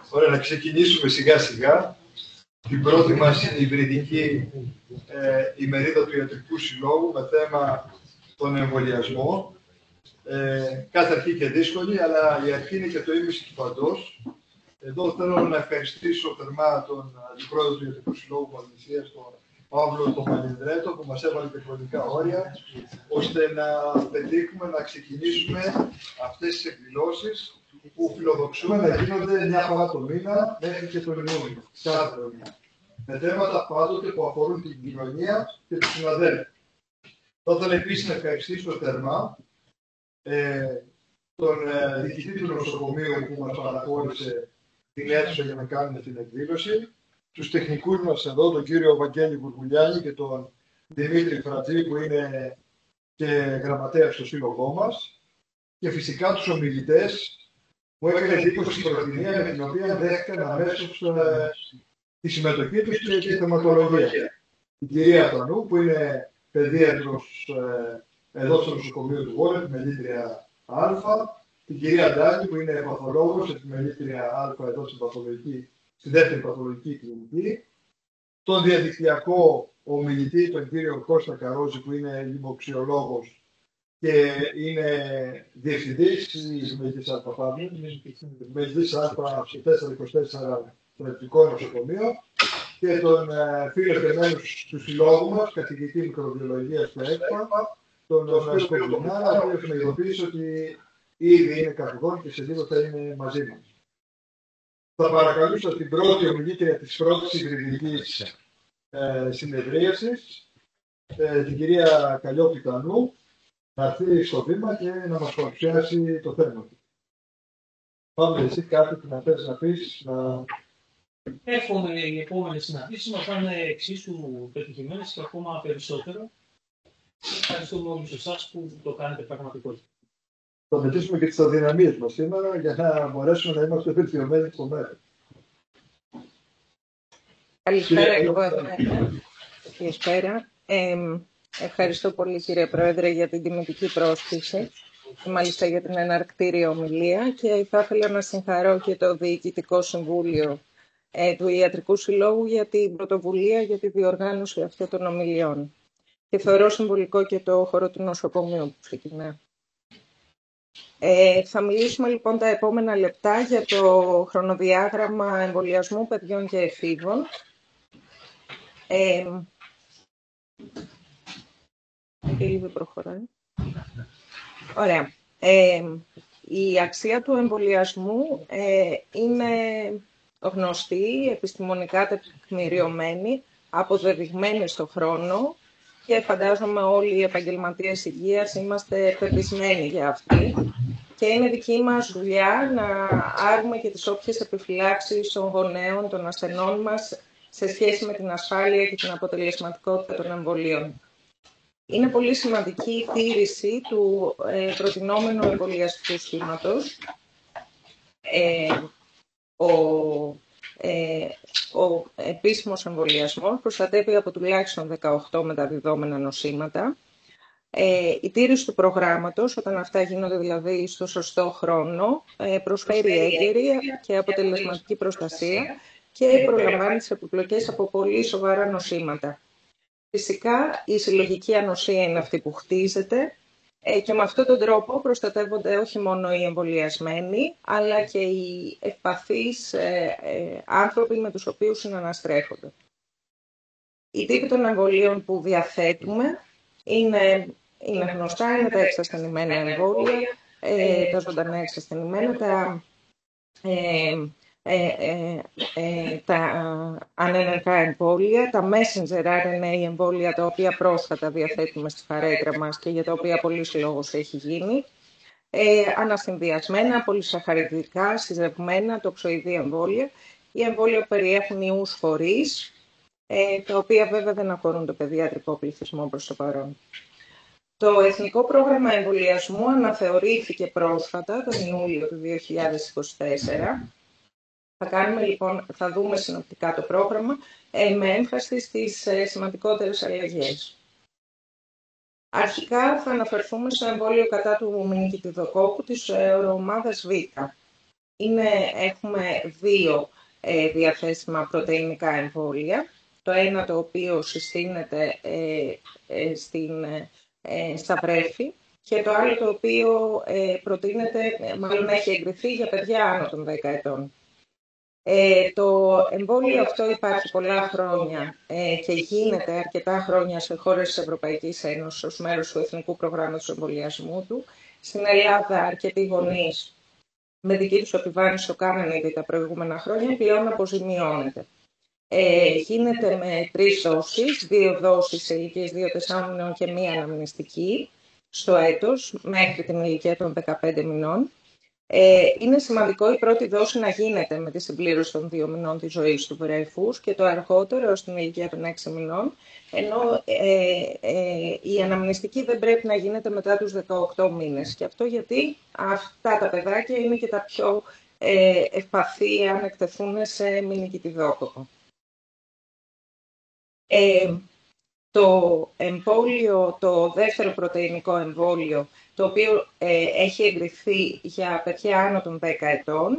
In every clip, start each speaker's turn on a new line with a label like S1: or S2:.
S1: Ωραία, να ξεκινήσουμε σιγά σιγά την πρώτη μας υβριδική ημερίδα του Ιατρικού Συλλόγου με θέμα τον εμβολιασμό. Κάθε αρχή και δύσκολη, αλλά η αρχή είναι και το ίμιση του παντός. Εδώ θέλω να ευχαριστήσω θερμά τον αντιπρόεδρο του Ιατρικού Συλλόγου Μαγνησίας, τον Παύλο τον Μανινδρέτο, που μας έβαλε και χρονικά όρια, ώστε να πετύχουμε να ξεκινήσουμε αυτές τις εκδηλώσεις που φιλοδοξούμε να γίνονται μια φορά το μήνα μέχρι και τον Ιούνιο, κάθε χρονιά. Με θέματα πάντοτε που αφορούν την κοινωνία και τους συναδέλφους. Θα ήθελα επίσης να ευχαριστήσω θερμά τον διοικητή του νοσοκομείου που μας παραχώρησε την αίθουσα για να κάνουμε την εκδήλωση, τους τεχνικούς μας εδώ, τον κύριο Βαγγέλη Βουργουλιάνη και τον Δημήτρη Φρατζή που είναι και γραμματέας στο σύλλογό μας, και φυσικά τους ομιλητές. Μου έκανε εντύπωση η προθυμία με την οποία δέχτηκαν αμέσως τη συμμετοχή τους και τη θεματολογία. Την κυρία Τανού, που είναι παιδίατρος εδώ στο νοσοκομείο του Βόλου, επιμελήτρια Α, την κυρία Ντάκη, που είναι παθολόγος, επιμελήτρια Α εδώ στη δεύτερη παθολογική κλινική, τον διαδικτυακό ομιλητή, τον κύριο Κώστα Καρόζη, που είναι λοιμοξιολόγος και είναι διευθυντής της επιμελητής Α, επιμελητής Α στο 424 Στρατιωτικό Νοσοκομείο, και τον φίλο και μέλος του συλλόγου μας, καθηγητή μικροβιολογίας του ΕΚΠΑ, τον Σκοπινάρα, ο οποίος με ειδοποίησε ότι ήδη είναι καθηγόν και σε λίγο θα είναι μαζί μας. Θα παρακαλούσα την πρώτη ομιλήτρια της πρώτης υβριδικής συνεδρίασης, την κυρία Καλλιόπη Τανού, να έρθει στο βήμα και να μας παρουσιάσει το θέμα του. Πάμε εσύ κάτι που να θες να πεις.
S2: Εύχομαι οι επόμενες συναντήσεις να πάνε εξίσου πετυχημένες και ακόμα περισσότερο. Ευχαριστούμε όλους εσάς που το κάνετε πραγματικότητα.
S1: Θα μετρήσουμε και τις αδυναμίες μας σήμερα για να μπορέσουμε να είμαστε βελτιωμένοι στο μέλλον.
S3: Καλησπέρα. Ευχαριστώ πολύ, κύριε Πρόεδρε, για την τιμητική πρόσκληση και μάλιστα για την εναρκτήρια ομιλία, και θα ήθελα να συγχαρώ και το Διοικητικό Συμβούλιο του Ιατρικού Συλλόγου για την πρωτοβουλία για τη διοργάνωση αυτών των ομιλιών. Και θεωρώ συμβολικό και το χώρο του νοσοκομείου που ξεκινά. Θα μιλήσουμε λοιπόν τα επόμενα λεπτά για το χρονοδιάγραμμα εμβολιασμού παιδιών και εφήβων. Ωραία. Η αξία του εμβολιασμού είναι γνωστή, επιστημονικά τεκμηριωμένη, αποδεδειγμένη στον χρόνο, και φαντάζομαι όλοι οι επαγγελματίες υγείας είμαστε πεπισμένοι για αυτή. Και είναι δική μας δουλειά να άρουμε και τις όποιες επιφυλάξεις των γονέων, των ασθενών μας, σε σχέση με την ασφάλεια και την αποτελεσματικότητα των εμβολίων. Είναι πολύ σημαντική η τήρηση του προτινόμενου εμβολιαστικού σχήματος. Ο επίσημος εμβολιασμός προστατεύει από τουλάχιστον 18 μεταδιδόμενα νοσήματα. Η τήρηση του προγράμματος, όταν αυτά γίνονται δηλαδή στο σωστό χρόνο, προσφέρει έγκαιρη και αποτελεσματική προστασία και προλαμβάνει τις επιπλοκές από πολύ σοβαρά νοσήματα. Φυσικά, η συλλογική ανοσία είναι αυτή που χτίζεται, και με αυτόν τον τρόπο προστατεύονται όχι μόνο οι εμβολιασμένοι, αλλά και οι ευπαθείς άνθρωποι με τους οποίους συναναστρέφονται. Οι τύποι των εμβολίων που διαθέτουμε είναι γνωστά, είναι τα εξασθενημένα εμβόλια, τα ζωντανά εξασθενημένα, τα ανενεργά εμβόλια, τα messenger RNA εμβόλια, τα οποία πρόσφατα διαθέτουμε στη φαρέτρα μας και για τα οποία πολλής λόγος έχει γίνει, ανασυνδυασμένα, πολυσαχαριδικά, συζευμένα, τοξοειδή εμβόλια, ή εμβόλια που περιέχουν ιούς φορείς, τα οποία βέβαια δεν αφορούν το παιδιατρικό πληθυσμό προς το παρόν. Το Εθνικό Πρόγραμμα Εμβολιασμού αναθεωρήθηκε πρόσφατα, τον Ιούλιο του 2024. Θα δούμε συνοπτικά το πρόγραμμα με έμφαση στις σημαντικότερες αλλαγές. Αρχικά θα αναφερθούμε στο εμβόλιο κατά του μηνικητιδοκόκκου της ομάδας Β. έχουμε δύο διαθέσιμα πρωτεϊνικά εμβόλια. Το ένα το οποίο συστήνεται στα βρέφη και το άλλο το οποίο προτείνεται, μάλλον έχει εγκριθεί για παιδιά άνω των 10 ετών. Το εμβόλιο αυτό υπάρχει πολλά χρόνια και γίνεται αρκετά χρόνια σε χώρες της Ευρωπαϊκής Ένωσης ως μέρος του Εθνικού Προγράμματος Εμβολιασμού του. Στην Ελλάδα αρκετοί γονείς με δική τους επιβάρυνση το κάνανε ήδη τα προηγούμενα χρόνια, πλέον αποζημιώνεται. Γίνεται με 3 δόσεις, 2 δόσεις σε ηλικίες 2-4 μηνών και 1 αναμνηστική στο έτος μέχρι την ηλικία των 15 μηνών. Είναι σημαντικό η πρώτη δόση να γίνεται με τη συμπλήρωση των 2 μηνών της ζωής του βρέφους και το αργότερο στην ηλικία των 6 μηνών, ενώ η αναμνηστική δεν πρέπει να γίνεται μετά τους 18 μήνες. Και αυτό γιατί αυτά τα παιδάκια είναι και τα πιο ευπαθή αν εκτεθούν σε μηνικητιδόκοκο. Το εμβόλιο, το δεύτερο πρωτεϊνικό εμβόλιο, το οποίο έχει εγκριθεί για παιδιά άνω των 10 ετών,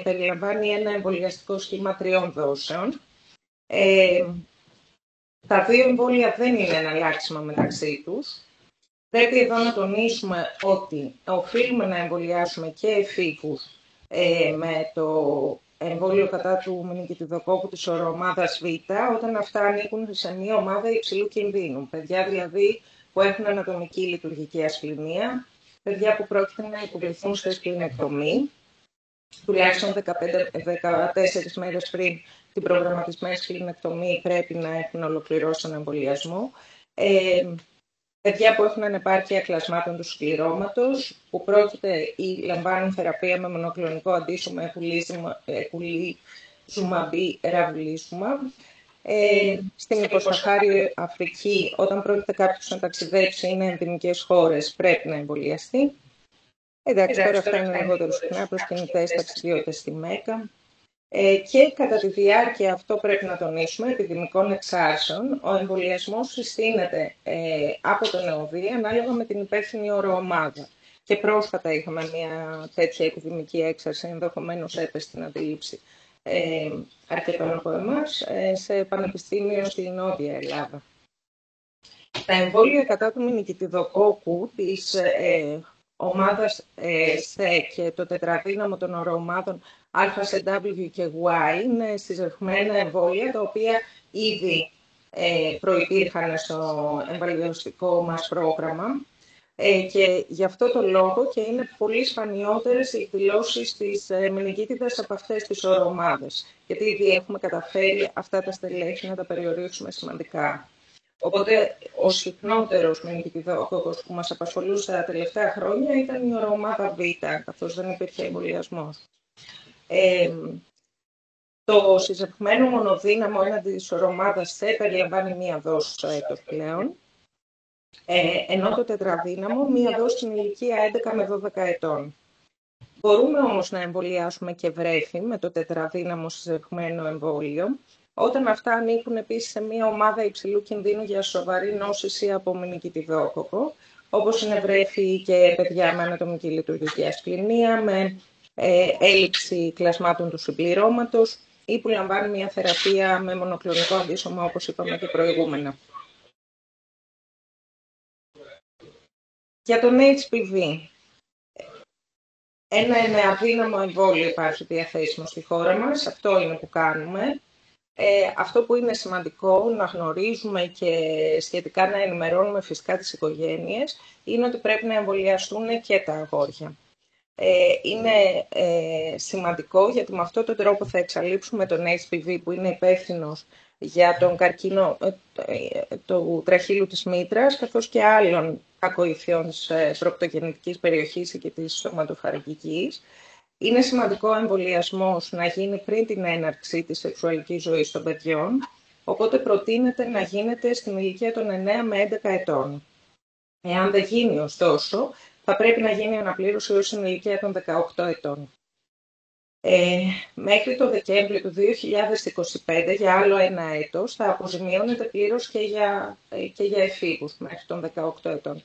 S3: περιλαμβάνει ένα εμβολιαστικό σχήμα 3 δόσεων. Τα δύο εμβόλια δεν είναι εναλλάξιμα μεταξύ τους. Πρέπει εδώ να τονίσουμε ότι οφείλουμε να εμβολιάσουμε και εφήβους με το εμβόλιο κατά του μηνικητιδοκόκκου της οροομάδας Β, όταν αυτά ανήκουν σε μια ομάδα υψηλού κινδύνου. Παιδιά δηλαδή που έχουν ανατομική λειτουργική ασθενεία, παιδιά που πρόκειται να υποβληθούν σε σπληνεκτομή, τουλάχιστον 14 μέρες πριν την προγραμματισμένη σπληνεκτομή πρέπει να έχουν ολοκληρώσει τον εμβολιασμό. Παιδιά που έχουν ανεπάρκεια κλασμάτων του σκληρώματος, που πρόκειται ή λαμβάνουν θεραπεία με μονοκλονικό αντίσωμα εκουλίζουμα ή ραβιλίζουμα. Στην υποσαχάριο Αφρική, όταν πρόκειται κάποιος να ταξιδέψει ή είναι ενδυμικές χώρες, πρέπει να εμβολιαστεί. Εντάξει, τώρα αυτά είναι λιγότερο συχνά προς κινητές ταξιδιώτες στη Μέκα. Και κατά τη διάρκεια, αυτό πρέπει να τονίσουμε, επιδημικών εξάρσεων, ο εμβολιασμός συστήνεται από τον ΕΟΔΗ ανάλογα με την υπεύθυνη οροομάδα. Και πρόσφατα είχαμε μια τέτοια επιδημική έξαρση, ενδεχομένως έπεσε στην αντίληψη αρκετών από εμάς, σε πανεπιστήμιο στη Νότια Ελλάδα. Τα εμβόλια κατά του μηνικητιδοκόκκου της ομάδας ΣΕ και το τετραδύναμο των οροομάδων ΑΣW και Y είναι συζευγμένα εμβόλια, τα οποία ήδη προϋπήρχαν στο εμβολιαστικό μας πρόγραμμα και γι' αυτό το λόγο και είναι πολύ σπανιότερες οι εκδηλώσεις της μηνικίτιδας από αυτές τις οροομάδες, γιατί ήδη έχουμε καταφέρει αυτά τα στελέχη να τα περιορίσουμε σημαντικά. Οπότε ο συχνότερος μηνικητιδόκοκκος που μας απασχολούσε τα τελευταία χρόνια ήταν η οροομάδα Β, καθώς δεν υπήρχε εμβολιασμός. Το συζευγμένο μονοδύναμο έναντι της οροομάδας C περιλαμβάνει μία δόση στο έτος πλέον, ενώ το τετραδύναμο μία δόση στην ηλικία 11 με 12 ετών. Μπορούμε όμως να εμβολιάσουμε και βρέφη με το τετραδύναμο συζευγμένο εμβόλιο, όταν αυτά ανήκουν επίσης σε μία ομάδα υψηλού κινδύνου για σοβαρή νόσηση από μηνικητιδόκοκκο, όπως είναι βρέφη και παιδιά με ανατομική λειτουργική ασθενεία, με έλλειψη κλασμάτων του συμπληρώματος ή που λαμβάνει μια θεραπεία με μονοκλονικό αντίσωμα, όπως είπαμε και προηγούμενα. Για τον HPV, ένα ενδυνάμο εμβόλιο υπάρχει διαθέσιμο στη χώρα μας, αυτό είναι που κάνουμε. Αυτό που είναι σημαντικό να γνωρίζουμε και σχετικά να ενημερώνουμε φυσικά τις οικογένειες είναι ότι πρέπει να εμβολιαστούν και τα αγόρια. Είναι σημαντικό γιατί με αυτόν τον τρόπο θα εξαλείψουμε τον HPV που είναι υπεύθυνος για τον καρκίνο του τραχύλου της μήτρας καθώς και άλλων κακοειφιών της προπτογεννητικής περιοχής και της στοματοφαραγγικής. Είναι σημαντικό ο εμβολιασμός να γίνει πριν την έναρξη της σεξουαλικής ζωής των παιδιών, οπότε προτείνεται να γίνεται στην ηλικία των 9 με 11 ετών. Εάν δεν γίνει ωστόσο, θα πρέπει να γίνει αναπλήρωση ως την ηλικία των 18 ετών. Μέχρι το Δεκέμβριο του 2025, για άλλο ένα έτος, θα αποζημιώνεται πλήρως και για εφήβους μέχρι των 18 ετών.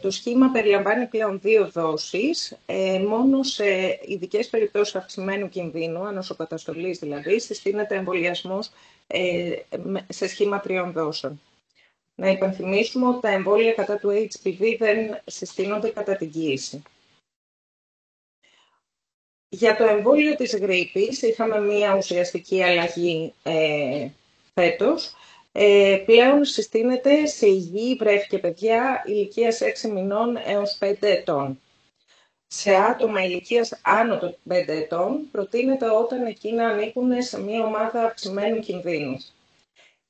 S3: Το σχήμα περιλαμβάνει πλέον 2 δόσεις, μόνο σε ειδικές περιπτώσεις αυξημένου κινδύνου, ανοσοκαταστολής δηλαδή, συστήνεται εμβολιασμός σε σχήμα 3 δόσεων. Να υπενθυμίσουμε ότι τα εμβόλια κατά του HPV δεν συστήνονται κατά την κοίηση. Για το εμβόλιο της γρίπης είχαμε μία ουσιαστική αλλαγή φέτος. Πλέον συστήνεται σε υγιή βρέφη και παιδιά ηλικίας 6 μηνών έως 5 ετών. Σε άτομα ηλικίας άνω των 5 ετών προτείνεται όταν εκείνα ανήκουν σε μία ομάδα αυξημένου κινδύνου.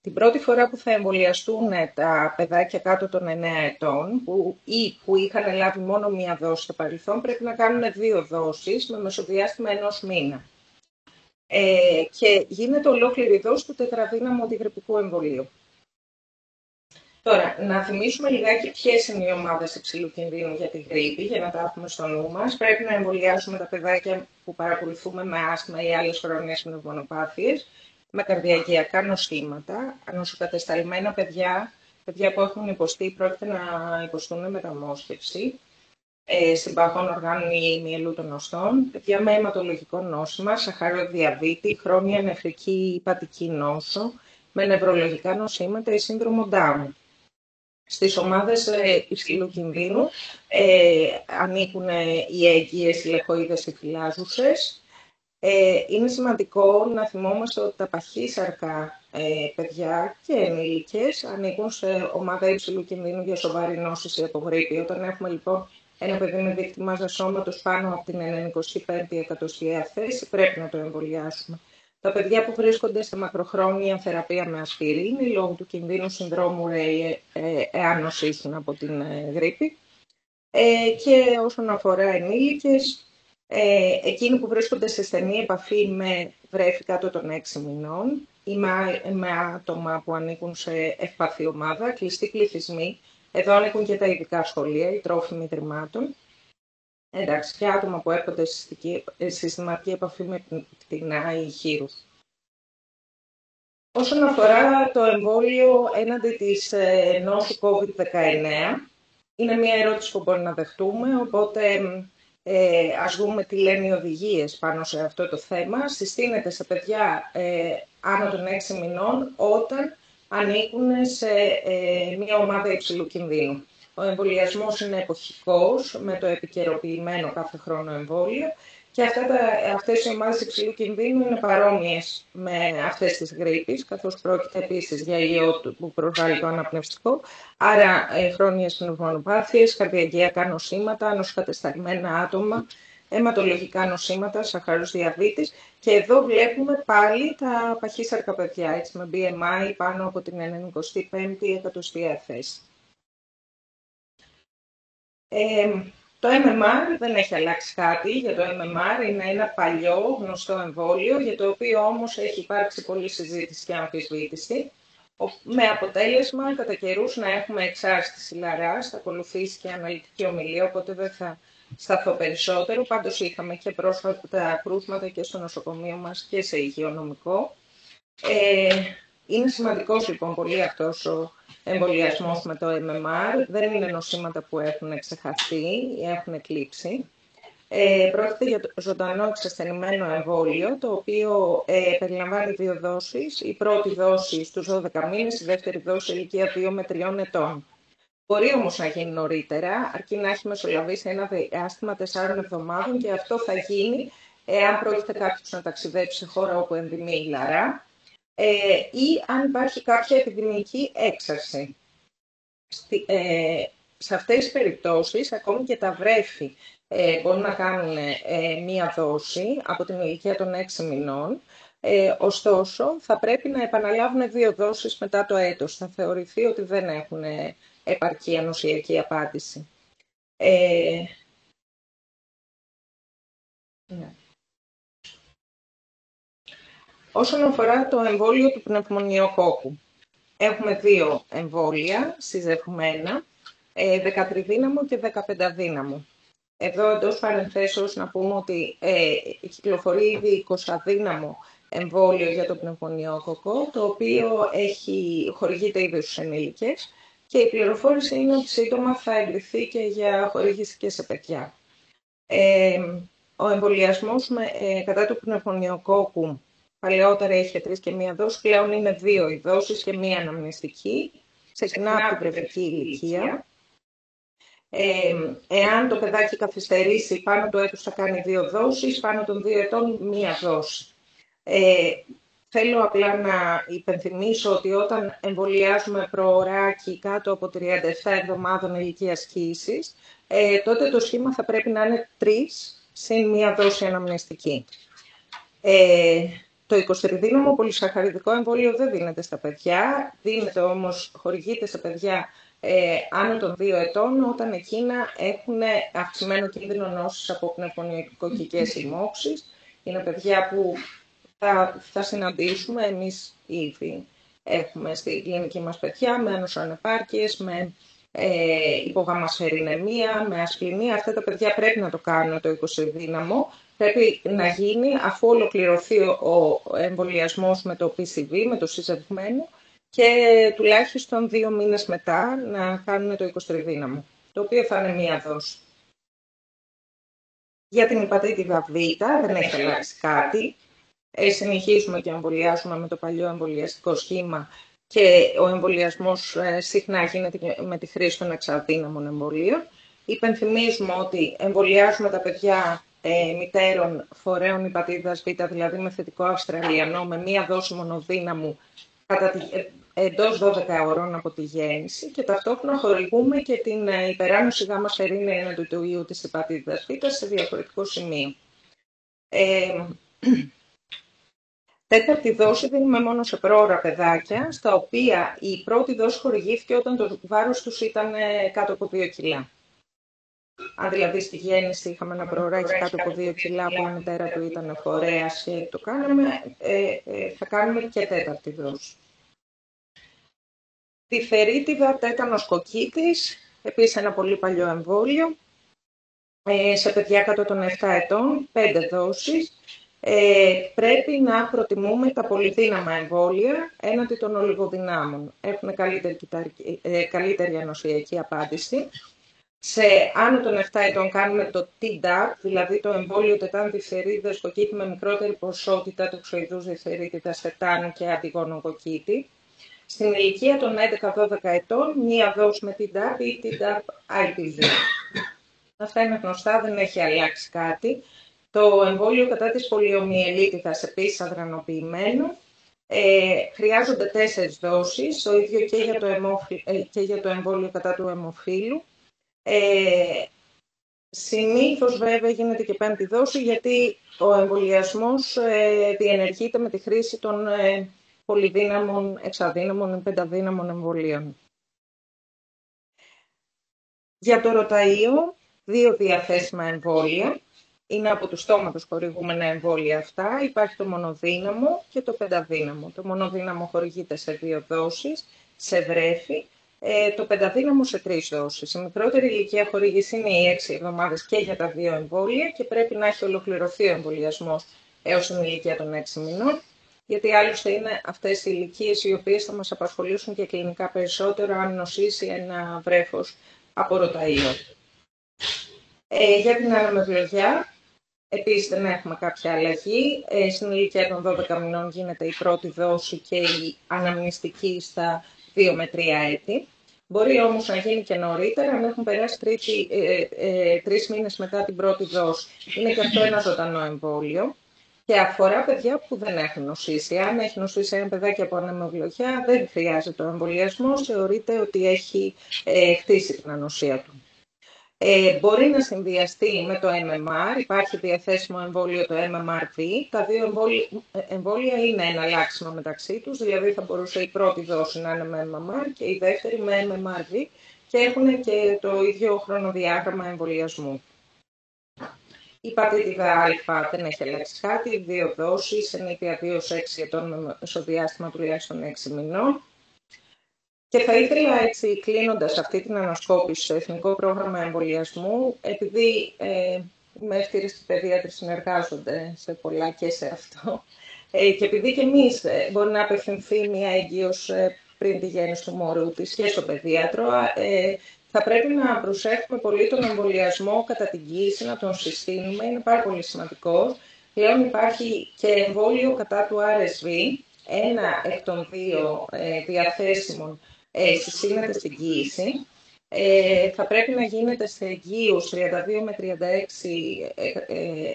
S3: Την πρώτη φορά που θα εμβολιαστούν τα παιδάκια κάτω των 9 ετών που είχαν λάβει μόνο μία δόση στο παρελθόν πρέπει να κάνουν 2 δόσεις με μεσοδιάστημα 1 μήνα. Και γίνεται ολόκληρη δόση του τετραδύναμου αντιγρυπικού εμβολίου. Τώρα, να θυμίσουμε λιγάκι ποιες είναι οι ομάδες υψηλού κινδύνου για τη γρίπη, για να τα έχουμε στο νου μας. Πρέπει να εμβολιάσουμε τα παιδάκια που παρακολουθούμε με άσθμα ή άλλες χρόνιες πνευμονοπάθειες, με καρδιακιακά νοσήματα, ανοσοκατεσταλμένα παιδιά που έχουν υποστεί, πρόκειται να υποστούν μεταμόσχευση, συμπαγών οργάνων ή μυελού των οστών, παιδιά με αιματολογικό νόσημα, σαχαροδιαβήτη, χρόνια νεφρική υπατική νόσο, με νευρολογικά νοσήματα ή σύνδρομο Down. Στις ομάδες υψηλού κινδύνου ανήκουν οι έγκυες, οι λεχοείδες, οι φυλάζουσες. Είναι σημαντικό να θυμόμαστε ότι τα παχύσαρκα παιδιά και ενήλικες ανήκουν σε ομάδα υψηλού κινδύνου για σοβαρή νόσηση από γρίπη. Όταν έχουμε λοιπόν ένα παιδί με δείκτη μάζας σώματος πάνω από την 95η εκατοστιαία θέση, πρέπει να το εμβολιάσουμε. Τα παιδιά που βρίσκονται σε μακροχρόνια θεραπεία με ασπιρίνη λόγω του κινδύνου συνδρόμου Ρέι εάν νοσήσουν από την γρίπη. Και όσον αφορά ενήλικες, εκείνοι που βρίσκονται σε στενή επαφή με βρέφη κάτω των 6 μηνών ή με άτομα που ανήκουν σε ευπαθή ομάδα, κλειστοί πληθυσμοί, εδώ ανήκουν και τα ειδικά σχολεία, οι τρόφιμοι ιδρυμάτων, εντάξει, και άτομα που έρχονται σε συστηματική επαφή με πτηνά ή χείρους. Όσον αφορά το εμβόλιο έναντι της νόσου COVID-19, είναι μια ερώτηση που μπορεί να δεχτούμε, οπότε ας δούμε τι λένε οι οδηγίες πάνω σε αυτό το θέμα. Συστήνεται σε παιδιά άνω των 6 μηνών όταν ανήκουν σε μια ομάδα υψηλού κινδύνου. Ο εμβολιασμός είναι εποχικός με το επικαιροποιημένο κάθε χρόνο εμβόλιο και αυτές οι ομάδες υψηλού κινδύνου είναι παρόμοιες με αυτές της γρίπης, καθώς πρόκειται επίσης για ιό που προβάλλει το αναπνευστικό, άρα χρόνιες πνευμονοπάθειες, καρδιακιακά νοσήματα, ανοσοκατεσταλμένα άτομα, αιματολογικά νοσήματα, σαχαρός διαβήτης και εδώ βλέπουμε πάλι τα παχύσαρκα παιδιά, έτσι, με BMI πάνω από την 95η εκατοστιαία θέση. Το MMR δεν έχει αλλάξει κάτι. Για το MMR είναι ένα παλιό γνωστό εμβόλιο, για το οποίο όμως έχει υπάρξει πολλή συζήτηση και αμφισβήτηση, με αποτέλεσμα κατά καιρούς να έχουμε εξάρτηση λαράς, θα ακολουθήσει και αναλυτική ομιλία, οπότε δεν θα σταθώ περισσότερο. Πάντως είχαμε και πρόσφατα κρούσματα και στο νοσοκομείο μας και σε υγειονομικό. Είναι σημαντικός λοιπόν πολύ αυτός ο εμβολιασμός με το MMR. Δεν είναι νοσήματα που έχουν ξεχαστεί ή έχουν εκλείψει. Πρόκειται για το ζωντανό εξασθενημένο εμβόλιο, το οποίο περιλαμβάνει 2 δόσεις. Η πρώτη δόση στους 12 μήνες, η δεύτερη δόση ηλικία 2 με 3 ετών. Μπορεί όμως να γίνει νωρίτερα, αρκεί να έχει μεσολαβήσει ένα διάστημα 4 εβδομάδων και αυτό θα γίνει εάν πρόκειται κάποιος να ταξιδέψει σε χώρα όπου ενδημεί η λαρά ή αν υπάρχει κάποια επιδημική έξαρση. Σε αυτές τις περιπτώσεις, ακόμη και τα βρέφη μπορούν να κάνουν μία δόση από την ηλικία των 6 μηνών, ωστόσο θα πρέπει να επαναλάβουν 2 δόσεις μετά το έτος. Θα θεωρηθεί ότι δεν έχουν επαρκή ανοσιακή απάντηση. Ναι. Όσον αφορά το εμβόλιο του πνευμονιοκόκκου, έχουμε 2 εμβόλια συζευγμένα, 13 δύναμο και 15 δύναμο. Εδώ εντός παρενθέσεως να πούμε ότι κυκλοφορεί ήδη 20 δύναμο εμβόλιο για το πνευμονιοκόκκο, το οποίο χορηγείται ήδη στους ενήλικες. και η πληροφόρηση είναι ότι σύντομα θα εγκριθεί και για χορήγηση και σε παιδιά. Ο εμβολιασμός κατά του πνευμονιοκόκκου παλαιότερα είχε 3 και 1 δόση, πλέον είναι 2 οι δόσεις και 1 αναμνηστική. Ξεκινά από την βρεφική ηλικία. Εάν το παιδάκι καθυστερήσει, πάνω του έτους θα κάνει 2 δόσεις, πάνω των 2 ετών 1 δόση. Θέλω απλά να υπενθυμίσω ότι όταν εμβολιάζουμε προωράκι κάτω από 37 εβδομάδων ηλικίας κύησης, τότε το σχήμα θα πρέπει να είναι 3 συν 1 δόση αναμνηστική. Το 23δίνομο πολυσαχαριδικό εμβόλιο δεν δίνεται στα παιδιά, δίνεται όμως, χορηγείται σε παιδιά άνω των 2 ετών, όταν εκείνα έχουν αυξημένο κίνδυνο νόσης από πνευμονιοκοκκικές λοιμώξεις. Είναι παιδιά που θα συναντήσουμε εμείς ήδη. Έχουμε στη κλινική μας παιδιά με ανοσοανεπάρκειες, με υπογαμμασφαιριναιμία, με ασπληνία. Αυτά τα παιδιά πρέπει να το κάνουν το 20δύναμο. Πρέπει να γίνει αφού ολοκληρωθεί ο εμβολιασμός με το PCV, με το συζευμένο, και τουλάχιστον 2 μήνες μετά να κάνουν το 23δύναμο, το οποίο θα είναι 1 δόση. Για την υπατήτηδα Β δεν έχει αλλάξει κάτι. Συνεχίζουμε και εμβολιάζουμε με το παλιό εμβολιαστικό σχήμα και ο εμβολιασμός συχνά γίνεται με τη χρήση των εξαδύναμων εμβολίων. Υπενθυμίζουμε ότι εμβολιάζουμε τα παιδιά μητέρων φορέων υπατήτηδας Β, δηλαδή με θετικό Αυστραλιανό, με 1 δόση μονοδύναμου εντός 12 ώρων από τη γέννηση, και ταυτόχρονα χορηγούμε και την υπεράνωση γάμμα σερίνη έναντι του ιού της υπατήτηδας Β σε διαφορετικό σημείο. Τέταρτη δόση δίνουμε μόνο σε πρόωρα παιδάκια, στα οποία η πρώτη δόση χορηγήθηκε όταν το βάρος τους ήταν κάτω από 2 κιλά. Αν δηλαδή στη γέννηση είχαμε ένα προωράκι κάτω από 2 κιλά που η μητέρα του ήταν φορέας και το κάναμε, θα κάνουμε και τέταρτη δόση. Διφθερίτιδα τέτανος κοκκίτης, επίσης ένα πολύ παλιό εμβόλιο, σε παιδιά κάτω των 7 ετών, 5 δόσεις. Πρέπει να προτιμούμε τα πολυδύναμα εμβόλια έναντι των ολιγοδυνάμων. Έχουν καλύτερη ανοσιακή απάντηση. Σε άνω των 7 ετών κάνουμε το Tdap, δηλαδή το εμβόλιο τετάνου διφθερίτιδας κοκκίτη με μικρότερη ποσότητα τοξοειδούς διφθερίτιδας τετάνου και αντιγόνων κοκκίτη. Στην ηλικία των 11-12 ετών, 1 δόση με Tdap ή Tdap IPV. Αυτά είναι γνωστά, δεν έχει αλλάξει κάτι. Το εμβόλιο κατά της πολιομιελίτιδας, επίσης αδρανοποιημένο, χρειάζονται 4 δόσεις, το ίδιο και για το εμβόλιο κατά του αιμοφύλου. Συνήθως βέβαια γίνεται και 5η δόση, γιατί ο εμβολιασμός διενεργείται με τη χρήση των πολυδύναμων, εξαδύναμων ή πενταδύναμων εμβολίων. Για το ρωταΐο, 2 διαθέσιμα εμβόλια. Είναι από του στόματος χορηγούμενα εμβόλια αυτά. Υπάρχει το μονοδύναμο και το πενταδύναμο. Το μονοδύναμο χορηγείται σε 2 δόσεις, σε βρέφη. Το πενταδύναμο σε 3 δόσεις. Η μικρότερη ηλικία χορήγηση είναι οι 6 εβδομάδες και για τα 2 εμβόλια και πρέπει να έχει ολοκληρωθεί ο εμβολιασμός έως την ηλικία των 6 μηνών. Γιατί άλλωστε είναι αυτές οι ηλικίες οι οποίες θα μας απασχολήσουν και κλινικά περισσότερο αν νοσήσει ένα βρέφος από ρωταΐο. Για την αναμευλογιά, επίσης δεν έχουμε κάποια αλλαγή. Στην ηλικία των 12 μηνών γίνεται η πρώτη δόση και η αναμνηστική στα 2 με 3 έτη. Μπορεί όμως να γίνει και νωρίτερα, αν έχουν περάσει 3 μήνες μετά την πρώτη δόση. Είναι και αυτό ένα ζωντανό εμβόλιο και αφορά παιδιά που δεν έχουν νοσήσει. Αν έχει νοσήσει ένα παιδάκι από ανεμοβλογιά, δεν χρειάζεται ο εμβολιασμός, θεωρείται ότι έχει χτίσει την ανοσία του. Μπορεί να συνδυαστεί με το MMR, υπάρχει διαθέσιμο εμβόλιο το MMRV. Τα 2 εμβόλια είναι εναλλάξιμα μεταξύ τους, δηλαδή θα μπορούσε η πρώτη δόση να είναι με MMR και η δεύτερη με MMRV και έχουν και το ίδιο χρονοδιάγραμμα εμβολιασμού. Η πατήτιδα Α δεν έχει αλλάξει κάτι, 2 δόσεις, ενίκεια 2-6 ετών με μεσοδιάστημα τουλάχιστον 6 μηνών. Και θα ήθελα έτσι κλείνοντας αυτή την ανασκόπηση στο Εθνικό Πρόγραμμα Εμβολιασμού, επειδή είμαι ευτυχής παιδίατροι συνεργάζονται σε πολλά και σε αυτό, και επειδή και εμείς μπορεί να απευθυνθεί μια έγκυος πριν τη γέννηση του μωρού της και στον παιδίατρο, θα πρέπει να προσέχουμε πολύ τον εμβολιασμό κατά την κοίηση, να τον συστήνουμε, είναι πάρα πολύ σημαντικό. Πλέον υπάρχει και εμβόλιο κατά του RSV, ένα εκ των δύο διαθέσιμων συστήνεται στην κοίηση. Θα πρέπει να γίνεται σε εγγύους 32 με 36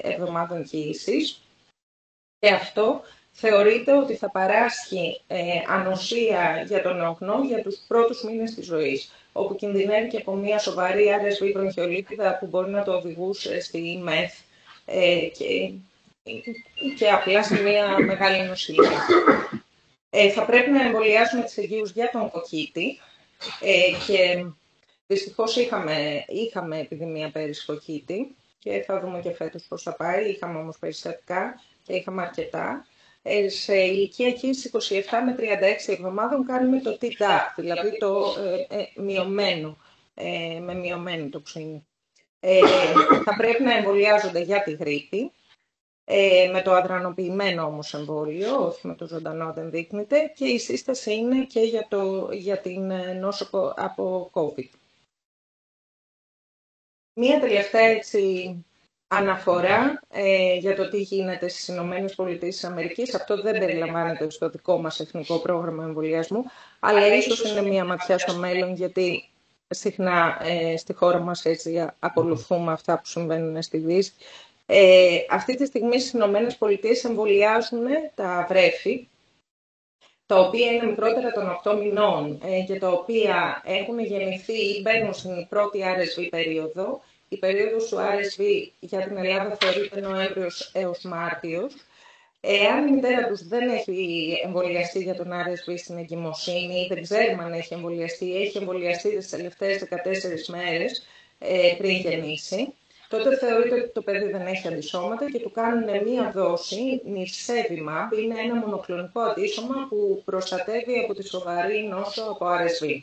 S3: εβδομάδων κοίησης και αυτό θεωρείται ότι θα παράσχει ανοσία για τον νεογνώ για τους πρώτους μήνες της ζωής, όπου κινδυνεύει και από μια σοβαρή RSV μπρονχιολίτιδα που μπορεί να το οδηγούσε στη ΜΕΘ και απλά σε μια μεγάλη νοσηλεία. Θα πρέπει να εμβολιάσουμε τις εγγύους για τον κοκκίτη και δυστυχώς είχαμε επιδημία πέρυσι κοκκίτη και θα δούμε και φέτος πώς θα πάει. Είχαμε όμως περιστατικά και είχαμε αρκετά. Σε ηλικία κοίηση 27 με 36 εβδομάδων κάνουμε το Tdap, δηλαδή το μειωμένο, με μειωμένη τοξίνη. Θα πρέπει να εμβολιάζονται για τη γρίπη, με το αδρανοποιημένο όμως εμβόλιο, όχι με το ζωντανό δεν δείχνεται, και η σύσταση είναι και για την νόσο από COVID. Μία τελευταία αναφορά για το τι γίνεται στις ΗΠΑ. Αυτό δεν περιλαμβάνεται στο δικό μας εθνικό πρόγραμμα εμβολιασμού, αλλά ίσως είναι μία ματιά στο μέλλον, γιατί συχνά στη χώρα μας έτσι ακολουθούμε αυτά που συμβαίνουν στη Δύση. Αυτή τη στιγμή στις ΗΠΑ εμβολιάζουν τα βρέφη, τα οποία είναι μικρότερα των 8 μηνών και τα οποία έχουν γεννηθεί ή μπαίνουν στην πρώτη RSV περίοδο. Η περίοδος του RSV για την Ελλάδα θεωρείται Νοέμβριος έως Μάρτιος. Εάν η μητέρα τους δεν έχει εμβολιαστεί για τον RSV στην εγκυμοσύνη ή δεν ξέρουμε αν έχει εμβολιαστεί τις τελευταίες 14 μέρες πριν γεννήσει, τότε θεωρείται ότι το παιδί δεν έχει αντισώματα και του κάνουν μία δόση Nirsevimab, είναι ένα μονοκλονικό αντίσωμα που προστατεύει από τη σοβαρή νόσο από RSV.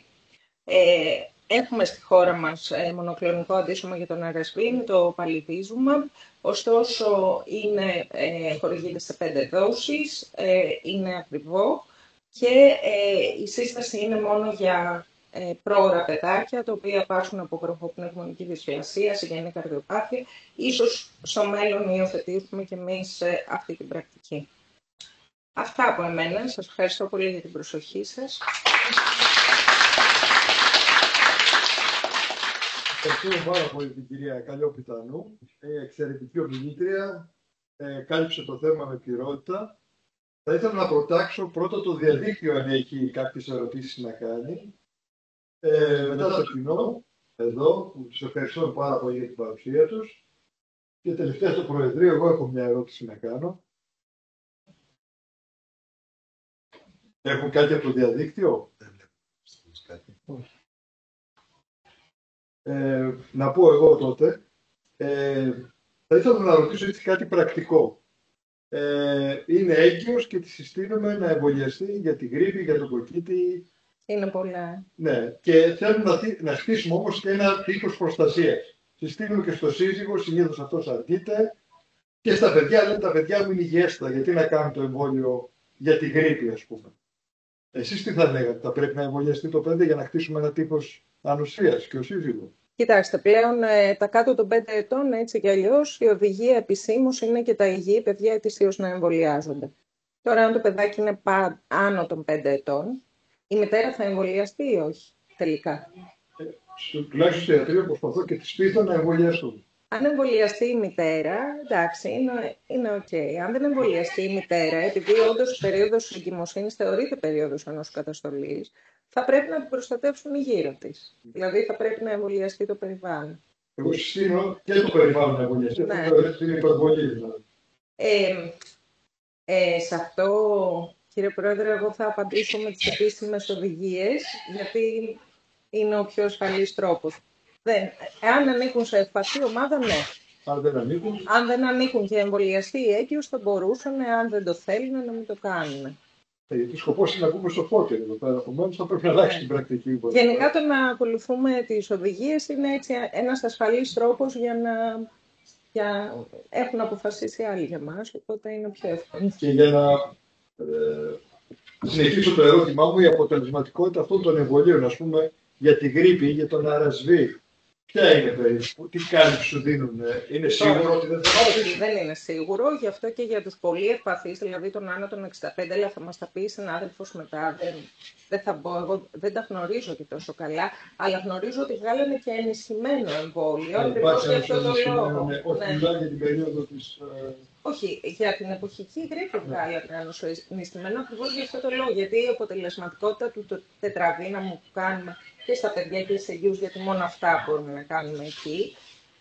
S3: Έχουμε στη χώρα μας μονοκλονικό αντίσωμα για τον RSV, είναι το Palivizumab, ωστόσο χορηγείται σε 5 δόσεις, είναι ακριβό και η σύσταση είναι μόνο για πρόωρα παιδάκια, τα οποία πάσχουν από βροχοπνευμονική δυσφυασία, συγγενή καρδιοπάθεια. Ίσως στο μέλλον υιοθετήσουμε και εμείς αυτή την πρακτική. Αυτά από εμένα. Σας ευχαριστώ πολύ για την προσοχή σας.
S1: Ευχαριστούμε πάρα πολύ την κυρία Καλλιόπιτανού, εξαιρετική ομιλήτρια, κάλυψε το θέμα με πληρότητα. Θα ήθελα να προτάξω πρώτα το διαδίκτυο αν έχει κάποιες ερωτήσεις να κάνει. Μετά το κοινό, εδώ, που τους ευχαριστώ πάρα πολύ για την παρουσία τους. Και τελευταία στο Προεδρείο, εγώ έχω μια ερώτηση να κάνω. Έχουν κάτι από το διαδίκτυο? Δεν βλέπω. Να πω εγώ τότε, θα ήθελα να ρωτήσω έτσι κάτι πρακτικό. Είναι έγκυος και τη συστήνουμε να εμβολιαστεί για τη γρίπη, για τον κοκκίτη.
S3: Είναι πολλά.
S1: Ναι, και θέλουμε να στήσουμε όμως και ένα τείχος προστασίας. Συστήνουμε και στο σύζυγο, συνήθως αυτός αρνείται. Και στα παιδιά, λένε τα παιδιά μου είναι υγιέστατα, γιατί να κάνουν το εμβόλιο για τη γρίπη, ας πούμε. Εσείς τι θα λέγατε, θα πρέπει να εμβολιαστεί το παιδί για να χτίσουμε ένα τείχος ανοσίας και ο σύζυγος?
S3: Κοιτάξτε, πλέον τα κάτω των 5 ετών, έτσι κι αλλιώς, η οδηγία επισήμως είναι και τα υγιή παιδιά ετησίως να εμβολιάζονται. Τώρα, αν το παιδάκι είναι άνω των 5 ετών, η μητέρα θα εμβολιαστεί ή όχι, τελικά?
S1: Τουλάχιστον στο ιατρείο προσπαθώ και τις πείθω να εμβολιαστούν.
S3: Αν εμβολιαστεί η μητέρα, εντάξει, είναι οκ. Αν δεν εμβολιαστεί η μητέρα, επειδή όντως η περίοδος εγκυμοσύνης θεωρείται περίοδος ανοσοκαταστολής, θα πρέπει να την προστατεύσουν γύρω της. Δηλαδή θα πρέπει να εμβολιαστεί το περιβάλλον.
S1: Εγώ συστήνω και το περιβάλλον να εμβολιαστεί.
S3: Ναι.
S1: Είναι υπερβολή δηλαδή.
S3: Σε αυτό, κύριε Πρόεδρε, εγώ θα απαντήσω με τις επίσημες οδηγίες, γιατί είναι ο πιο ασφαλής τρόπος. Εάν ανήκουν σε ευπαθή ομάδα, ναι. Αν δεν ανήκουν και εμβολιαστεί έγκυος, θα μπορούσαν, αν δεν το θέλουν, να μην το κάνουν.
S1: Γιατί σκοπός είναι να πούμε στο φώτι εδώ πέρα, επομένως θα πρέπει να αλλάξει την πρακτική.
S3: Γενικά το να ακολουθούμε τις οδηγίες είναι έτσι ένας ασφαλής τρόπος για έχουν αποφασίσει άλλοι για μας, οπότε είναι πιο εύκολο.
S1: Και για να συνεχίσω το ερώτημά μου, η αποτελεσματικότητα αυτών των εμβολίων, ας πούμε, για τη γρίπη ή για τον RSV, ποια είναι περίπου, τι κάλυψη σου δίνουν, είναι σίγουρο ότι δεν θα
S3: Όχι, δεν είναι σίγουρο, γι' αυτό και για τους πολύ ευπαθείς, δηλαδή τον άνω των 65, αλλά θα μας τα πει συνάδελφος μετά, δεν θα μπω, εγώ δεν τα γνωρίζω και τόσο καλά, αλλά γνωρίζω ότι βγάλανε και ενισχυμένο εμβόλιο, ακριβώς για αυτό το λόγο.
S1: Όχι, μιλάει για την περίοδο της...
S3: Όχι, για την εποχική γρήπη βγάλανε ένα ενισχυμένο ακριβώς για αυτό το λόγο, γιατί η αποτελεσματικότητα του τετραδύναμου που κάνουμε και στα παιδιά και σε γιους, γιατί μόνο αυτά μπορούμε να κάνουμε εκεί,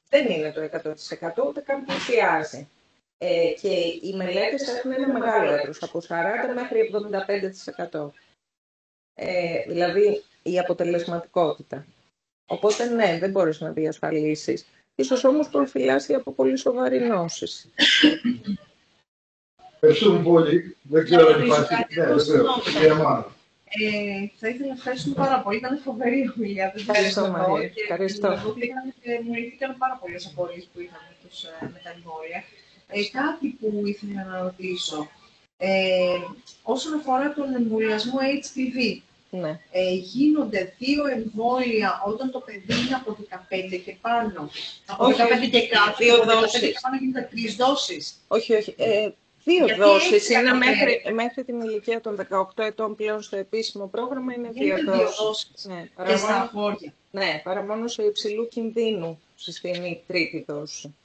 S3: δεν είναι το 100%, ούτε καν πλησιάζει. Και οι μελέτες έχουν ένα μεγάλο έτρος, από 40 μέχρι 75%. Δηλαδή η αποτελεσματικότητα. Οπότε ναι, δεν μπορείς να διασφαλίσεις. Ίσως όμως προφυλάσσει από πολύ σοβαρή νόσηση.
S1: Ευχαριστούμε πολύ. Δεν ξέρω αν υπάρχει.
S4: Θα ήθελα να ευχαριστούμε πάρα πολύ. Ήταν φοβερή ομιλία.
S3: Ευχαριστώ, Μαρία.
S4: Μου ήρθαν πάρα πολλές απορίες που είχαμε με τα εμβόλια. Κάτι που ήθελα να ρωτήσω. Όσον αφορά τον εμβολιασμό HPV,
S3: ναι.
S4: Γίνονται 2 εμβόλια όταν το παιδί είναι από 15 και πάνω. Από 15 και κάτω.
S3: 2 δόσεις.
S4: Και πάνω γίνονται 3 δόσεις.
S3: Όχι. 2 δόσεις. Είναι μέχρι την ηλικία των 18 ετών πλέον στο επίσημο πρόγραμμα είναι 2 δόσεις. Ναι,
S4: και στα αγόρια.
S3: Ναι, παρά μόνο σε υψηλού κινδύνου συστήνει 3η δόση.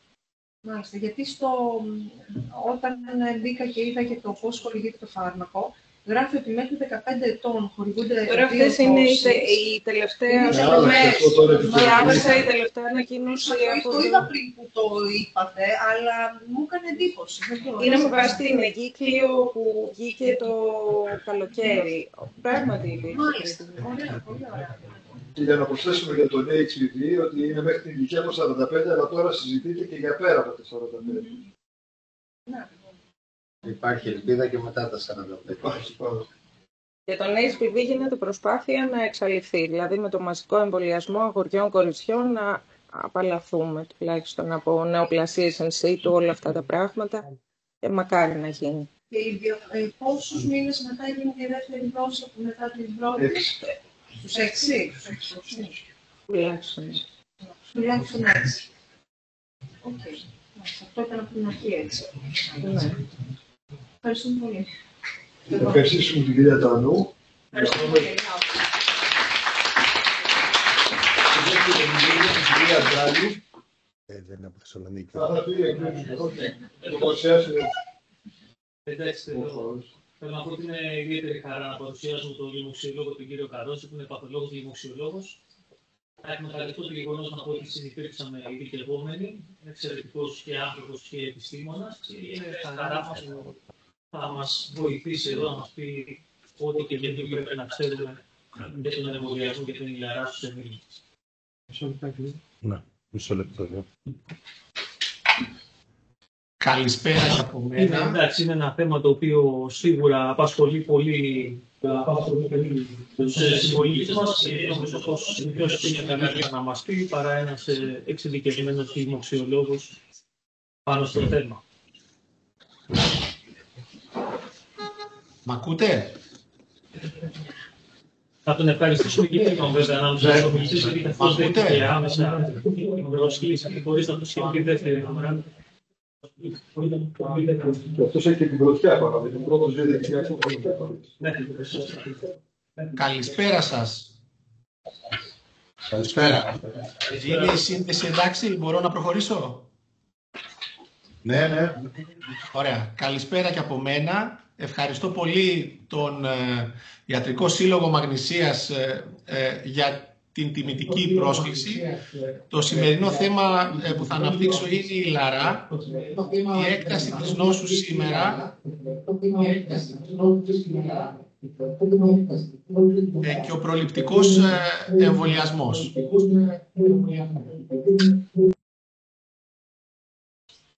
S4: Μάλιστα, γιατί όταν μπήκα και είδα και το πώς χορηγείται το φάρμακο, γράφει ότι μέχρι 15 ετών χορηγούνται.
S3: Τώρα αυτές είναι η τελευταία. Διάβασα η τελευταία ανακοίνωση.
S4: Το είδα πριν που το είπατε, αλλά μου έκανε εντύπωση.
S3: Είναι με βάση την εγκύκλιο που βγήκε το καλοκαίρι. Πράγματι.
S4: Μάλιστα. Ωραία, πολύ ωραία.
S1: Και για να προσθέσουμε για τον HPV ότι είναι μέχρι την ηλικία των 45, αλλά τώρα συζητείται και για πέρα από τα 45.
S4: Ναι.
S5: Υπάρχει ελπίδα και μετά τα 45.
S1: Υπάρχει πάνω.
S3: Για τον HPV γίνεται προσπάθεια να εξαλειφθεί, δηλαδή με το μαζικό εμβολιασμό αγοριών-κοριτσιών να απαλλαθούμε τουλάχιστον από νεοπλασίες εν situ, όλα αυτά τα πράγματα και μακάρι να γίνει.
S4: Και πόσους μήνες μετά έγινε η δεύτερη δόση από μετά την πρώτη?
S1: 6.
S4: Στους 6.
S3: Τουλάχιστον.
S4: Τουλάχιστον 6. Οκ. Αυτό ήταν από την αρχή έτσι.
S3: Ναι.
S4: Ευχαριστούμε πολύ.
S1: Θα ευχαριστήσουμε την κυρία Τανού.
S4: Ευχαριστούμε πολύ.
S5: Δεν είναι από Θεσσαλονίκη.
S2: Εντάξει, θέλω να πω ότι είναι ιδιαίτερη χαρά να παρουσιάζουμε τον λοιμοξιολόγο τον κύριο Καρόση, που είναι παθολόγος και λοιμοξιολόγος. Θα εκμεταλλευτώ το γεγονός να πω ότι συνυπήρξαμε ειδικευόμενοι, είναι εξαιρετικός και άνθρωπος και επιστήμονας και είναι χαρά μας που θα μας βοηθήσει εδώ να μας πει ό,τι και γιατί πρέπει να ξέρουμε για τον εμβολιασμό και την ηλαρά στους ενήλικες.
S5: Να, μισό λεπτό.
S6: Καλησπέρα και από μένα.
S2: Εντάξει, είναι ένα θέμα το οποίο σίγουρα απασχολεί πολύ τους συμπολίτες μας και νομίζω πως ποιος είναι καλύτερα να μας πει παρά ένας εξειδικευμένος λοιμοξιολόγος πάνω στο θέμα.
S6: Μ' ακούτε?
S2: Θα τον ευχαριστήσουμε και εκείνον βέβαια να μας ασχοληθεί γιατί αυτός δεν είχε άμεσα την προσκλήση. Μπορείς να το σχεδόν δεύτερη φορά.
S1: Και αυτός έχει και την πρωτιά πάνω, με τον πρώτο ζήτημα και αυτό που
S6: Καλησπέρα σας.
S5: Καλησπέρα.
S6: Είναι η σύνθεση εντάξει, μπορώ να προχωρήσω?
S5: Ναι, ναι.
S6: Ωραία. Καλησπέρα και από μένα. Ευχαριστώ πολύ τον Ιατρικό Σύλλογο Μαγνησίας για την τιμητική πρόσκληση. Το σημερινό θέμα που θα αναπτύξω είναι η ηλαρά, η έκταση της νόσου σήμερα και ο προληπτικός εμβολιασμός.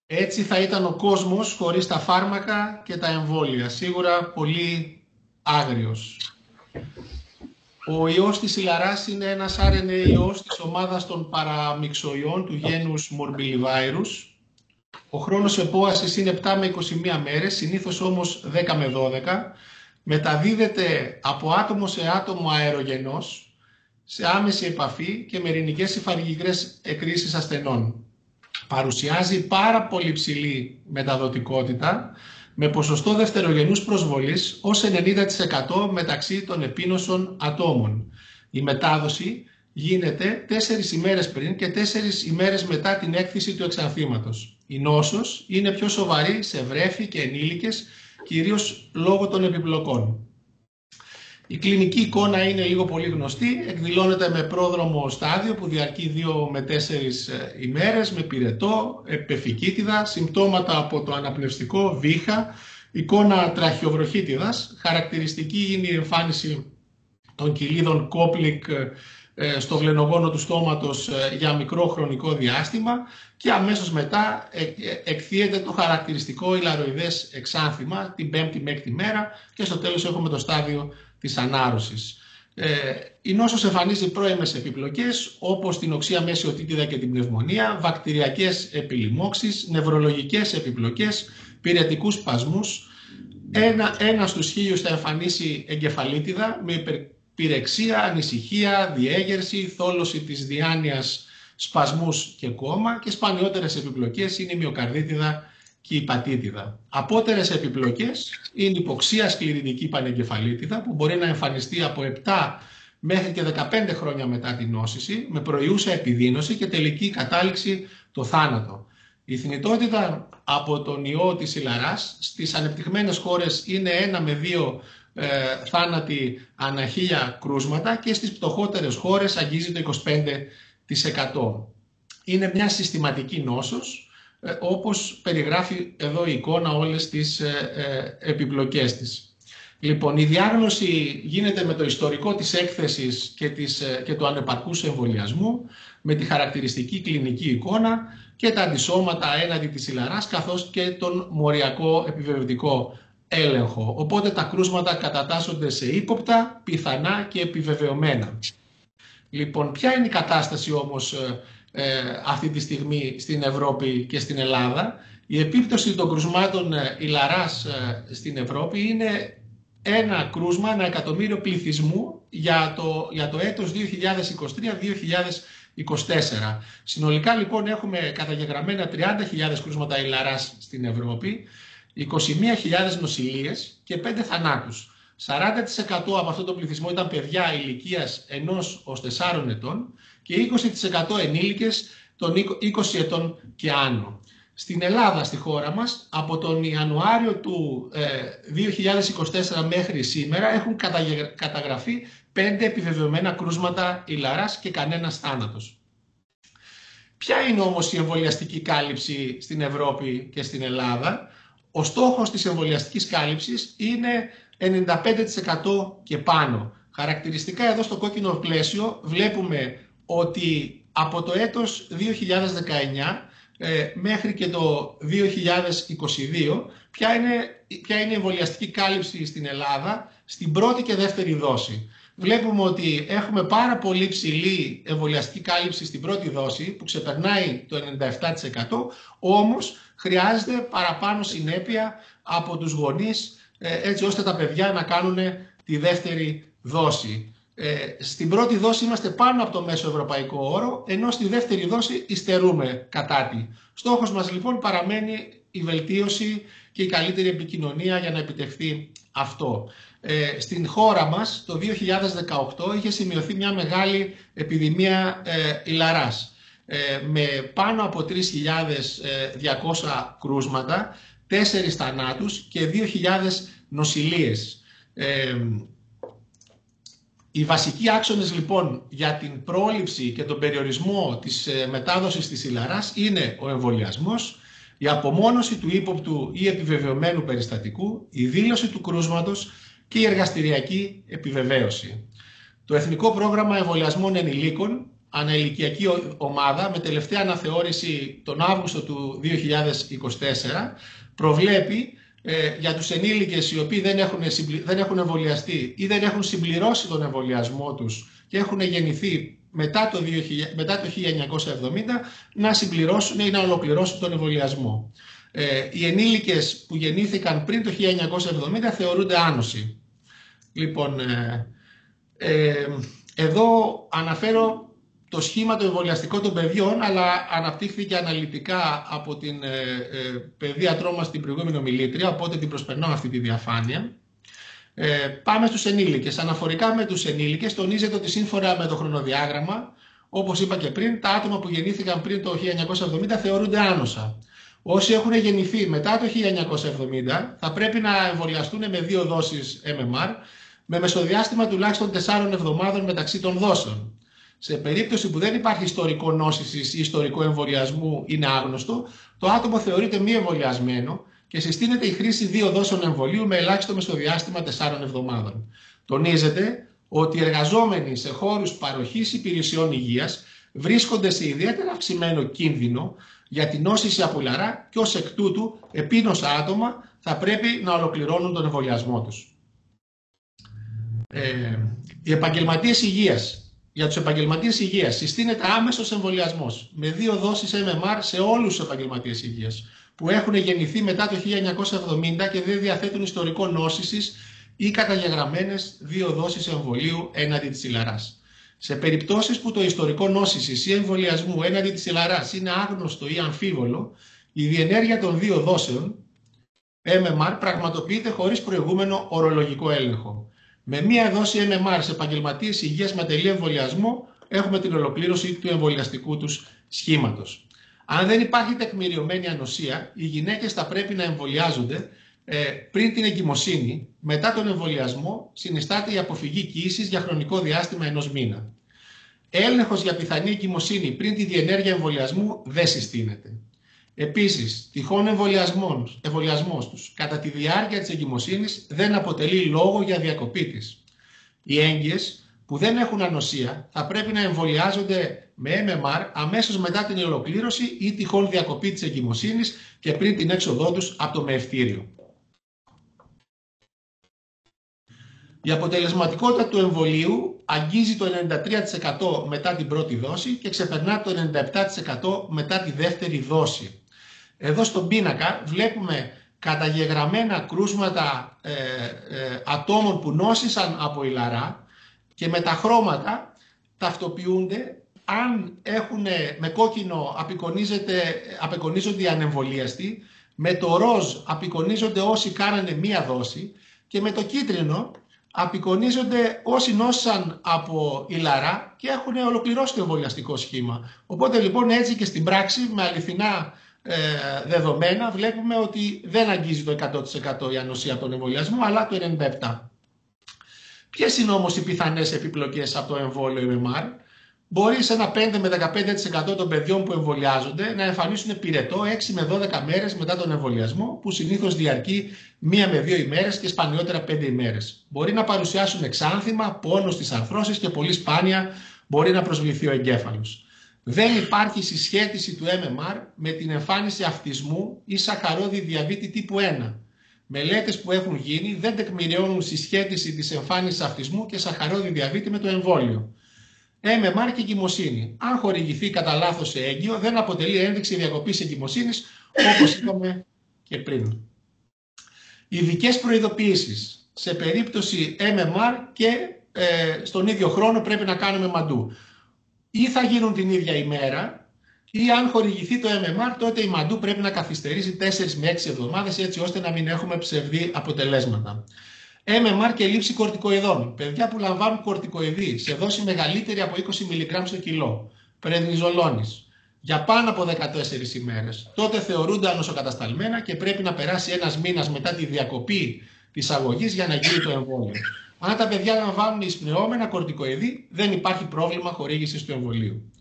S6: Έτσι θα ήταν ο κόσμος χωρίς τα φάρμακα και τα εμβόλια. Σίγουρα πολύ άγριος. Ο ιός της ηλαράς είναι ένας RNA ιός της ομάδας των παραμυξοϊών του γένους Morbillivirus. Ο χρόνος επόασης είναι 7 με 21 μέρες, συνήθως όμως 10 με 12. μεταδίδεται από άτομο σε άτομο αερογενώς, σε άμεση επαφή και με ειρηνικές ή φαργικές εκκρίσεις ασθενών. Παρουσιάζει πάρα πολύ ψηλή μεταδοτικότητα, με ποσοστό δευτερογενούς προσβολής ως 90% μεταξύ των επίνωσων ατόμων. Η μετάδοση γίνεται 4 ημέρες πριν και 4 ημέρες μετά την έκθεση του εξανθήματος. Η νόσος είναι πιο σοβαρή σε βρέφη και ενήλικες, κυρίως λόγω των επιπλοκών. Η κλινική εικόνα είναι λίγο πολύ γνωστή, εκδηλώνεται με πρόδρομο στάδιο που διαρκεί 2 με 4 ημέρες, με πυρετό, πεφικίτιδα, συμπτώματα από το αναπνευστικό, βήχα, εικόνα τραχιοβροχίτιδας. Χαρακτηριστική είναι η εμφάνιση των κοιλίδων Κόπλικ στο βλενογόνο του στόματος για μικρό χρονικό διάστημα και αμέσως μετά εκθίεται το χαρακτηριστικό ηλαροειδές εξάνθημα την 5η με 6η μέρα και στο τέλος έχουμε το στάδιο της ανάρρωσης. Η νόσος εμφανίζει πρώιμες επιπλοκές όπως την οξεία μέση οτίτιδα και την πνευμονία, βακτηριακές επιλημώξεις, νευρολογικές επιπλοκές, πυρετικούς σπασμούς. Ένα στους 1000 θα εμφανίσει εγκεφαλίτιδα με υπερπυρεξία, ανησυχία, διέγερση, θόλωση της διάνοιας, σπασμούς και κόμμα και σπανιότερες επιπλοκές είναι η μυοκαρδίτιδα και η πατήτιδα. Απότερες επιπλοκές είναι υποξία σκληρητική πανεγκεφαλίτιδα που μπορεί να εμφανιστεί από 7 μέχρι και 15 χρόνια μετά την νόσηση με προϊούσα επιδείνωση και τελική κατάληξη το θάνατο. Η θνητότητα από τον ιό της ηλαράς στις ανεπτυγμένες χώρες είναι 1 με 2 θάνατοι ανά 1000 κρούσματα και στις πτωχότερες χώρες αγγίζει το 25%. Είναι μια συστηματική νόσος, όπως περιγράφει εδώ η εικόνα όλες τις επιπλοκές της. Λοιπόν, η διάγνωση γίνεται με το ιστορικό της έκθεσης και του ανεπαρκούς εμβολιασμού, με τη χαρακτηριστική κλινική εικόνα και τα αντισώματα έναντι της ηλαράς, καθώς και τον μοριακό επιβεβαιωτικό έλεγχο. Οπότε τα κρούσματα κατατάσσονται σε ύποπτα, πιθανά και επιβεβαιωμένα. Λοιπόν, ποια είναι η κατάσταση όμως αυτή τη στιγμή στην Ευρώπη και στην Ελλάδα? Η επίπτωση των κρουσμάτων ηλαράς στην Ευρώπη είναι ένα κρούσμα, 1 εκατομμύριο πληθυσμού για το έτος 2023-2024. Συνολικά λοιπόν έχουμε καταγεγραμμένα 30.000 κρούσματα ηλαράς στην Ευρώπη, 21.000 νοσηλίες και 5 θανάτους. 40% από αυτό το πληθυσμό ήταν παιδιά ηλικίας 1 ως 4 ετών και 20% ενήλικες των 20 ετών και άνω. Στην Ελλάδα, στη χώρα μας, από τον Ιανουάριο του 2024 μέχρι σήμερα έχουν καταγραφεί 5 επιβεβαιωμένα κρούσματα ηλαράς και κανένας θάνατος. Ποια είναι όμως η εμβολιαστική κάλυψη στην Ευρώπη και στην Ελλάδα? Ο στόχος της εμβολιαστικής κάλυψης είναι 95% και πάνω. Χαρακτηριστικά εδώ στο κόκκινο πλαίσιο βλέπουμε ότι από το έτος 2019 μέχρι και το 2022 ποια είναι η εμβολιαστική κάλυψη στην Ελλάδα στην πρώτη και δεύτερη δόση. Βλέπουμε ότι έχουμε πάρα πολύ ψηλή εμβολιαστική κάλυψη στην πρώτη δόση που ξεπερνάει το 97%, όμως χρειάζεται παραπάνω συνέπεια από τους γονείς έτσι ώστε τα παιδιά να κάνουν τη δεύτερη δόση. Στην πρώτη δόση είμαστε πάνω από το μέσο ευρωπαϊκό όρο, ενώ στη δεύτερη δόση υστερούμε κατά τη. Στόχος μας λοιπόν παραμένει η βελτίωση και η καλύτερη επικοινωνία για να επιτευχθεί αυτό. Στην χώρα μας το 2018 είχε σημειωθεί μια μεγάλη επιδημία ηλαράς με πάνω από 3.200 κρούσματα, 4 θανάτους και 2.000 νοσηλίες. Οι βασικοί άξονες λοιπόν για την πρόληψη και τον περιορισμό της μετάδοσης της ηλαράς είναι ο εμβολιασμός, η απομόνωση του ύποπτου ή επιβεβαιωμένου περιστατικού, η δήλωση του κρούσματος και η εργαστηριακή επιβεβαίωση. Το Εθνικό Πρόγραμμα Εμβολιασμών Ενηλίκων, αναηλικιακή ομάδα, με τελευταία αναθεώρηση τον Αύγουστο του 2024, προβλέπει για τους ενήλικες οι οποίοι δεν έχουν εμβολιαστεί ή δεν έχουν συμπληρώσει τον εμβολιασμό τους και έχουν γεννηθεί μετά το 1970 να συμπληρώσουν ή να ολοκληρώσουν τον εμβολιασμό. Οι ενήλικες που γεννήθηκαν πριν το 1970 θεωρούνται άνοσοι. Λοιπόν, εδώ αναφέρω το σχήμα το εμβολιαστικό των παιδιών, αλλά αναπτύχθηκε αναλυτικά από την παιδίατρό μας την προηγούμενη ομιλήτρια, οπότε την προσπερνώ αυτή τη διαφάνεια. Πάμε στους ενήλικες. Αναφορικά με τους ενήλικες, τονίζεται ότι σύμφωνα με το χρονοδιάγραμμα, όπως είπα και πριν, τα άτομα που γεννήθηκαν πριν το 1970 θεωρούνται άνοσα. Όσοι έχουν γεννηθεί μετά το 1970 θα πρέπει να εμβολιαστούν με 2 δόσεις MMR, με μεσοδιάστημα τουλάχιστον 4 εβδομάδων μεταξύ των δόσεων. Σε περίπτωση που δεν υπάρχει ιστορικό νόσησης ή ιστορικό εμβολιασμού είναι άγνωστο, το άτομο θεωρείται μη εμβολιασμένο και συστήνεται η χρήση 2 δόσεων εμβολίου με ελάχιστο μεσοδιάστημα 4 εβδομάδων. Τονίζεται ότι οι εργαζόμενοι σε χώρους παροχής υπηρεσιών υγείας βρίσκονται σε ιδιαίτερα αυξημένο κίνδυνο για την νόσηση από ηλαρά και ως εκ τούτου επίνωσα άτομα θα πρέπει να ολοκληρώνουν τον εμβολιασμό τους. Οι επαγγελματίες υγείας. Για τους επαγγελματίες υγείας συστήνεται άμεσος εμβολιασμός με 2 δόσεις MMR σε όλους τους επαγγελματίες υγείας που έχουν γεννηθεί μετά το 1970 και δεν διαθέτουν ιστορικό νόσησης ή καταγεγραμμένες 2 δόσεις εμβολίου έναντι της ηλαράς. Σε περιπτώσεις που το ιστορικό νόσησης ή εμβολιασμού έναντι της ηλαράς είναι άγνωστο ή αμφίβολο, η διενέργεια των 2 δόσεων MMR πραγματοποιείται χωρίς προηγούμενο ορολογικό έλεγχο. Με 1 δόση MMR σε επαγγελματίες υγείας με ατελή εμβολιασμό έχουμε την ολοκλήρωση του εμβολιαστικού τους σχήματος. Αν δεν υπάρχει τεκμηριωμένη ανοσία, οι γυναίκες θα πρέπει να εμβολιάζονται πριν την εγκυμοσύνη. Μετά τον εμβολιασμό συνιστάται η αποφυγή κοίησης για χρονικό διάστημα 1 μήνα. Έλεγχος για πιθανή εγκυμοσύνη πριν τη διενέργεια εμβολιασμού δεν συστήνεται. Επίσης, τυχόν εμβολιασμός τους κατά τη διάρκεια της εγκυμοσύνης δεν αποτελεί λόγο για διακοπή της. Οι έγκυες που δεν έχουν ανοσία θα πρέπει να εμβολιάζονται με MMR αμέσως μετά την ολοκλήρωση ή τυχόν διακοπή της εγκυμοσύνης και πριν την έξοδό τους από το μεευτήριο. Η αποτελεσματικότητα του εμβολίου αγγίζει το 93% μετά την πρώτη δόση και ξεπερνά το 97% μετά τη δεύτερη δόση. Εδώ στον πίνακα βλέπουμε καταγεγραμμένα κρούσματα ατόμων που νόσησαν από ηλαρά και με τα χρώματα ταυτοποιούνται αν έχουν με κόκκινο απεικονίζονται οι ανεμβολίαστοι, με το ροζ απεικονίζονται όσοι κάνανε 1 δόση και με το κίτρινο απεικονίζονται όσοι νόσησαν από ηλαρά και έχουν ολοκληρώσει το εμβολιαστικό σχήμα. Οπότε λοιπόν έτσι και στην πράξη με αληθινά δεδομένα βλέπουμε ότι δεν αγγίζει το 100% η ανοσία από τον εμβολιασμό αλλά το 97%. Ποιες είναι όμως οι πιθανές επιπλοκές από το εμβόλιο MMR? Μπορεί σε ένα 5 με 15% των παιδιών που εμβολιάζονται να εμφανίσουν πυρετό 6 με 12 μέρες μετά τον εμβολιασμό, που συνήθως διαρκεί 1 με 2 ημέρες και σπανιότερα 5 ημέρες. Μπορεί να παρουσιάσουν εξάνθημα, πόνο στις αρθρώσεις και πολύ σπάνια μπορεί να προσβληθεί ο εγκέφαλος. Δεν υπάρχει συσχέτιση του MMR με την εμφάνιση αυτισμού ή σαχαρόδι διαβήτη τύπου 1. Μελέτες που έχουν γίνει δεν τεκμηριώνουν συσχέτιση της εμφάνισης αυτισμού και σαχαρόδι διαβήτη με το εμβόλιο. MMR και εγκυμοσύνη. Αν χορηγηθεί κατά λάθος σε έγκυο, δεν αποτελεί ένδειξη διακοπής εγκυμοσύνης, όπως είπαμε και πριν. Ειδικές προειδοποιήσεις. Σε περίπτωση MMR και στον ίδιο χρόνο πρέπει να κάνουμε μαντού. Ή θα γίνουν την ίδια ημέρα, ή αν χορηγηθεί το MMR, τότε η μαντού πρέπει να καθυστερήσει 4 με 6 εβδομάδες, έτσι ώστε να μην έχουμε ψευδή αποτελέσματα. MMR και λήψη κορτικοειδών. Παιδιά που λαμβάνουν κορτικοειδή σε δόση μεγαλύτερη από 20 μιλιγκράμμ στο κιλό, πρεδνιζολόνης, για πάνω από 14 ημέρες, τότε θεωρούνται ανοσοκατασταλμένα και πρέπει να περάσει 1 μήνας μετά τη διακοπή της αγωγής για να γίνει το εμβόλιο. Αν τα παιδιά λαμβάνουν εισπνεώμενα κορτικοειδή, δεν υπάρχει πρόβλημα χορήγησης του εμβολίου.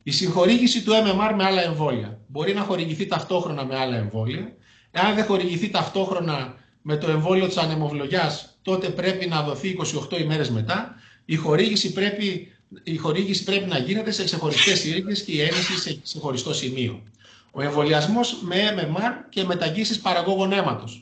S6: Η συγχορήγηση του MMR με άλλα εμβόλια. Μπορεί να χορηγηθεί ταυτόχρονα με άλλα εμβόλια. Εάν δεν χορηγηθεί ταυτόχρονα με το εμβόλιο της ανεμοβλογιάς, τότε πρέπει να δοθεί 28 ημέρες μετά. Η χορήγηση πρέπει να γίνεται σε ξεχωριστές σύριγγες και η ένεση σε ξεχωριστό σημείο. Ο εμβολιασμός με MMR και μεταγγίσεις παραγόγων αίματος.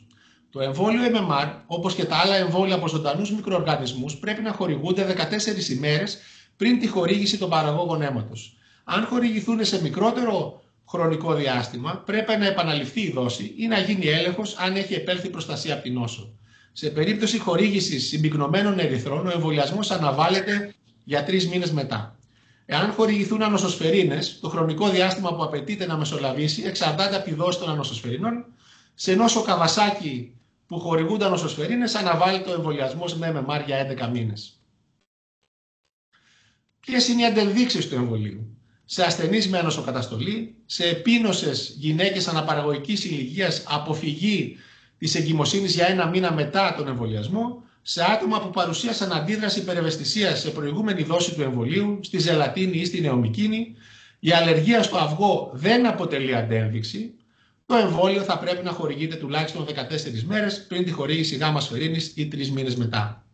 S6: Το εμβόλιο MMR, όπως και τα άλλα εμβόλια από ζωντανούς μικροοργανισμούς, πρέπει να χορηγούνται 14 ημέρες πριν τη χορήγηση των παραγόγων αίματος. Αν χορηγηθούν σε μικρότερο χρονικό διάστημα, πρέπει να επαναληφθεί η δόση ή να γίνει έλεγχος αν έχει επέλθει προστασία από την νόσο. Σε περίπτωση χορήγησης συμπυκνωμένων ερυθρών, ο εμβολιασμός αναβάλλεται για 3 μήνες μετά. Εάν χορηγηθούν ανοσοσφαιρίνες, το χρονικό διάστημα που απαιτείται να μεσολαβήσει εξαρτάται από τη δόση των ανοσοσφαιρίνων. Σε νόσο Καβασάκι που χορηγούνται ανοσοσφαιρίνες, αναβάλλεται ο εμβολιασμός με MMR για 11 μήνες. Ποιες είναι οι αντεδείξεις του εμβολίου? Σε ασθενείς με ανοσοκαταστολή, σε επίνωσες γυναίκες αναπαραγωγικής ηλικίας, αποφυγή της εγκυμοσύνης για 1 μήνα μετά τον εμβολιασμό, σε άτομα που παρουσίασαν αντίδραση υπερευαισθησίας σε προηγούμενη δόση του εμβολίου, στη ζελατίνη ή στη νεομικίνη, η αλλεργία στο αυγό δεν αποτελεί αντένδειξη, το εμβόλιο θα πρέπει να χορηγείται τουλάχιστον 14 μέρες πριν τη χορήγηση γάμμα σφαιρίνης ή 3 μήνες μετά.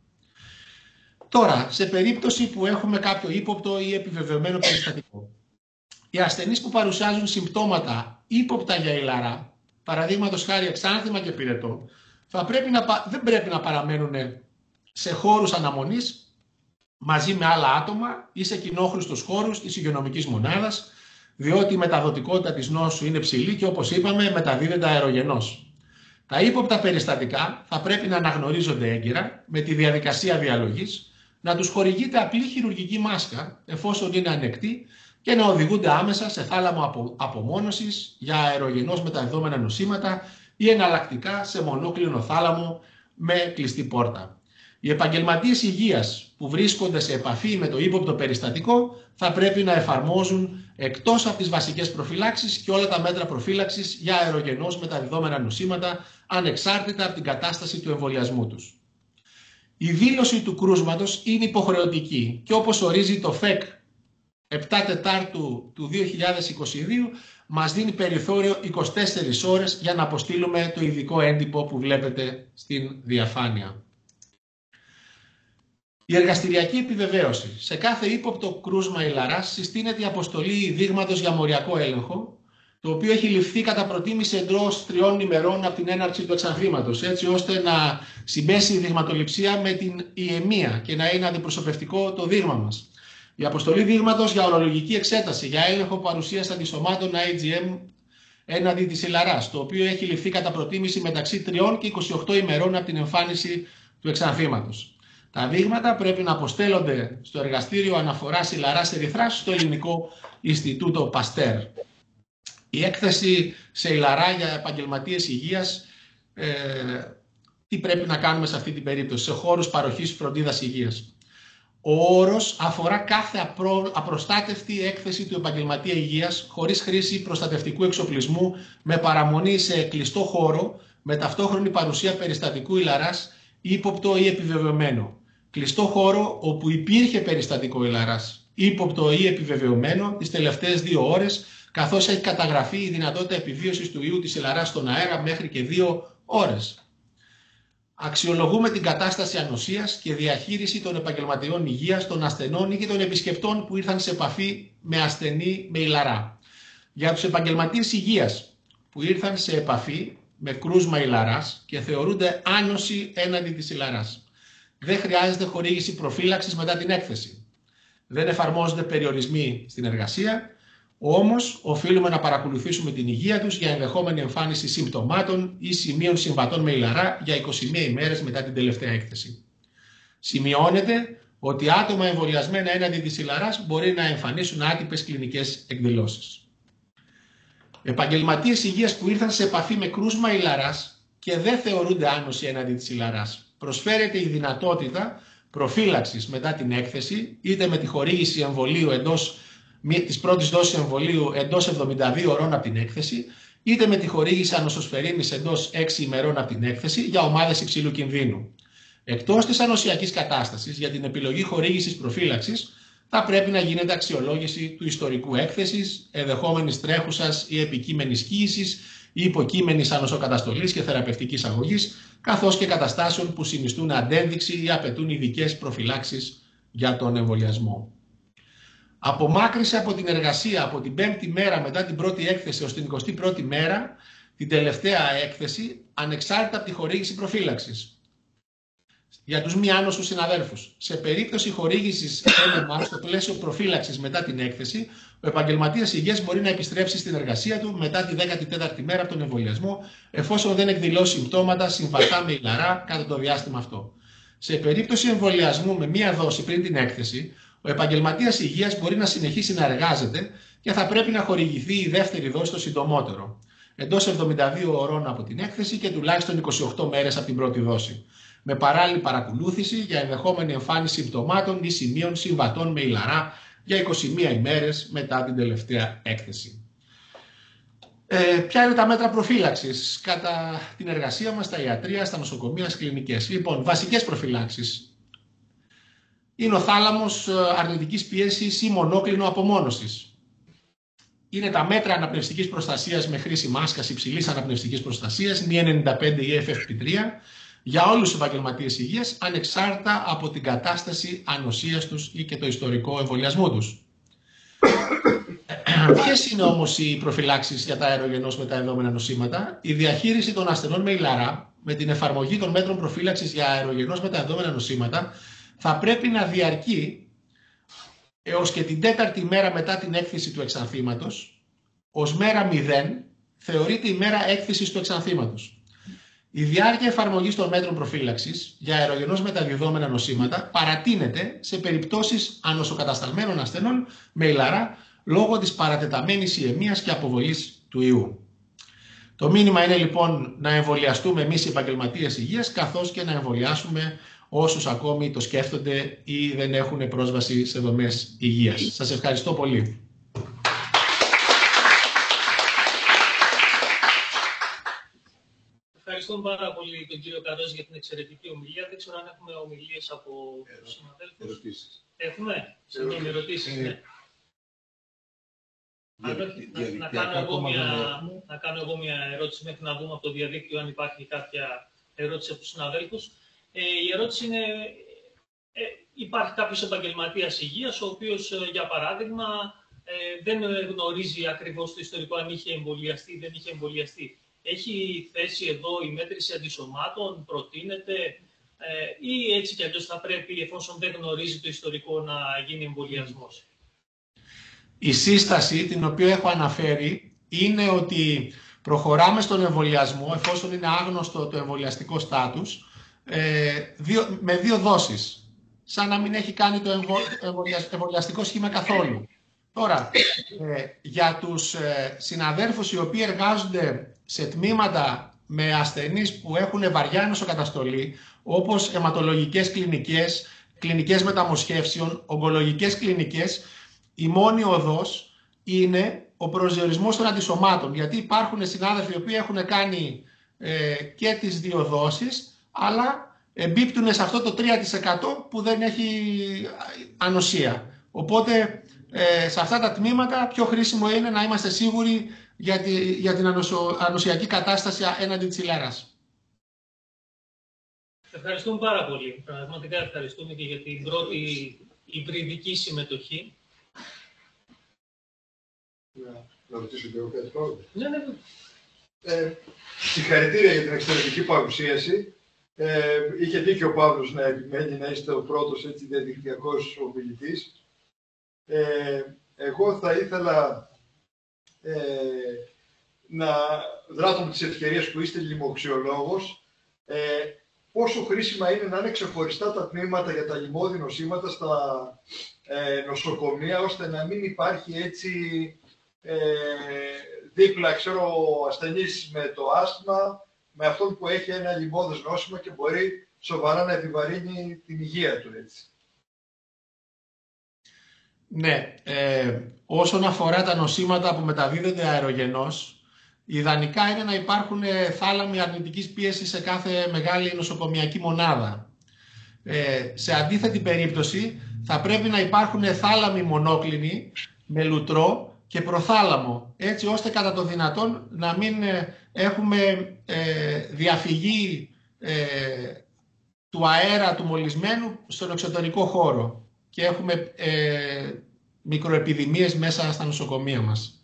S6: Τώρα, σε περίπτωση που έχουμε κάποιο ύποπτο ή επιβεβαιωμένο περιστατικό, οι ασθενείς που παρουσιάζουν συμπτώματα ύποπτα για ηλαρά, παραδείγματος χάρη εξάνθημα και πυρετό, δεν πρέπει να παραμένουν σε χώρους αναμονής μαζί με άλλα άτομα ή σε κοινόχρηστους χώρους της υγειονομικής μονάδας, διότι η μεταδοτικότητα της νόσου είναι ψηλή και, όπως είπαμε, μεταδίδεται αερογενώς. Τα ύποπτα περιστατικά θα πρέπει να αναγνωρίζονται έγκαιρα με τη διαδικασία διαλογής, να τους χορηγείται απλή χειρουργική μάσκα εφόσον είναι ανεκτή και να οδηγούνται άμεσα σε θάλαμο απομόνωσης για αερογενώς μεταδιδόμενα νοσήματα ή εναλλακτικά σε μονόκλινο θάλαμο με κλειστή πόρτα. Οι επαγγελματίες υγείας που βρίσκονται σε επαφή με το ύποπτο περιστατικό θα πρέπει να εφαρμόζουν εκτός από τις βασικές προφυλάξεις και όλα τα μέτρα προφύλαξης για αερογενώς μεταδιδόμενα νοσήματα ανεξάρτητα από την κατάσταση του εμβολιασμού τους. Η δήλωση του κρούσματος είναι υποχρεωτική και όπως ορίζει το ΦΕΚ 7 Τετάρτου του 2022 μας δίνει περιθώριο 24 ώρες για να αποστείλουμε το ειδικό έντυπο που βλέπετε στην διαφάνεια. Η εργαστηριακή επιβεβαίωση. Σε κάθε ύποπτο κρούσμα ηλαράς συστήνεται η αποστολή δείγματος για μοριακό έλεγχο, το οποίο έχει ληφθεί κατά προτίμηση εντός 3 ημερών από την έναρξη του εξανθήματος, έτσι ώστε να συμπέσει η δειγματοληψία με την ιεμία και να είναι αντιπροσωπευτικό το δείγμα μας. Η αποστολή δείγματος για ορολογική εξέταση για έλεγχο παρουσίας αντισωμάτων IgM έναντι της ηλαράς, το οποίο έχει ληφθεί κατά προτίμηση μεταξύ 3 και 28 ημερών από την εμφάνιση του εξανθήματος. Τα δείγματα πρέπει να αποστέλλονται στο Εργαστήριο Αναφοράς Ηλαράς Ερυθράς στο Ελληνικό Ινστιτούτο Παστέρ. Η έκθεση σε ηλαρά για επαγγελματίες υγείας, τι πρέπει να κάνουμε σε αυτή την περίπτωση, σε χώρους παροχής φροντίδας υγείας. Ο όρος αφορά κάθε απροστάτευτη έκθεση του επαγγελματία υγείας χωρίς χρήση προστατευτικού εξοπλισμού με παραμονή σε κλειστό χώρο με ταυτόχρονη παρουσία περιστατικού ηλαράς ύποπτο ή επιβεβαιωμένο. Κλειστό χώρο όπου υπήρχε περιστατικό ηλαράς ύποπτο ή επιβεβαιωμένο τις τελευταίες 2 ώρες, καθώς έχει καταγραφεί η δυνατότητα επιβίωσης του ιού της ηλαράς στον αέρα μέχρι και 2 ώρες. Αξιολογούμε την κατάσταση ανοσίας και διαχείριση των επαγγελματιών υγείας, των ασθενών ή και των επισκεπτών που ήρθαν σε επαφή με ασθενή με ηλαρά. Για τους επαγγελματίες υγείας που ήρθαν σε επαφή με κρούσμα ηλαράς και θεωρούνται άνοσοι έναντι της ηλαράς, δεν χρειάζεται χορήγηση προφύλαξης μετά την έκθεση. Δεν εφαρμόζονται περιορισμοί στην εργασία, όμως οφείλουμε να παρακολουθήσουμε την υγεία τους για ενδεχόμενη εμφάνιση συμπτωμάτων ή σημείων συμβατών με ηλαρά για 21 ημέρες μετά την τελευταία έκθεση. Σημειώνεται ότι άτομα εμβολιασμένα έναντι της ηλαράς μπορεί να εμφανίσουν άτυπες κλινικές εκδηλώσεις. Επαγγελματίες υγείας που ήρθαν σε επαφή με κρούσμα ηλαράς και δεν θεωρούνται άνοσοι έναντι της ηλαράς, προσφέρεται η δυνατότητα προφύλαξης μετά την έκθεση, είτε με τη χορήγηση εμβολίου της πρώτης δόσης εμβολίου εντός 72 ώρων από την έκθεση, είτε με τη χορήγηση ανοσοσφαιρίνης εντός 6 ημερών από την έκθεση για ομάδες υψηλού κινδύνου. Εκτός της ανοσιακής κατάστασης, για την επιλογή χορήγησης προφύλαξης, θα πρέπει να γίνεται αξιολόγηση του ιστορικού έκθεσης, ενδεχόμενης τρέχουσας ή επικείμενης κοίησης ή υποκείμενης ανοσοκαταστολής και θεραπευτικής αγωγής, καθώς και καταστάσεων που συνιστούν αντένδειξη ή απαιτούν ειδικές προφυλάξεις για τον εμβολιασμό. Απομάκρυση από την εργασία από την 5η μέρα μετά την πρώτη έκθεση ως την 21η μέρα, την τελευταία έκθεση, ανεξάρτητα από τη χορήγηση προφύλαξης. για τους μη άνοσους συναδέλφους. Σε περίπτωση χορήγησης έμεμα στο πλαίσιο προφύλαξης μετά την έκθεση, ο επαγγελματίας υγείας μπορεί να επιστρέψει στην εργασία του μετά τη 14η μέρα από τον εμβολιασμό, εφόσον δεν εκδηλώσει συμπτώματα συμβατά με ηλαρά κατά το διάστημα αυτό. Σε περίπτωση εμβολιασμού με μία δόση πριν την έκθεση, ο επαγγελματίας υγείας μπορεί να συνεχίσει να εργάζεται και θα πρέπει να χορηγηθεί η δεύτερη δόση το συντομότερο, εντός 72 ωρών από την έκθεση και τουλάχιστον 28 μέρες από την πρώτη δόση, με παράλληλη παρακολούθηση για ενδεχόμενη εμφάνιση συμπτωμάτων ή σημείων συμβατών με ηλαρά για 21 ημέρες μετά την τελευταία έκθεση. Ποια είναι τα μέτρα προφύλαξης κατά την εργασία μας, στα ιατρεία, στα νοσοκομεία, στις κλινικές? Λοιπόν, βασικές προφυλάξεις. Είναι ο θάλαμος αρνητικής πίεσης ή μονόκλινο απομόνωσης. Είναι τα μέτρα αναπνευστικής προστασίας με χρήση μάσκας υψηλής αναπνευστικής προστασίας, N95 ή FFP3, για όλους τους επαγγελματίες υγείας, ανεξάρτητα από την κατάσταση ανοσίας τους ή και το ιστορικό εμβολιασμού τους. Ποιες είναι όμως οι προφυλάξεις για τα αερογενώς μεταδεδομένα νοσήματα? Η διαχείριση των ασθενών με ηλαρά, με την εφαρμογή των μέτρων προφύλαξης για αερογενώς μεταδεδομένα νοσήματα, θα πρέπει να διαρκεί έως και την 4η μέρα μετά την έκθεση του εξανθήματος. Ως μέρα 0 θεωρείται η μέρα έκθεσης του εξανθήματος. Η διάρκεια εφαρμογής των μέτρων προφύλαξης για αερογενώς μεταδιδόμενα νοσήματα παρατείνεται σε περιπτώσεις ανοσοκατασταλμένων ασθενών με ηλαρά λόγω της παρατεταμένης ιαιμίας και αποβολής του ιού. Το μήνυμα είναι λοιπόν να εμβολιαστούμε εμείς οι επαγγελματίες υγείας, καθώς και να εμβολιάσουμε όσους ακόμη το σκέφτονται ή δεν έχουν πρόσβαση σε δομές υγείας. Σας ευχαριστώ πολύ.
S2: Ευχαριστούμε πάρα πολύ τον κύριο Καρόζη για την εξαιρετική ομιλία. Δεν ξέρω αν έχουμε ομιλίες από τους συναδέλφους.
S5: Ερωτήσεις.
S2: Έχουμε? Συγγνώμη, ερωτήσεις. Ναι. Να κάνω εγώ μια ερώτηση μέχρι να δούμε από το διαδίκτυο αν υπάρχει κάποια ερώτηση από τους συναδέλφους. Η ερώτηση είναι, υπάρχει κάποιος επαγγελματίας υγείας, ο οποίος, για παράδειγμα, δεν γνωρίζει ακριβώς το ιστορικό αν είχε εμβολιαστεί ή δεν είχε εμβολιαστεί. Έχει θέση εδώ η μέτρηση αντισωμάτων, προτείνεται, ή έτσι κι αλλιώς θα πρέπει, εφόσον δεν γνωρίζει το ιστορικό, να γίνει εμβολιασμός?
S6: Η σύσταση την οποία έχω αναφέρει είναι ότι προχωράμε στον εμβολιασμό, εφόσον είναι άγνωστο το εμβολιαστικό στάτους, με 2 δόσεις, σαν να μην έχει κάνει το εμβολιαστικό σχήμα καθόλου. Τώρα, για τους συναδέρφους οι οποίοι εργάζονται σε τμήματα με ασθενείς που έχουν βαριά νοσοκαταστολή, όπως αιματολογικές κλινικές, κλινικές μεταμοσχεύσεων, ογκολογικές κλινικές, η μόνη οδός είναι ο προσδιορισμός των αντισωμάτων, γιατί υπάρχουν συνάδελφοι οι οποίοι έχουν κάνει και τις 2 δόσεις, αλλά εμπίπτουν σε αυτό το 3% που δεν έχει ανοσία. Οπότε σε αυτά τα τμήματα πιο χρήσιμο είναι να είμαστε σίγουροι για την ανοσιακή κατάσταση έναντι της ηλαράς.
S2: Ευχαριστούμε πάρα πολύ. Πραγματικά ευχαριστούμε και για την πρώτη υβριδική συμμετοχή.
S1: Να ρωτήσω και εγώ κάτι πρώτο.
S2: Ναι.
S1: Συγχαρητήρια για την εξαιρετική παρουσίαση. Είχε δίκιο ο Παύλος να επιμένει να είστε ο πρώτος διαδικτυακός ομιλητής. Εγώ θα ήθελα να δράτω με τις ευκαιρίες που είστε λοιμοξιολόγος, πόσο χρήσιμα είναι να είναι ξεχωριστά τα τμήματα για τα λοιμώδη νοσήματα στα νοσοκομεία, ώστε να μην υπάρχει έτσι δίπλα, ξέρω, ο ασθενής με το άσθμα, με αυτόν που έχει ένα λοιμώδες νόσημα και μπορεί σοβαρά να επιβαρύνει την υγεία του, έτσι.
S6: Ναι, όσον αφορά τα νοσήματα που μεταδίδονται αερογενώς, ιδανικά είναι να υπάρχουν θάλαμοι αρνητικής πίεσης σε κάθε μεγάλη νοσοκομιακή μονάδα. Σε αντίθετη περίπτωση θα πρέπει να υπάρχουν θάλαμοι μονόκλινοι με λουτρό και προθάλαμο, έτσι ώστε κατά το δυνατόν να μην έχουμε διαφυγή του αέρα του μολυσμένου στον εξωτερικό χώρο και έχουμε μικροεπιδημίες μέσα στα νοσοκομεία μας.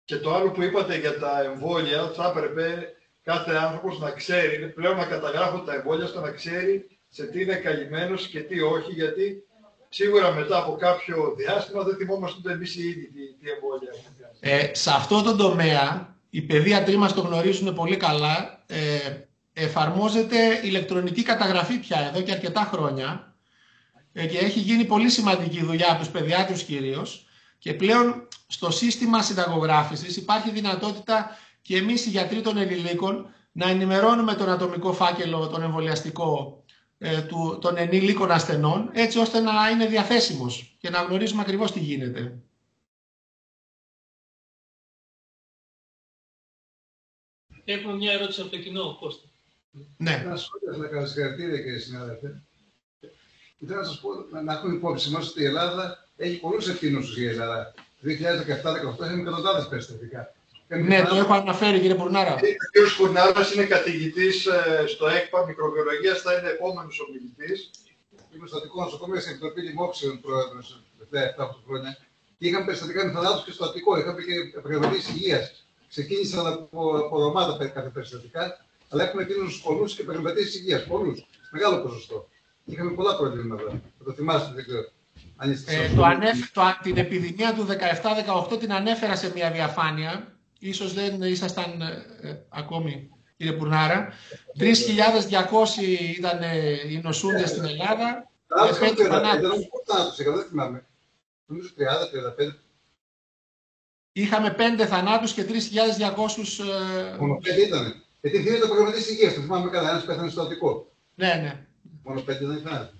S1: Και το άλλο που είπατε για τα εμβόλια, θα έπρεπε κάθε άνθρωπος να ξέρει, είναι πλέον να καταγράφουν τα εμβόλια ώστε να ξέρει σε τι είναι καλυμμένος και τι όχι, γιατί σίγουρα μετά από κάποιο διάστημα δεν θυμόμαστε ούτε εμείς οι ίδιοι τι εμβόλια έχουμε.
S6: Σε αυτό το τομέα, οι παιδίατροι μας το γνωρίζουν πολύ καλά, εφαρμόζεται ηλεκτρονική καταγραφή πια εδώ και αρκετά χρόνια και έχει γίνει πολύ σημαντική δουλειά από τους παιδιάτρους κυρίως και πλέον στο σύστημα συνταγογράφησης υπάρχει δυνατότητα και εμείς οι γιατροί των ενηλίκων να ενημερώνουμε τον ατομικό φάκελο, τον εμβολιαστικό των ενήλικων ασθενών, έτσι ώστε να είναι διαθέσιμος και να γνωρίζουμε ακριβώς τι γίνεται.
S2: Έχουμε μια ερώτηση από το κοινό, Κώστα.
S6: Ναι.
S7: Ένα σχόλιο να κάνω συγχαρητήρια, κύριε συνάδελφε. Θέλω να σας πω, να έχουμε υπόψη μας ότι η Ελλάδα έχει πολλούς ευθύνους για η Ελλάδα. Το 2017-2018 είχαμε εκατοντάδες περιστατικά.
S6: Ναι, το έχω αναφέρει, κύριε Πουρνάρα.
S1: Ο κ. Πουρνάρας είναι καθηγητής στο ΕΚΠΑ Μικροβιολογίας, θα είναι επόμενος ομιλητής.
S7: Είμαι στο Αττικό Νοσοκομείο στην Επιτροπή Λοιμόξεων πρόεδρος τα 7 χρόνια. Και είχαμε περιστατικά με θανάτους και στο Αττικό. Είχαμε και επαγγελματίες υγείας. Ξεκίνησαν από Ρωμάδα κάθε περιστατικά, αλλά έχουμε εκείνους πολλούς και επαγγελματίες υγείας. Πολλούς. Μεγάλο ποσοστό. Είχαμε πολλά προβλήματα. Θα το θυμάστε, δεν ξέρω.
S6: Την επιδημία του 17-18 την ανέφερα σε μια διαφάνεια. Ίσως δεν ήσασταν ακόμη, κύριε Πουρνάρα. 3.200 ήταν οι νοσούντες στην Ελλάδα.
S7: Δεν θυμάμαι. Νομίζω 30-35.
S6: Είχαμε 5 θανάτους και 3.200...
S7: Μόνο 5 ήταν. Γιατί θυμίζει το προγραμματής υγείας. Το θυμάμαι καλά. Ένας πέθανε στο Αττικό.
S6: Ναι.
S7: Μόνο 5 δεν ήταν.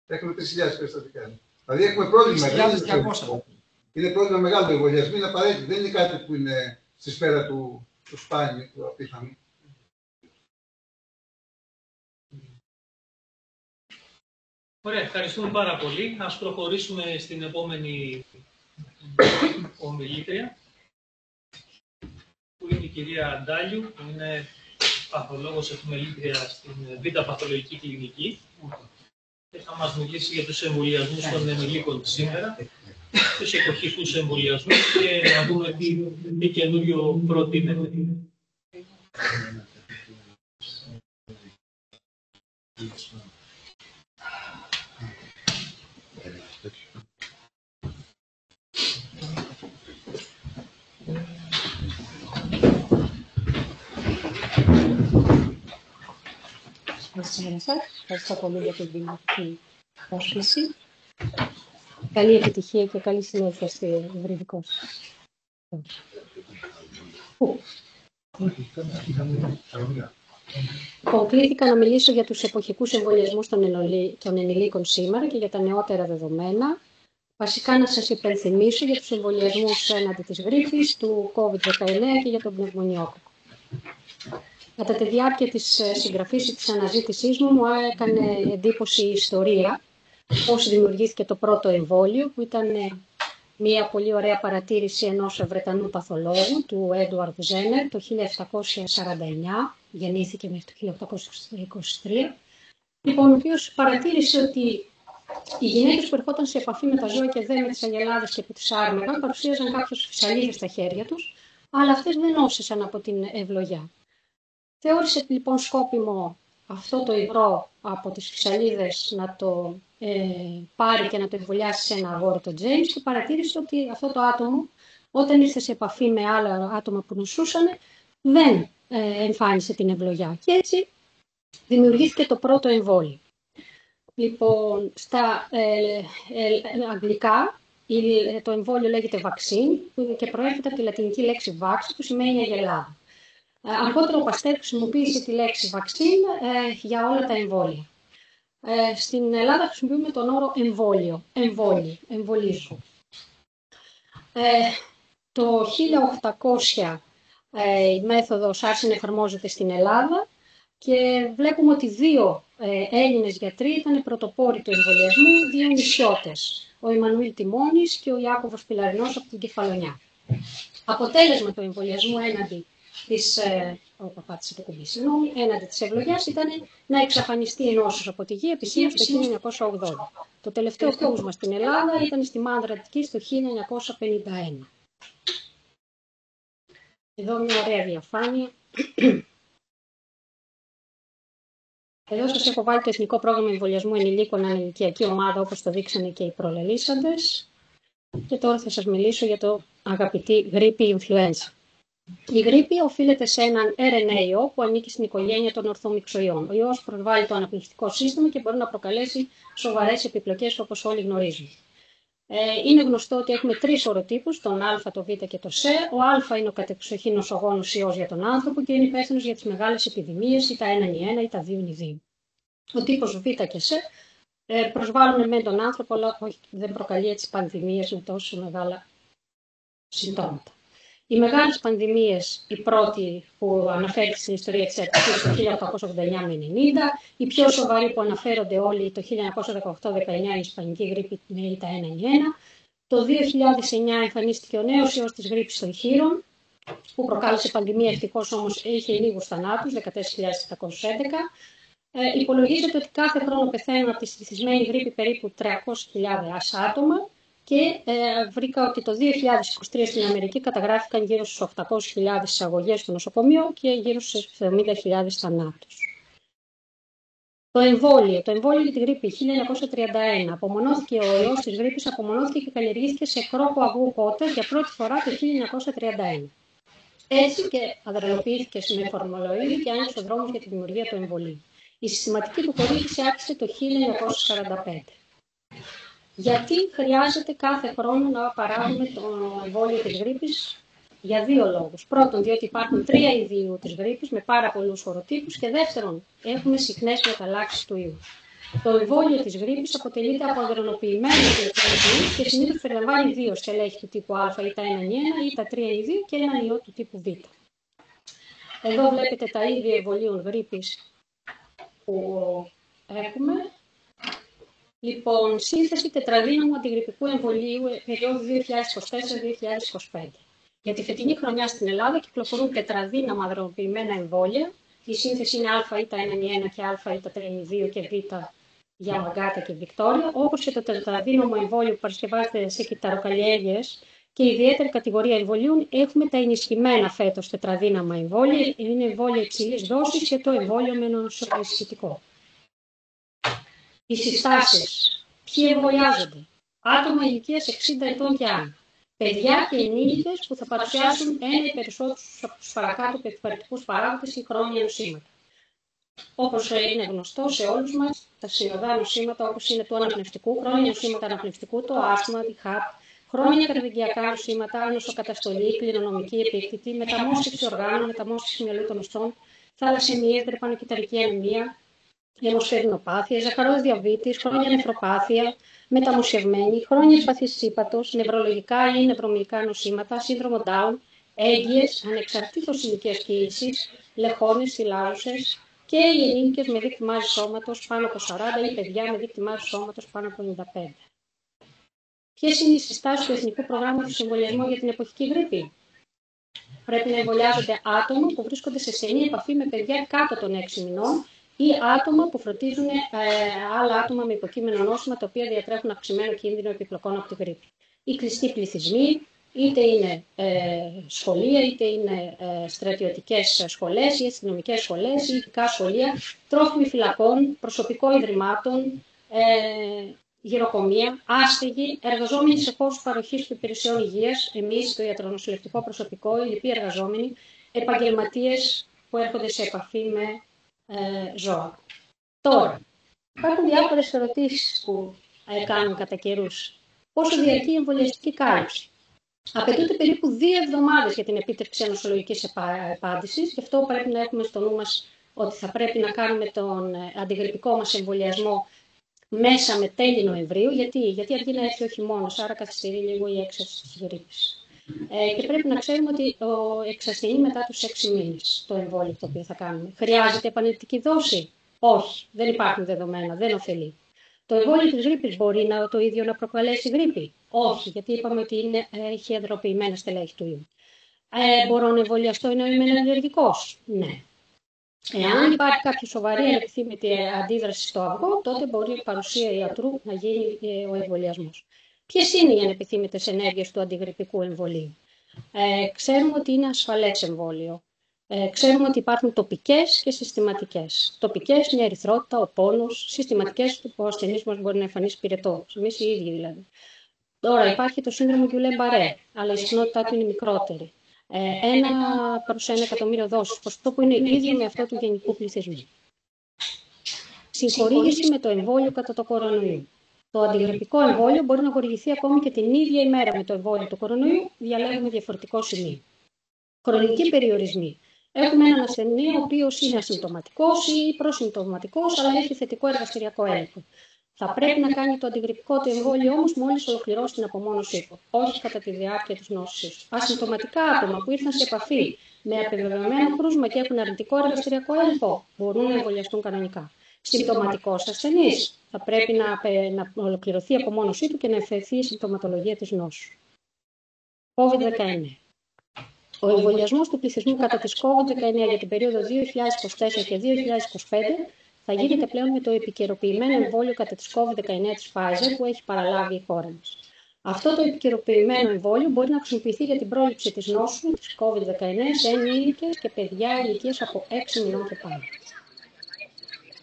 S7: Έχουμε 3.000 περιστατικά. Δηλαδή έχουμε πρόβλημα.
S6: 3.200.
S7: Είναι πρόβλημα μεγάλο. Οι εμβολιασμοί είναι απαραίτητοι. Δεν είναι κάτι που είναι στη σφαίρα του σπάνιου, του απίθανου.
S2: Ωραία, ευχαριστούμε πάρα πολύ. Ας προχωρήσουμε στην επόμενη ομιλήτρια, που είναι η κυρία Αντάλιου, που είναι παθολόγος επιμελήτρια στην Β' Παθολογική Κλινική και θα μας μιλήσει για τους εμβολιασμούς των ενηλίκων σήμερα, τους εποχικούς εμβολιασμούς και να δούμε τι καινούριο προτείνεται.
S8: Ευχαριστώ πολύ για την δημοτική πρόσκληση. Καλή επιτυχία και καλή συνέχεια στη Ευρυδικό. Κλήθηκα να μιλήσω για τους εποχικούς εμβολιασμούς των ενηλίκων σήμερα και για τα νεότερα δεδομένα. Βασικά να σας υπενθυμίσω για τους εμβολιασμούς έναντι της γρίπης, του COVID-19 και για τον πνευμονιόκοκο. Κατά τη διάρκεια της συγγραφής και της αναζήτησής μου έκανε εντύπωση η ιστορία, πώς δημιουργήθηκε το πρώτο εμβόλιο, που ήταν μια πολύ ωραία παρατήρηση ενός Βρετανού παθολόγου, του Έντουαρντ Ζένερ, το 1749, γεννήθηκε μέχρι το 1823, λοιπόν, ο οποίος παρατήρησε ότι οι γυναίκες που ερχόταν σε επαφή με τα ζώα και με τις αγελάδες και που τις άρμεγαν, παρουσίαζαν κάποιες φυσαλίδες στα χέρια τους, αλλά αυτές δεν νόσησαν από την ευλογιά. Θεώρησε λοιπόν σκόπιμο αυτό το υγρό από τις φυσαλίδες να το πάρει και να το εμβολιάσει σε ένα αγόρι, το James, και παρατήρησε ότι αυτό το άτομο, όταν ήρθε σε επαφή με άλλα άτομα που νοσούσαν, δεν εμφάνισε την ευλογιά. Και έτσι δημιουργήθηκε το πρώτο εμβόλιο. Λοιπόν, στα αγγλικά το εμβόλιο λέγεται vaccine και προέρχεται από τη λατινική λέξη vax, που σημαίνει αγελάδα. Αργότερα ο Παστέρ χρησιμοποίησε τη λέξη vaccine για όλα τα εμβόλια. Στην Ελλάδα χρησιμοποιούμε τον όρο εμβόλιο, εμβολίσιο. Το 1800 η μέθοδος άρχισε να εφαρμόζεται στην Ελλάδα και βλέπουμε ότι δύο Έλληνες γιατροί ήταν πρωτοπόροι του εμβολιασμού, δύο νησιώτες, ο Εμμανουήλ Τιμώνης και ο Ιάκωβος Πιλαρινός από την Κεφαλονιά. Αποτέλεσμα του εμβολιασμού έναντι της ευλογιάς ήταν να εξαφανιστεί η νόσος από τη γη επισήμως το 1980. Το τελευταίο κρούσμα στην Ελλάδα ήταν στη Μάνδρα Αττικής το 1951. Εδώ μια ωραία διαφάνεια Εδώ σας έχω βάλει το Εθνικό Πρόγραμμα Εμβολιασμού Ενηλίκων Ανηλικιακή Ομάδα, όπως το δείξανε και οι προλαλήσαντες. Και τώρα θα σας μιλήσω για το αγαπητή γρίπη influenza. Η γρίπη οφείλεται σε έναν RNA ιό που ανήκει στην οικογένεια των ορθομυξοϊών. Ο ιός προσβάλλει το αναπνευστικό σύστημα και μπορεί να προκαλέσει σοβαρές επιπλοκές, όπως όλοι γνωρίζουν. Είναι γνωστό ότι έχουμε 3 οροτύπους, τον Α, το Β και το Σ. Ο Α είναι ο κατεξοχήν νοσογόνος ιός για τον άνθρωπο και είναι υπεύθυνος για τις μεγάλες επιδημίες, ή τα 1-1 ή τα 2-2. Ο τύπος Β και Σ προσβάλλουν με τον άνθρωπο, αλλά δεν προκαλεί έτσι πανδημίες με τόσο μεγάλα συμπτώματα. Οι μεγάλες πανδημίες, η πρώτη που αναφέρεται στην ιστορία της Επιστήμης το 1889 με 90, οι πιο σοβαροί που αναφέρονται όλοι το 1918-19 η Ισπανική γρίπη με τα 1-1. Το 2009 εμφανίστηκε ο νέος ιός της γρίπης των χείρων, που προκάλεσε πανδημία, ευτυχώς όμως είχε λίγους θανάτους, 14.711. Υπολογίζεται ότι κάθε χρόνο πεθαίνουν από τη συνηθισμένη γρίπη περίπου 300.000 άτομα και βρήκα ότι το 2023 στην Αμερική καταγράφηκαν γύρω στους 800.000 εισαγωγές στο νοσοκομείο και γύρω στους 70.000 θανάτους. Το εμβόλιο για τη γρίπη 1931 απομονώθηκε ο ιός της γρίπης, απομονώθηκε και καλλιεργήθηκε σε κρόκο αυγού κότας για πρώτη φορά το 1931. Έτσι και αδραλοποιήθηκε με φορμολοΐδη και άνοιξε ο δρόμος για τη δημιουργία του εμβολίου. Η συστηματική του χορήγηση άρχισε το 1945. Γιατί χρειάζεται κάθε χρόνο να παράγουμε το εμβόλιο της γρίπης? Για 2 λόγους. Πρώτον, διότι υπάρχουν 3 είδη της γρίπης με πάρα πολλούς οροτύπους και δεύτερον, έχουμε συχνές μεταλλάξεις του ιού. Το εμβόλιο της γρίπης αποτελείται από αδρενοποιημένους ιούς και συνήθως περιλαμβάνει 2 στελέχη του τύπου Α ή τα 1-1 ή τα 3-2 και έναν ιό του τύπου Β. Εδώ βλέπετε τα είδη εμβολίων γρίπης που έχουμε. Λοιπόν, σύνθεση τετραδύναμου αντιγρυπικού εμβολίου περίοδου 2024-2025. Για τη φετινή χρονιά στην Ελλάδα κυκλοφορούν τετραδύναμα αδρενοποιημένα εμβόλια. Η σύνθεση είναι Α ή τα 1-1 και Α ή τα 3-2 και Β για Μαγκάτα και Βικτόρια, όπως και το τετραδύναμο εμβόλιο που παρασκευάζεται σε κυταροκαλλιέργειες και ιδιαίτερη κατηγορία εμβολίων. Έχουμε τα ενισχυμένα φέτος τετραδύναμα εμβόλια, είναι εμβόλια υψηλής δόσης και το εμβόλιο με νοσοαισθητικό. Οι συστάσεις. Ποιοι εμβολιάζονται? Άτομα ηλικίας 60 ετών και άνω. Παιδιά και ενήλικες που θα παρουσιάσουν ένα ή περισσότερους από τους παρακάτω περιπτωτικούς παράγοντες ή χρόνια νοσήματα. Όπως είναι γνωστό σε όλους μας, τα συνοδά νοσήματα όπως είναι του αναπνευστικού, χρόνια νοσήματα αναπνευστικού, το άσθμα, τη ΧΑΠ, χρόνια καρδιαγγειακά νοσήματα, νοσοκαταστολή, κληρονομική επίκτητη, μεταμόσχευση οργάνων, μεταμόσχευση μυαλού των οστών, θαλασσαιμίες, δρεπανοκυταρική ανεμία, αιμοσφαιρινοπάθεια, ζαχαρός διαβήτης, χρόνια νεφροπάθεια, μεταμοσχευμένη, χρόνια σπαθής ύπατος, νευρολογικά ή νευρομυϊκά νοσήματα, σύνδρομο Down, έγκυες, ανεξαρτήτως ηλικίας κοίησης, λεχόνες, συλλάζουσες και οι ενήλικες με δείκτη μάζης σώματος πάνω από 40 ή παιδιά με δείκτη μάζης σώματος πάνω από 95. Ποιες είναι οι συστάσεις του Εθνικού Προγράμματος Εμβολιασμού για την εποχική γρίπη? Πρέπει να εμβολιάζονται άτομα που βρίσκονται σε στενή επαφή με παιδιά κάτω των 6 μηνών ή άτομα που φροντίζουν άλλα άτομα με υποκείμενο νόσημα τα οποία διατρέχουν αυξημένο κίνδυνο επιπλοκών από τη γρίπη. Οι κλειστοί πληθυσμοί, είτε είναι σχολεία, είτε είναι στρατιωτικές σχολές ή αστυνομικές σχολές, ή ειδικά σχολεία, τρόφιμοι φυλακών, προσωπικό ιδρυμάτων, γυροκομεία, άστεγοι, εργαζόμενοι σε χώρους παροχής των υπηρεσιών υγείας, εμείς, το ιατρονοσηλευτικό προσωπικό, οι λοιποί εργαζόμενοι, επαγγελματίες που έρχονται σε επαφή με ζώα. Τώρα, υπάρχουν διάφορες ερωτήσεις που κάνουν κατά καιρούς. Πόσο διαρκεί η εμβολιαστική κάλυψη? Απαιτούνται περίπου 2 εβδομάδες για την επίτευξη ανοσολογικής απάντησης, γι' αυτό πρέπει να έχουμε στο νου μας ότι θα πρέπει να κάνουμε τον αντιγρυπικό μας εμβολιασμό μέσα με τέλη Νοεμβρίου. Γιατί αργεί να έρθει ο χειμώνας, άρα καθυστερεί λίγο η έξαρση της γρίπης. Και πρέπει να ξέρουμε ότι εξασθενεί μετά τους 6 μήνες το εμβόλιο το οποίο θα κάνουμε. Χρειάζεται επανελεκτική δόση? Όχι, δεν υπάρχουν δεδομένα, δεν ωφελεί. Το εμβόλιο της γρίπης μπορεί το ίδιο να προκαλέσει γρίπη? Όχι, γιατί είπαμε ότι έχει αδροποιημένα στελέχη του ιού. Μπορώ να εμβολιαστώ ενώ είμαι αλλεργικός? Ναι. Εάν υπάρχει κάποια σοβαρή ανεπιθύμητη αντίδραση στο αυγό, τότε μπορεί η παρουσία ιατρού να γίνει ο εμβολιασμός. Ποιες είναι οι ανεπιθύμητες ενέργειες του αντιγρυπικού εμβολίου? Ξέρουμε ότι είναι ασφαλές εμβόλιο. Ξέρουμε ότι υπάρχουν τοπικές και συστηματικές. Τοπικές, μια ερυθρότητα, ο πόνος, συστηματικές, που ο ασθενής μας μπορεί να εμφανίσει πυρετό, εμείς οι ίδιοι δηλαδή. Τώρα υπάρχει το σύνδρομο Γκιουλέ-Μπαρέ, αλλά η συχνότητά του είναι μικρότερη. 1/1 εκατομμύριο δόσεις, ποσοστό που είναι ίδιο με αυτό του γενικού πληθυσμού. Συγχορήγηση με το εμβόλιο κατά το κορονοϊό. Το αντιγρυπικό εμβόλιο μπορεί να χορηγηθεί ακόμη και την ίδια ημέρα με το εμβόλιο του κορονοϊού, διαλέγουμε διαφορετικό σημείο. Χρονικοί περιορισμοί. Έχουμε έναν ασθενή ο οποίος είναι ασυμπτωματικός ή προσυμπτωματικός, αλλά έχει θετικό εργαστηριακό έλεγχο. Θα πρέπει να κάνει το αντιγρυπικό του εμβόλιο όμως μόλις ολοκληρώσει την απομόνωσή του, όχι κατά τη διάρκεια της νόσης του. Ασυμπτωματικά άτομα που ήρθαν σε επαφή με επιβεβαιωμένο κρούσμα και έχουν αρνητικό εργαστηριακό έλεγχο μπορούν να εμβολιαστούν κανονικά. Συμπτωματικός ασθενής θα πρέπει να ολοκληρωθεί η απομόνωσή του και να εφευθεί η συμπτωματολογία της νόσου. COVID-19. Ο εμβολιασμός του πληθυσμού κατά της COVID-19 για την περίοδο 2024 και 2025 θα γίνεται πλέον με το επικαιροποιημένο εμβόλιο κατά της COVID-19 της Pfizer που έχει παραλάβει η χώρα μας. Αυτό το επικαιροποιημένο εμβόλιο μπορεί να χρησιμοποιηθεί για την πρόληψη της νόσου της COVID-19 σε ενήλικες και παιδιά ηλικίας από 6 μηνών και πάνω.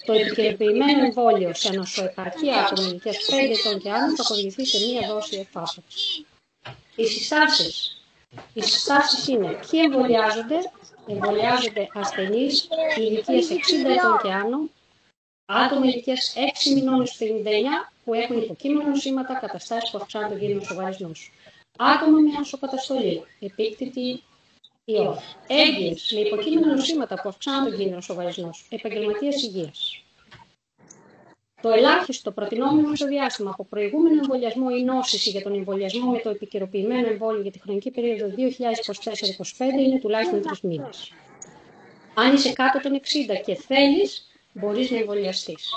S8: Το επικαιροποιημένο εμβόλιο σε νοσοεπαρκή άτομα ηλικίας 5 ετών και άνω θα χορηγηθεί σε μία δόση εφάπαξης. Οι συστάσεις είναι ποιοι εμβολιάζονται. Εμβολιάζονται ασθενείς ηλικίας 60 ετών και άνω, άτομα ηλικίας 6 μηνών έως 59 που έχουν υποκείμενα νοσήματα, καταστάσεις που αυξάνουν τον κίνδυνο σοβαρής νόσου. Άτομα με νοσοκαταστολή, επίκτητη ή όχι. Έγκυες με υποκείμενα νοσήματα που αυξάνουν τον κίνδυνο σοβαρής νόσου. Επαγγελματίας υγείας. Το ελάχιστο προτινόμενο μεσοδιάστημα από προηγούμενο εμβολιασμό ή νόσηση για τον εμβολιασμό με το επικαιροποιημένο εμβόλιο για τη χρονική περίοδο 2024-2025 είναι τουλάχιστον 3 μήνες. Αν είσαι κάτω των 60 και θέλεις, μπορείς να εμβολιαστείς.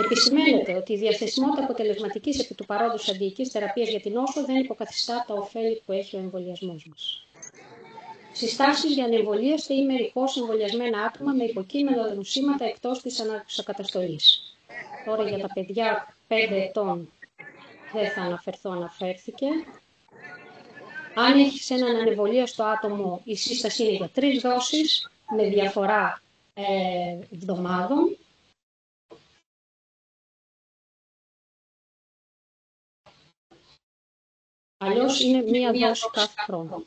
S8: Επισημαίνεται ότι η διαθεσιμότητα αποτελεσματικής επί του παρόντος αντιοικής θεραπείας για την νόσο δεν υποκαθιστά τα ωφέλη που έχει ο εμβολιασμός μας. Συστάσεις για ανεμβολίαστε ή μερικώς εμβολιασμένα άτομα με υποκείμενα νοσήματα εκτός της αναξοκαταστολής. Τώρα για τα παιδιά 5 ετών δεν θα αναφερθώ, αναφέρθηκε. Αν έχεις έναν ανεμβολίαστο άτομο, η σύσταση είναι για 3 δόσεις με διαφορά εβδομάδων. Αλλιώς είναι μία δόση κάθε χρόνο.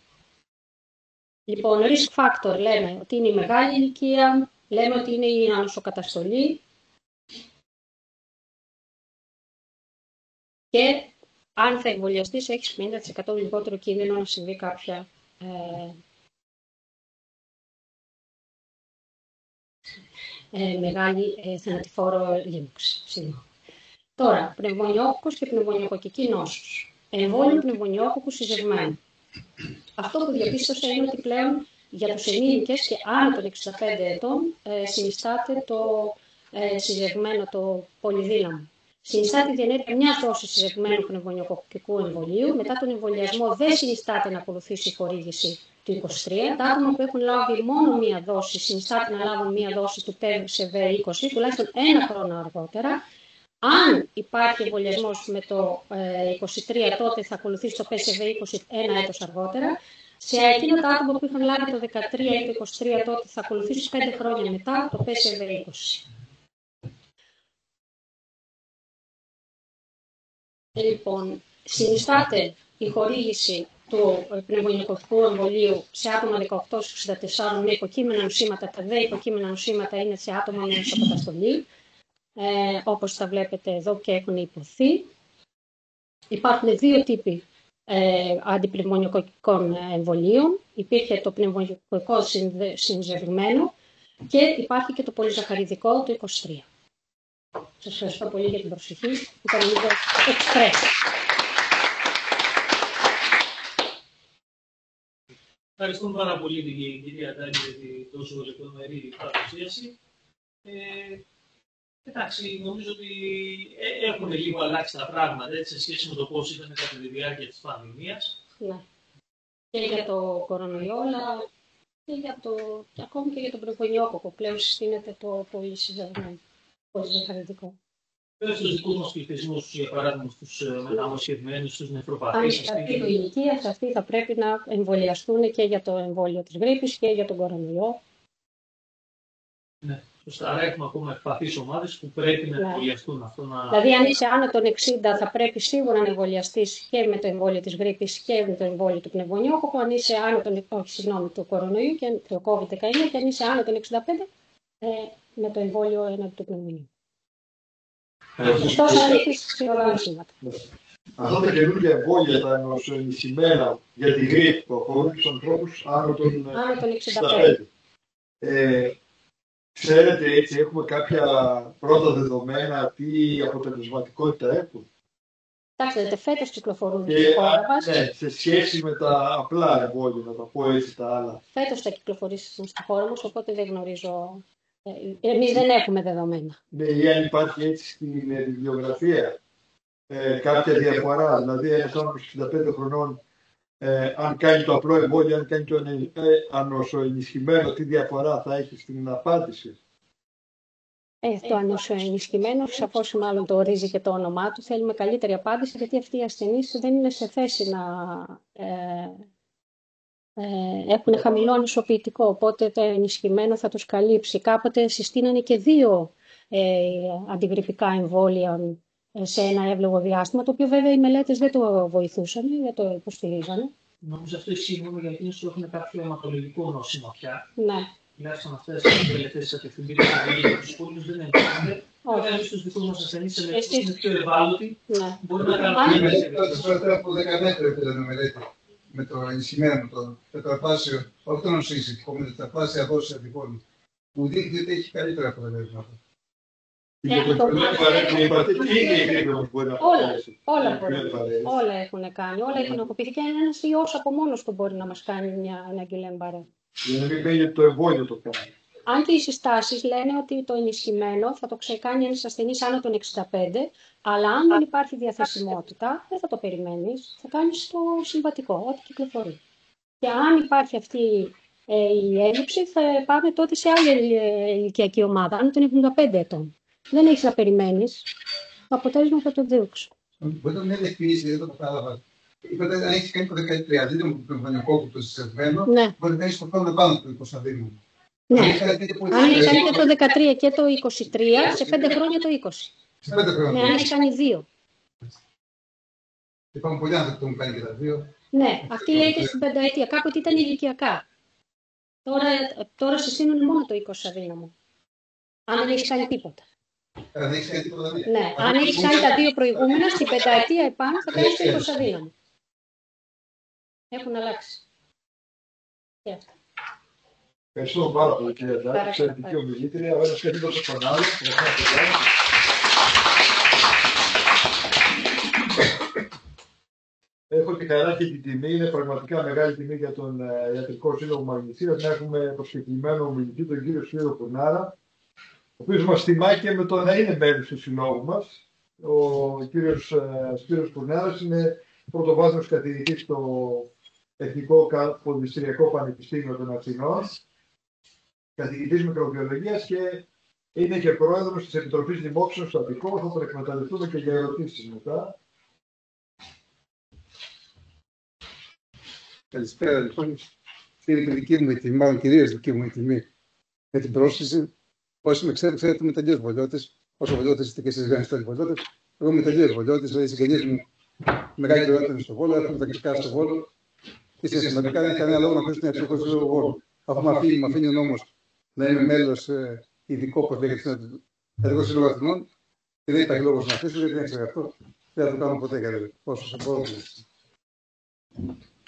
S8: Λοιπόν, risk factor λέμε ότι είναι η μεγάλη ηλικία, λέμε ότι είναι η ανοσοκαταστολή και αν θα εμβολιαστείς έχεις 50% λιγότερο κίνδυνο να συμβεί κάποια μεγάλη θανατηφόρο λίμωξη. Τώρα, πνευμονιόκοκκος και πνευμονιοκοκκική νόσος. Εμβόλιο πνευμονιόκοκκου συζευμένο. Αυτό που διαπίστωσα είναι ότι πλέον για τους ενήλικες και άνω των 65 ετών συνιστάται το συζευμένο, το πολυδύναμο. Συνιστάται η διενέργεια μιας δόσης συζευμένου πνευμονιοκοκκικού εμβολίου. Μετά τον εμβολιασμό δεν συνιστάται να ακολουθήσει η χορήγηση του 23. Τα άτομα που έχουν λάβει μόνο μία δόση συνιστάται να λάβουν μία δόση του PSV20, τουλάχιστον 1 χρόνο αργότερα. Αν υπάρχει εμβολιασμός με το 23, τότε θα ακολουθήσει το PSV20 1 έτος αργότερα. Σε εκείνα τα άτομα που είχαν λάβει το 13 ή το 23, τότε θα ακολουθήσει 5 χρόνια μετά το PSV20. Λοιπόν, συνιστάται η χορήγηση του πνευμονιοκοκκικού εμβολίου σε άτομα 18-64 με υποκείμενα νοσήματα. Τα δε υποκείμενα νοσήματα είναι σε άτομα με νοσοκαταστολή, όπως τα βλέπετε εδώ και έχουν υποθεί. Υπάρχουν 2 τύποι αντιπνευμονιοκοκκικών εμβολίων. Υπήρχε το πνευμονιοκοκκικό συνζευγμένο και υπάρχει και το πολυζαχαριδικό το 23. Σας ευχαριστώ πολύ για την προσοχή. Ήταν λίγο εξπρές.
S2: Ευχαριστούμε πάρα πολύ την κυρία Τάνη για την τόσο λεπτομερή παρουσίαση. Εντάξει, νομίζω ότι έχουν λίγο αλλάξει τα πράγματα έτσι, σε σχέση με το πώς ήταν κατά τη διάρκεια της πανδημίας.
S8: Ναι. Και για το κορονοϊό, αλλά και ακόμη και για τον πνευμονιόκοκκο. Πλέον συστήνεται το πολύ συζευμένο.
S2: Βέβαια στους δικούς μας πληθυσμούς, για παράδειγμα στους μεταμοσχευμένους, στους νεφροπαθείς.
S8: Αν η ηλικία αυτοί θα πρέπει να εμβολιαστούν και για το εμβόλιο της γρίπης και για τον κορονοϊό
S2: Ναι, σωστά. Άρα έχουμε ακόμα ευπαθείς ομάδες που πρέπει να εμβολιαστούν.
S8: Δηλαδή, αν είσαι άνω των 60, θα πρέπει σίγουρα να εμβολιαστείς και με το εμβόλιο της γρίπης και με το εμβόλιο του πνευμονιόκοκου. Αν είσαι άνω των, του κορονοϊού και του COVID-19, και αν είσαι άνω των 65, με το εμβόλιο έναντι του πνευμονίου. Ωστόσο, αν έχεις ξηροδανωσήματα.
S1: Αυτά τα καινούργια εμβόλια, τα ενισχυμένα για τη γρίπη που αφορούν τους ανθρώπους άνω των 65. Ξέρετε, έτσι, έχουμε κάποια πρώτα δεδομένα τι αποτελεσματικότητα έχουν.
S8: Κοιτάξτε, φέτος κυκλοφορούν στη χώρα μας.
S1: Ναι, σε σχέση με τα απλά εμβόλια, να τα πω έτσι τα άλλα.
S8: Φέτος θα κυκλοφορήσουν στη χώρα μας, οπότε δεν γνωρίζω. Εμείς δεν έχουμε δεδομένα.
S1: Ναι, ή αν υπάρχει έτσι στην βιβλιογραφία κάποια διαφορά. Δηλαδή, ένας άνθρωπος 65 χρονών, αν κάνει το απλό εμβόλιο, αν κάνει το ανοσοενισχυμένο, τι διαφορά θα έχει στην απάντηση.
S8: Το ανοσοενισχυμένο, σαφώς μάλλον το ορίζει και το όνομά του, θέλουμε καλύτερη απάντηση, γιατί αυτοί οι ασθενείς δεν είναι σε θέση να έχουν χαμηλό ανοσοποιητικό, οπότε το ενισχυμένο θα τους καλύψει. Κάποτε συστήνανε και 2 αντιγρυπικά εμβόλια σε ένα εύλογο διάστημα, το οποίο βέβαια οι μελέτες δεν το βοηθούσαν, δεν το υποστηρίζανε.
S2: Νομίζω αυτό ισχύει μόνο για εκείνους που έχουν κάποιο αιματολογικό νόσημα πια.
S8: Ναι.
S2: Τουλάχιστον αυτές οι μελετές κατευθυντήρες για τους υπόλοιπους δεν είναι. Βέβαια, εμείς τους δικούς μας ασθενείς σε μελέτες είναι πιο ευάλωτοι. Μπορεί να κάνουν
S7: Τώρα από 10 μέτρα ήταν μελέτη με το ενισχυμένο, το τετραπλάσιο, όχι το νοσοϊστικό, με τετραπλάσια δόση αντιπόλου, που δείχνει ότι έχει καλύτερα αποτελέσματα.
S8: Όλα έχουν κάνει, όλα έχουν αποποιηθεί και ένας ιός από μόνος του μπορεί να μας κάνει ένα Γκουλέν-Μπαρέ.
S1: Δεν πει το εμβόλιο το κάνει.
S8: Αν και οι συστάσεις λένε ότι το ενισχυμένο θα το ξεκάνει ένας ασθενής άνω των 65, αλλά αν δεν υπάρχει διαθεσιμότητα, δεν θα το περιμένεις, θα κάνεις το συμβατικό, ό,τι κυκλοφορεί. Και αν υπάρχει αυτή η έλλειψη, θα πάμε τότε σε άλλη ηλικιακή ομάδα, άνω των 75 ετών. Δεν έχεις να περιμένεις, το αποτέλεσμα θα το δείξει.
S7: Μπορείτε να μην διευκρινίσετε, δεν το κατάλαβα. Είπατε, αν έχει κάνει το 13 δίδυμο του πνευμονιοκόκκου το συστευμένο, μπορεί να έχει το χρόνο πάνω από το 20 δίδυμο.
S8: Ναι. Αν έχει κάνει και το 13 και το 23, σε 5 χρόνια το 20.
S7: Σε 5 χρόνια.
S8: Ναι, αν έχει κάνει 2.
S7: Υπάρχουν πολλοί άνθρωποι που έχουν κάνει και τα 2.
S8: Ναι, αυτή λέγεται στην πενταετία. Κάποτε ήταν ηλικιακά. Τώρα συστήνουν μόνο το 20 αδύναμο. Αν δεν έχει κάνει τίποτα. Ναι, αν έχει κάνει τα 2 προηγούμενα, στην πενταετία επάνω θα κάνει το 20 αδύναμο. Έχουν αλλάξει.
S1: Ευχαριστώ πάρα πολύ, κύριε Ντάκη. Εξαιρετική ομιλήτρια. Βέβαια, και τίποτα στον άλλο. Έχω τη χαρά και την τιμή, είναι πραγματικά μεγάλη τιμή για τον Ιατρικό Σύλλογο Μαγνησίας να έχουμε προσκεκλημένο ομιλητή, τον κύριο Σπύρο Κουρνάρα, ο οποίος μας τιμάει και με το να είναι μέλος του συλλόγου μας. Ο κύριος Σπύρος Κουρνάρας είναι πρωτοβάθμιος καθηγητής στο Εθνικό Ποδιστριακό Πανεπιστήμιο των Αθηνών, καθηγητής μικροβιολογίας και είναι και πρόεδρος της Επιτροπής Δημόξεων στο Αττικό. Θα τον εκμεταλλευτούμε και για ερωτήσεις μετά.
S7: Καλησπέρα, λοιπόν. Είναι δική μου τιμή, μάλλον κυρίως δική μου τιμή με την πρόσκληση. Όσοι με ξέρετε, ξέρετε είμαι τελείως βολιώτης. Όσο βολιώτης είστε και εσείς γανιστές βολιώτες, εγώ είμαι τελείως βολιώτης. Δηλαδή, οι συγγενείς μου μεγάλη κοινότητα είναι στο Βόλο, έχουν τα κριτικά στο Βόλο. Και συναισθηματικά δεν έχει κανένα λόγο να αφήσουν τον Ιατρικό Σύλλογο Βόλο. Αφού με αφήνει ο νόμος να είμαι μέλος ειδικό, όπως λέγεται, στον Ιατρικό Σύλλογο Αθηνών, και δεν υπάρχει λόγος να αφήσω, γιατί δεν ξέρω αυτό. Δεν θα το κάνω ποτέ γιατί όσο μπορώ.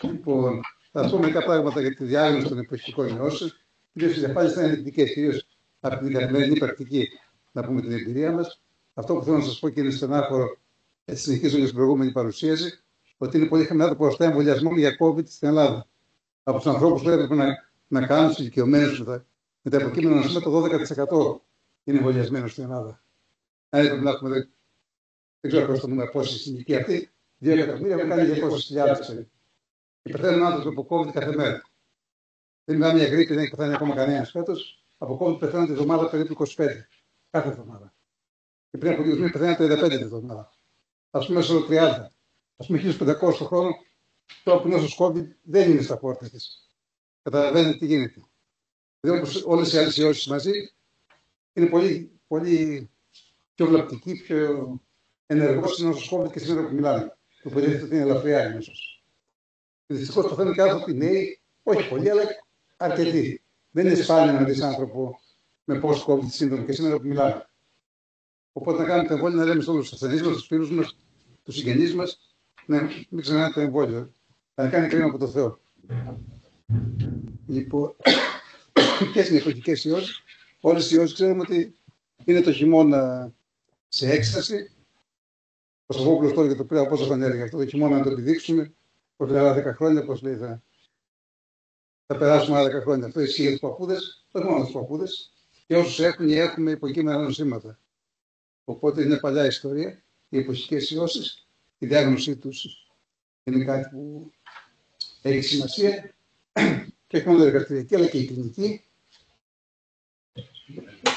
S7: Λοιπόν, θα πω μερικά πράγματα για τη διάγνωση των εποχικών νεώσεων. Κυρίως οι διαφάνειες θα είναι ενδεικτικές, κυρίως από την καθημερινή πρακτική, να πούμε την εμπειρία μας. Αυτό που θέλω να σας πω και είναι στενάχωρο, συνεχίζω για την προηγούμενη παρουσίαση, ότι είναι πολύ χαμηλά το ποσοστό εμβολιασμών για COVID στην Ελλάδα. Από τους ανθρώπους που έπρεπε να κάνουν τους ηλικιωμένους με τα υποκείμενα νοσήματα, το 12% είναι εμβολιασμένος στην Ελλάδα. Αν έπρεπε να έχουμε, δεν ξέρω πώς το νούμερο, πόση ηλικία αυτή, 2 εκατομμύρια έχουν κάνει 200.000. Και πεθαίνουν άνθρωποι από COVID κάθε μέρα. Δεν μιλάμε για γρήπη, δεν έχει πεθάνει ακόμα κανένας φέτος. Από COVID πεθαίνουν τη εβδομάδα περίπου 25. Κάθε εβδομάδα. Και πριν από λίγους μήνες πεθαίνουν 35 τη εβδομάδα. Ας πούμε στο 30. Ας πούμε 1500 το χρόνο. Τώρα που νόσος COVID δεν είναι στα πόρτα της. Καταλαβαίνετε τι γίνεται. Δηλαδή όπως όλες οι άλλες ιώσεις μαζί,
S9: είναι πολύ, πολύ πιο βλαπτική, πιο ενεργός είναι όσο COVID και σήμερα που μιλάμε. Το υποτίθεται ότι είναι ελαφριά ίσως. Δυστυχώς παθαίνουν και άνθρωποι νέοι, όχι πολλοί, αλλά αρκετοί. Δεν είναι σπάνιο να δεις άνθρωπο με post-COVID σύνδρομο και σήμερα που μιλάμε. Οπότε να κάνουμε το εμβόλιο, να λέμε σε όλους τους ασθενείς μας, τους φίλους μας, τους συγγενείς μας, ναι, μην ξεχνάτε το εμβόλιο. Θα κάνει κρίμα από το Θεό. Λοιπόν, ποιες είναι οι εκοχικές ιώσεις? Όλες οι ιώσεις ξέρουμε ότι είναι το χειμώνα σε έκσταση. Ο Σοφόκλος τώρα και το πριν από πόσα χρόνια έλεγε αυτό το χειμώνα να το επιδείξουμε. Πως λέει άλλα 10 χρόνια, πως λέει θα περάσουμε άλλα 10 χρόνια. Αυτό ισχύει για τους παππούδες, όχι μόνο τους παππούδες, και όσους έχουν ή έχουμε υποκείμενα νοσήματα. Οπότε είναι παλιά ιστορία. Οι εποχικές ιώσεις, η διάγνωσή τους είναι κάτι που έχει σημασία και όχι μόνο η εργαστηριακή, αλλά και η κλινική.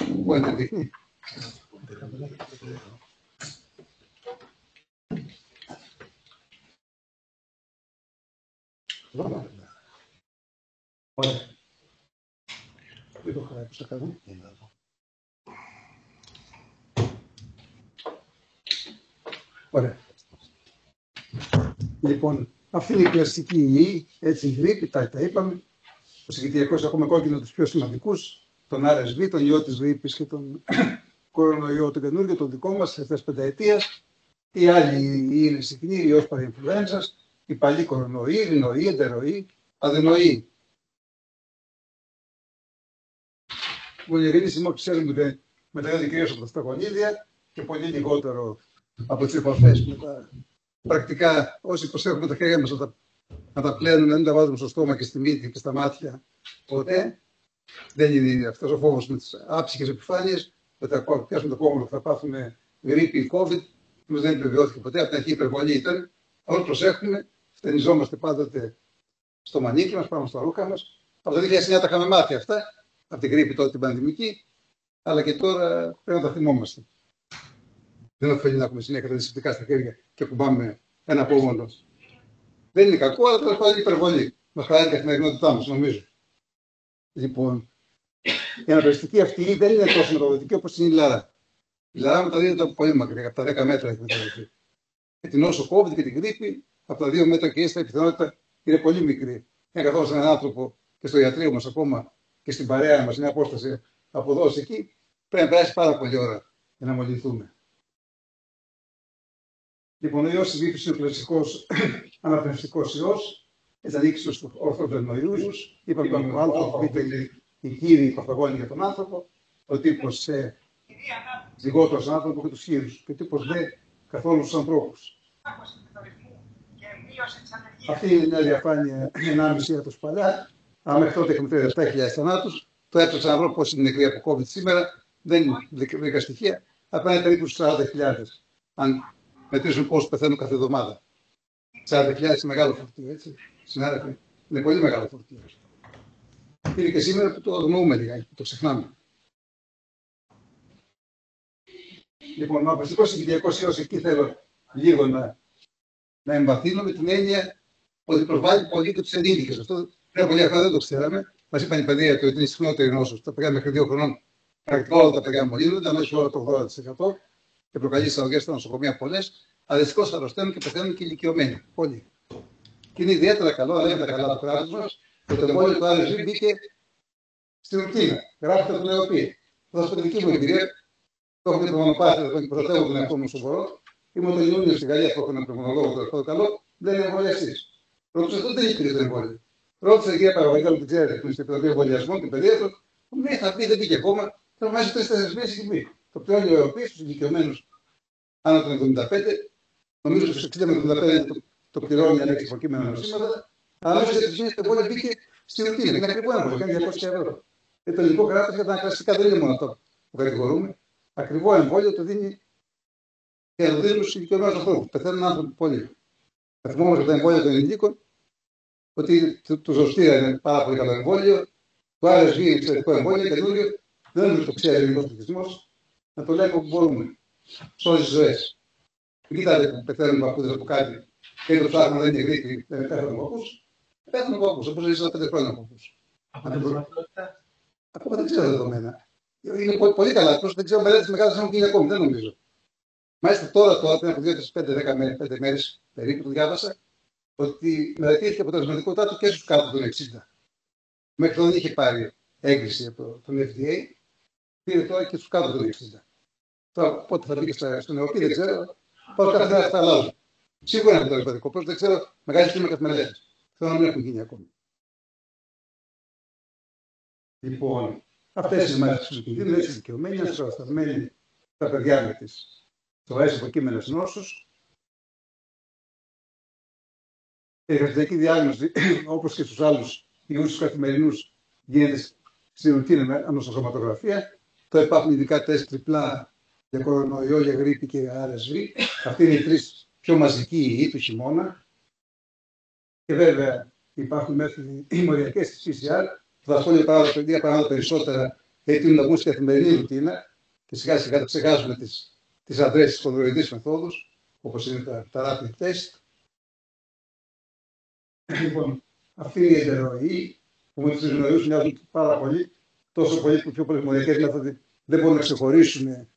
S9: Μπορεί να δείχνει. Ωραία. Δεν το χαρά, πώς θα κάνω. Ωραία. Λοιπόν, αυτή είναι η κλασική ιή, έτσι η γρίπη, τα είπαμε. Ο συγκητιακός έχουμε κόκκινο τους πιο σημαντικούς, τον RSV, τον ιό της γρίπης και τον κορονοϊό, τον καινούργιο, τον δικό μας, ευθές πενταετίας. Οι άλλοι είναι συχνοί, ιός παραινφλουένζας, οι παλιοί κορονοϊοί, ρινοιοί, εντεροϊοί, αδενοϊοί. Η βολιαγενή συμμόρφωση ξέρουμε ότι μεταδίδεται κυρίως από τα σταγονίδια και πολύ λιγότερο από τις επαφές με τα πρακτικά. Όσοι προσέχουμε τα χέρια μας να τα πλένουμε, να μην τα βάζουμε στο στόμα και στη μύτη και στα μάτια ποτέ. Δεν είναι αυτός ο φόβος με τις άψυχες επιφάνειες, ότι θα πιάσουμε το κόμμα και θα πάθουμε γρίπη ή COVID. Δεν επιβεβαιώθηκε ποτέ, από την αρχή υπερβολή ήταν. Όλοι προσέχουμε, φτενιζόμαστε πάντοτε στο μανίκι μας, πάμε στα ρούχα μας. Από το 2009 τα είχαμε μάθει αυτά, από την γρίπη τότε την πανδημική, αλλά και τώρα πρέπει να τα θυμόμαστε. Δεν ωφελεί να έχουμε συνέχεια τα αντισηπτικά στα χέρια και κουμπάμε ένα απόμονο. Δεν είναι κακό, αλλά τέλος πάντων υπερβολή. Μας χαλάει την καθημερινότητά μας, νομίζω. Λοιπόν, η αναπαριστική αυτή δεν είναι τόσο μεταδοτική όπως είναι η Λάρα. Η Λάρα μεταδίδεται από πολύ μακριά, από τα 10 μέτρα έχει μεταδοθεί. Και την όσο COVID και την γρίπη, από τα 2 μέτρα και ύστερα η πιθανότητα είναι πολύ μικρή. Αν καθόμαστε έναν άνθρωπο και στο ιατρείο μας ακόμα και στην παρέα μας, μια απόσταση από εδώ ως εκεί, πρέπει να περάσει πάρα πολλή ώρα για να μολυνθούμε. Λοιπόν, ο ιός της γρίπης είναι ο κλασικός αναπνευστικός ιός. Έτσι ανήκει στους ορθοπλευνοϊούς. Είπαμε ότι ο άνθρωπος είναι η κύριη παθογόνη για τον άνθρωπο. Ο τύπος σε ζυγότερο στον άνθρωπο και τους χείρους. Και ο τύπος δε καθόλου στους ανθρώπους. Αυτή είναι μια διαφάνεια 1,5 έτος παλιά. Αν μέχρι τότε είχαμε 37.000 θανάτους, το έψαξα να βρω πόσοι είναι νεκροί από COVID σήμερα. Δεν βρήκα στοιχεία. Απέναντι περίπου στους 40.000. Αν μετρήσουμε πόσους πεθαίνουν κάθε εβδομάδα. 40.000 είναι μεγάλο φορτίο, έτσι. Συνάδελφοι, είναι πολύ μεγάλο φορτίο. Είναι και σήμερα που το αγνοούμε λιγάκι, που το ξεχνάμε. Λοιπόν, ο απαιτητικός συγκυριακός ιός, εκεί θέλω λίγο να εμβαθύνω με την έννοια ότι προσβάλλει πολύ και τους ενήλικες. Αυτό πριν πολλοί χρόνια δεν το ξέραμε. Μας είπαν οι παιδεία ότι είναι η συχνότερη νόσος. Τα παιδιά μέχρι 2 χρονών πρακτικά όλα τα παιδιά μολύνονται, αν όχι όλα το 80%. Και προκαλεί εισαγωγές στα νοσοκομεία πολλές. Αλλά δυστυχώς αρρωσταίνουν και πεθαίνουν και ηλικιωμένοι. Πολύ. Και είναι ιδιαίτερα καλό, αλλά λέμε τα καλά του κράτους μας, ότι το εμβόλιο του RSV μπήκε στην ρουτίνα. Γράφεται από την ΕΟΠΗ. Θα σας πω τη δική μου εμπειρία. Το έχω πει το μονοπάτι εδώ και προστατεύω τον εαυτό μου όσο μπορώ. Είμαι τον Ιούνιο στη Γαλλία που έχω έναν πνευμονολόγο, το καλό, δεν είναι εμβολιαστής. Ρώτησα τότε δεν είχε πει το εμβόλιο. Ρώτησα την κυρία Παραγωγή, που την ξέρετε, που είναι στην Επιτροπή Εμβολιασμών, την παιδεία του, μου θα πει, δεν πήγε ακόμα, θα βάζει 3-4 μήνες έχει πει. Το πλέον η ΕΟΠΗ στους ηλικιωμένους άνω των 75, νομίζω στους 60 με 75 το πληρώνει αν έχει υποκείμενα νοσήματα, αλλά μέσα σε 3 μήνες το εμβόλιο μπήκε στη ρουτίνα. Είναι ακριβό έμβολιο, κάνει 200 ευρώ. Το ελληνικό κράτος για τα ανακλαστικά δεν είναι μόνο αυτό που κατηγορούμε. Ακριβό εμβόλιο το δίνει και το δίνουν στους ηλικιωμένους ανθρώπους. Πεθαίνουν άνθρωποι πολύ. Θα θυμόμαστε τα εμβόλια των ενηλίκων, ότι το ζωστήρα είναι πάρα πολύ καλό εμβόλιο, το RSV είναι εξαιρετικό εμβόλιο, καινούριο, δεν το ξέρει ο ελληνικός πληθυσμός, να το λέμε όπου μπορούμε. Σώζει ζωές. Κοιτάτε που πεθαίνουν παππούδες από κάτι και το ψάχνουν δεν είναι γρήγοροι, δεν πέθανουν παππούς. Πέθανουν παππούς, όπως ζήσαν 5 χρόνια παππούς. Ακόμα δεν ξέρω δεδομένα. Είναι πολύ, πολύ καλά. Απλώς δεν ξέρω, μελέτες μεγάλες έχουν γίνει ακόμη, δεν νομίζω. Μάλιστα τώρα πριν από 2-5 μέρες περίπου, το διάβασα ότι μελετήθηκε από την αποτελεσματικότητά του και στους κάτω των 60. Μέχρι τώρα δεν είχε πάρει έγκριση από τον FDA, πήρε τώρα και στους κάτω των 60. Τώρα πότε θα μπει στο νεοπή δεν ξέρω, πάω κάθε μέρα αυτά αλλάζουν. Σίγουρα είναι αποτελεσματικό, просто δεν ξέρω μεγάλες κλίμακες μελέτες. Θέλω να μην έχουν γίνει ακόμη. Λοιπόν, αυτές οι μάχες του κινδύνου είναι δικαιωμένες, προστατευμένοι τα παιδιά με τις σοβαρές υποκείμενες νόσους. Η χαρακτηριστική διάγνωση, όπως και στους άλλους ιούς τους καθημερινούς, γίνεται στη ρουτίνα ανοσοσωματογραφία. Τώρα υπάρχουν ειδικά τεστ τριπλά για κορονοϊό, για γρίπη και για RSV. Αυτοί είναι οι τρεις πιο μαζικοί ιοί του χειμώνα. Και βέβαια υπάρχουν μέθοδοι μοριακές της PCR που θα ασχολούνται πράγματα περισσότερα, γιατί είναι να βγουν στη καθημερινή ρουτίνα και σιγά σιγά θα ξεχάσουμε τις αδρές της χονδροειδής μεθόδους, όπως είναι τα rapid test. Λοιπόν, αυτή είναι η εντεροϊή που με τους εννοείους μοιάζουν πάρα πολύ, τόσο πολύ που πιο πολλές μοριακές μέθοδοι δεν μπορούν να ξεχωρίσουν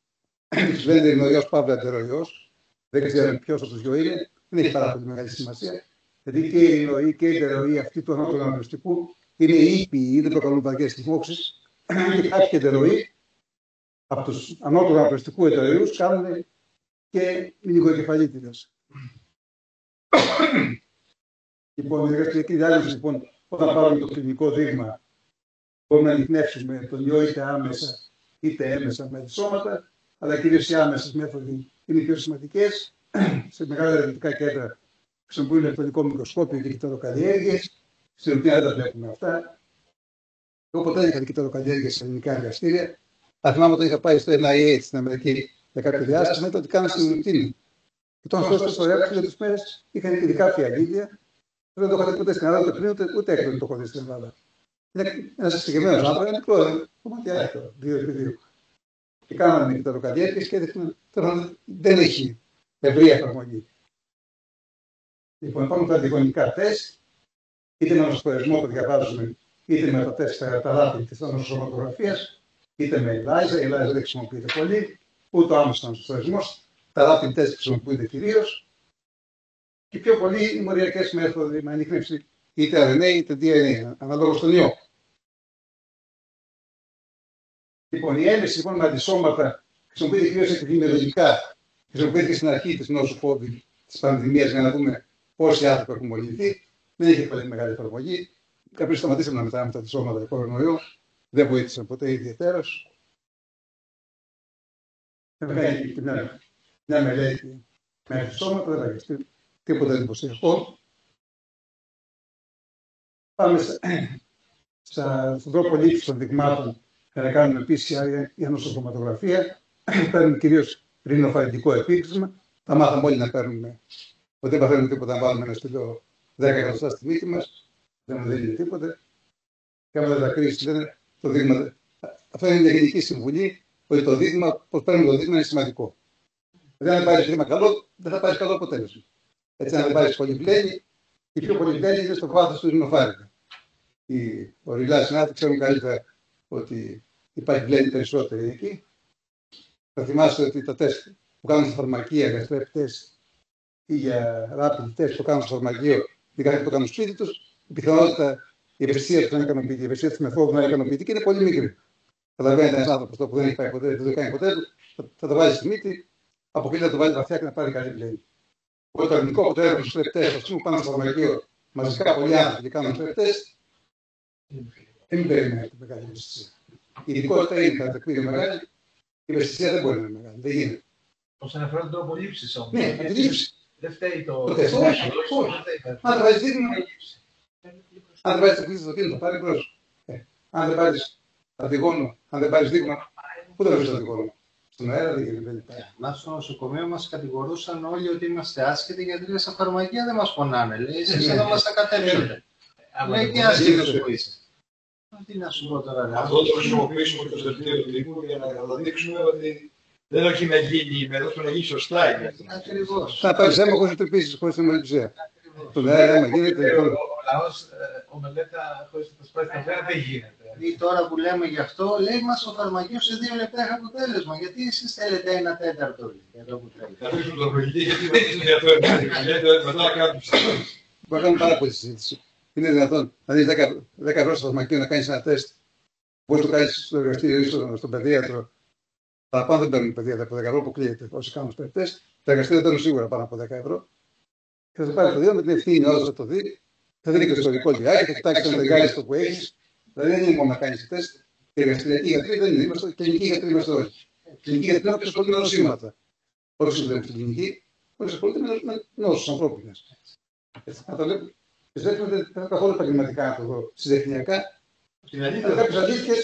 S9: τους λένε εννοείος παύλα εντεροϊός. Δεν ξέρουμε ποιος από τους δυο είναι, δεν έχει πάρα πολύ μεγάλη σημασία. Γιατί και η εννοή και η εντεροϊή αυτή του ανώτατου αναπνευστικού είναι ήπιοι, δεν προκαλούν βαριές τιμώξεις. Και κάποιοι εντεροϊοί από τους ανώτατου αναπνευστικού εντεροϊούς κάνουν και μηνυγοεγκεφαλίτιδες. Λοιπόν, η εργαστηριακή διάγνωση, όταν πάρουμε το κλινικό δείγμα, μπορούμε να ανιχνεύσουμε τον ιό είτε άμεσα είτε έμεσα με σώματα, αλλά κυρίως οι άμεσες μέθοδοι είναι οι πιο σημαντικές. Σε μεγάλα ερευνητικά κέντρα χρησιμοποιούν ηλεκτρονικό μικροσκόπιο και κυττωροκαλλιέργειες. Στην οποία δεν τα βλέπουμε αυτά. Εγώ ποτέ δεν είχα κυττωροκαλλιέργειες σε ελληνικά εργαστήρια. Αν θυμάμαι όταν είχα πάει στο NIH στην Αμερική για κάποιο διάστημα, ήταν ότι κάνανε στην ρουτίνα. Και όταν αυτό στο ρεύμα για τις μέρες είχαν ειδικά φιαλίδια. Δεν το είχατε ποτέ στην Ελλάδα, ούτε πριν, ούτε έκτοτε το έχω δει στην Ελλάδα. Είναι ένας συγκεκριμένος άνθρωπος, ένα μικρό κομματιάκι τώρα, 2x2. Και κάνανε κυττωροκαλλιέργειες και έδειχναν ότι δεν έχει ευρία εφαρμογή. Λοιπόν, υπάρχουν τα αντιγονικά τεστ, είτε με ανοσοφορεσμό που διαβάζουμε, είτε με το τεστ τα rapid της ανοσοματογραφίας, είτε με ELISA. Η ELISA δεν χρησιμοποιείται πολύ, ούτε ο άμεσος ανοσοφορεσμός. Τα rapid test χρησιμοποιούνται κυρίως. Και πιο πολύ οι μοριακές μέθοδοι με ανίχνευση είτε RNA είτε DNA, αναλόγως στον ιό. Λοιπόν, η έμεση με αντισώματα χρησιμοποιείται κυρίως επιδημιολογικά. Χρησιμοποιήθηκε στην αρχή της νόσου COVID, της πανδημίας, για να δούμε πόσοι άνθρωποι έχουν μολυνθεί. Δεν είχε πολύ μεγάλη εφαρμογή. Κάποιοι σταματήσαμε να μετράμε τα αντισώματα για κορονοϊό. Δεν βοήθησαν ποτέ ιδιαιτέρως. Έχουμε κάνει και μια μελέτη με αντισώματα, δεν θα τίποτα εντυπωσιακό. Πάμε στον τρόπο λήψης των δειγμάτων για να κάνουμε PCR ή ανοσοκομματογραφία. Παίρνουμε κυρίως ρινοφαρυντικό επίκτημα. Τα μάθαμε όλοι να παίρνουμε. Ποτέ δεν παθαίνουμε τίποτα να βάλουμε ένα στυλό 10 εκατοστά στη μύτη μας. Δεν μας δίνει τίποτα. Και άμα δεν τα κρίσει, λένε το δείγμα. Αυτό είναι μια γενική συμβουλή ότι το δείγμα, πώς παίρνουμε το δείγμα, είναι σημαντικό. Δηλαδή, αν δεν πάρει δείγμα καλό, δεν θα πάρει καλό αποτέλεσμα. Έτσι, αν δεν πάρει πολυπλένη, η πιο πολυπλένη είναι στο βάθος του ρινοφάρυγγα. Οι ορειλά συνάδελφοι ξέρουν καλύτερα ότι υπάρχει πλένη περισσότερη εκεί. Θα θυμάστε ότι τα τεστ που κάνουν στα φαρμακεία για strep test ή για rapid test που κάνουν στο φαρμακείο, δεν κάτι που κάνουν στο σπίτι τους, η πιθανότητα η ευαισθησία του να ικανοποιητική, η ευαισθησία της μεθόδου να είναι ικανοποιητική είναι πολύ μικρή. Καταλαβαίνετε, ένας άνθρωπος που δεν έχει πάει ποτέ, δεν το κάνει ποτέ, θα το βάλει στη μύτη, αποκλείται να το βάλει βαθιά και να πάρει καλή πλένη. Οπότε το αρνητικό αποτέλεσμα του strep test, α πούμε, πάνε στο φαρμακείο μαζικά πολλοί άνθρωποι και κάνουν strep test, δεν περιμένετε μεγάλη ευαισθησία. Η ειδικότητα είναι κατά τεκμήριο μεγάλη, η ευαισθησία δεν μπορεί να είναι μεγάλη. Δεν γίνεται.
S10: Όσον αφορά τον τρόπο λήψης όμως.
S9: Ναι, με τη λήψη.
S10: Δεν φταίει το
S9: τεστ. Όχι. Αν δεν βάζεις δείγμα, αν δεν βάζεις το κλείσει στο τίνο, θα πάρει μπρος. Αν δεν πάρεις αντιγόνο, αν δεν πάρεις δείγμα, πού δεν βάζεις αντιγόνο. Στον αέρα δεν γίνεται.
S5: Μας στο νοσοκομείο μας κατηγορούσαν όλοι ότι είμαστε άσχετοι γιατί λέει στα φαρμακεία δεν μας πονάνε. Λέει, εσείς εδώ μας τα κατέβετε. Λέει και άσχετος που είσαι. Τι να σου πω τώρα.
S1: Αυτό το χρησιμοποιήσουμε το δελτίο τύπου για να καταδείξουμε ότι δεν έχει να γίνει με αυτό, να γίνει σωστά.
S5: Ακριβώς.
S9: Θα πάρεις αίμα χωρίς τρυπήσεις, χωρίς θερμοκηψία. Στον αέρα αίμα γίνεται.
S10: Ο λαός, ο μελέτα χωρίς να το σπάσει τα βέρα δεν γίνεται.
S5: Ή τώρα που λέμε γι' αυτό, λέει μας το φαρμακείο σε 2 λεπτά έχει αποτέλεσμα. Γιατί εσείς θέλετε 1/4 εδώ που θέλετε.
S7: Θα αφήσουμε το λογική, γιατί δεν είναι ενδιαφέρον. Γιατί μετά να κάνουμε συζήτηση.
S9: Μπορεί να κάνουμε πάρα πολλή συζήτηση. Είναι δυνατόν να δεις 10 ευρώ στο φαρμακείο να κάνεις ένα τεστ. Μπορεί να το κάνεις στο εργαστήριο ή στον παιδίατρο. Παραπάνω δεν παίρνουν παιδίατρο από 10 ευρώ που κλείεται. Όσοι κάνουν στο τεστ, τα εργαστήρια παίρνουν σίγουρα πάνω από 10 ευρώ. Και θα το πάρει το δει με την ευθύνη όλα θα το δει. Θα δει και το ιστορικό διάρκεια, θα κοιτάξει αν δεν το που έχει. Δηλαδή δεν είναι μόνο να κάνει τεστ. Και εργαστηριακοί γιατροί δεν είναι. Είμαστε κλινικοί γιατροί, είμαστε όλοι. Κλινικοί γιατροί είναι ασχολούνται με νοσήματα. Όχι συνδέονται στην κλινική, όχι ασχολούνται με νόσου ανθρώπινε. Να το λέω. Πιστεύω ότι δεν είναι καθόλου επαγγελματικά να το δω. Συντεχνιακά. Είναι κάποιε αλήθειε.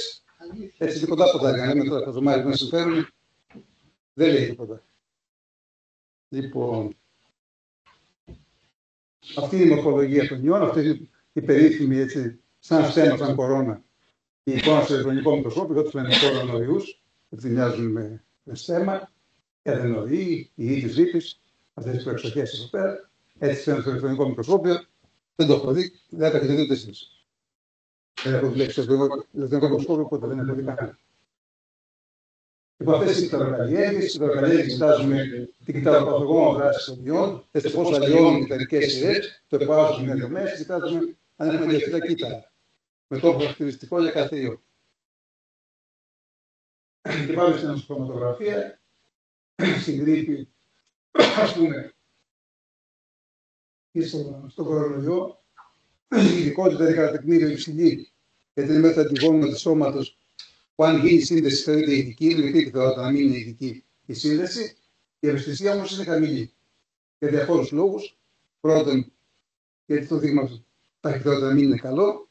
S9: Έτσι κοντά από τα αργανία, τώρα τα ζωμάρια που μα συμφέρουν. Δεν λέει τίποτα. Λοιπόν. Αυτή είναι η μορφολογία των ιών, αυτή είναι η περίφημη έτσι, σαν στέμα, σαν κορώνα. Η εικόνα στο ηλεκτρονικό μικροσκόπιο, εδώ του λένε κορονοϊούς, γιατί μοιάζουν με στέμα, οι αδενοϊοί, οι ιοί της ρήπης, αυτές τις προεξοχές εδώ πέρα. Έτσι φαίνεται στο ηλεκτρονικό μικροσκόπιο, δεν το έχω δει, δεν τα έχετε δει ούτε εσείς. Δεν έχω δουλέψει στο ηλεκτρονικό μικροσκόπιο, οπότε δεν έχω δει καν. Λοιπόν, αυτές οι κυταροκαλλιέργειες, κοιτάζουμε την κυταροπαθογόνα δράση των ιών, πώς αλλοιώνουν οι κυταρικές σειρές, το επάζουμε εδώ μέσα, κοιτάζουμε αν έχουμε διαφύτα κύτταρα, με τρόπο χαρακτηριστικό για κάθε ιό. Και πάμε στην νοσοκομματογραφία, στην γρίπη, ας πούμε, και στον κορονοϊό, η ειδικότητα είναι κατά τεκμήριο υψηλή, γιατί είναι μέσα αντιγόνου του σώματος. Που αν γίνει σύνδεση θεωρείται ειδική, είναι μικρή πιθανότητα να μην είναι ειδική η σύνδεση, η ευαισθησία όμως είναι χαμηλή. Για διαφόρους λόγους. Πρώτον, γιατί το δείγμα υπάρχει πιθανότητα να μην είναι καλό.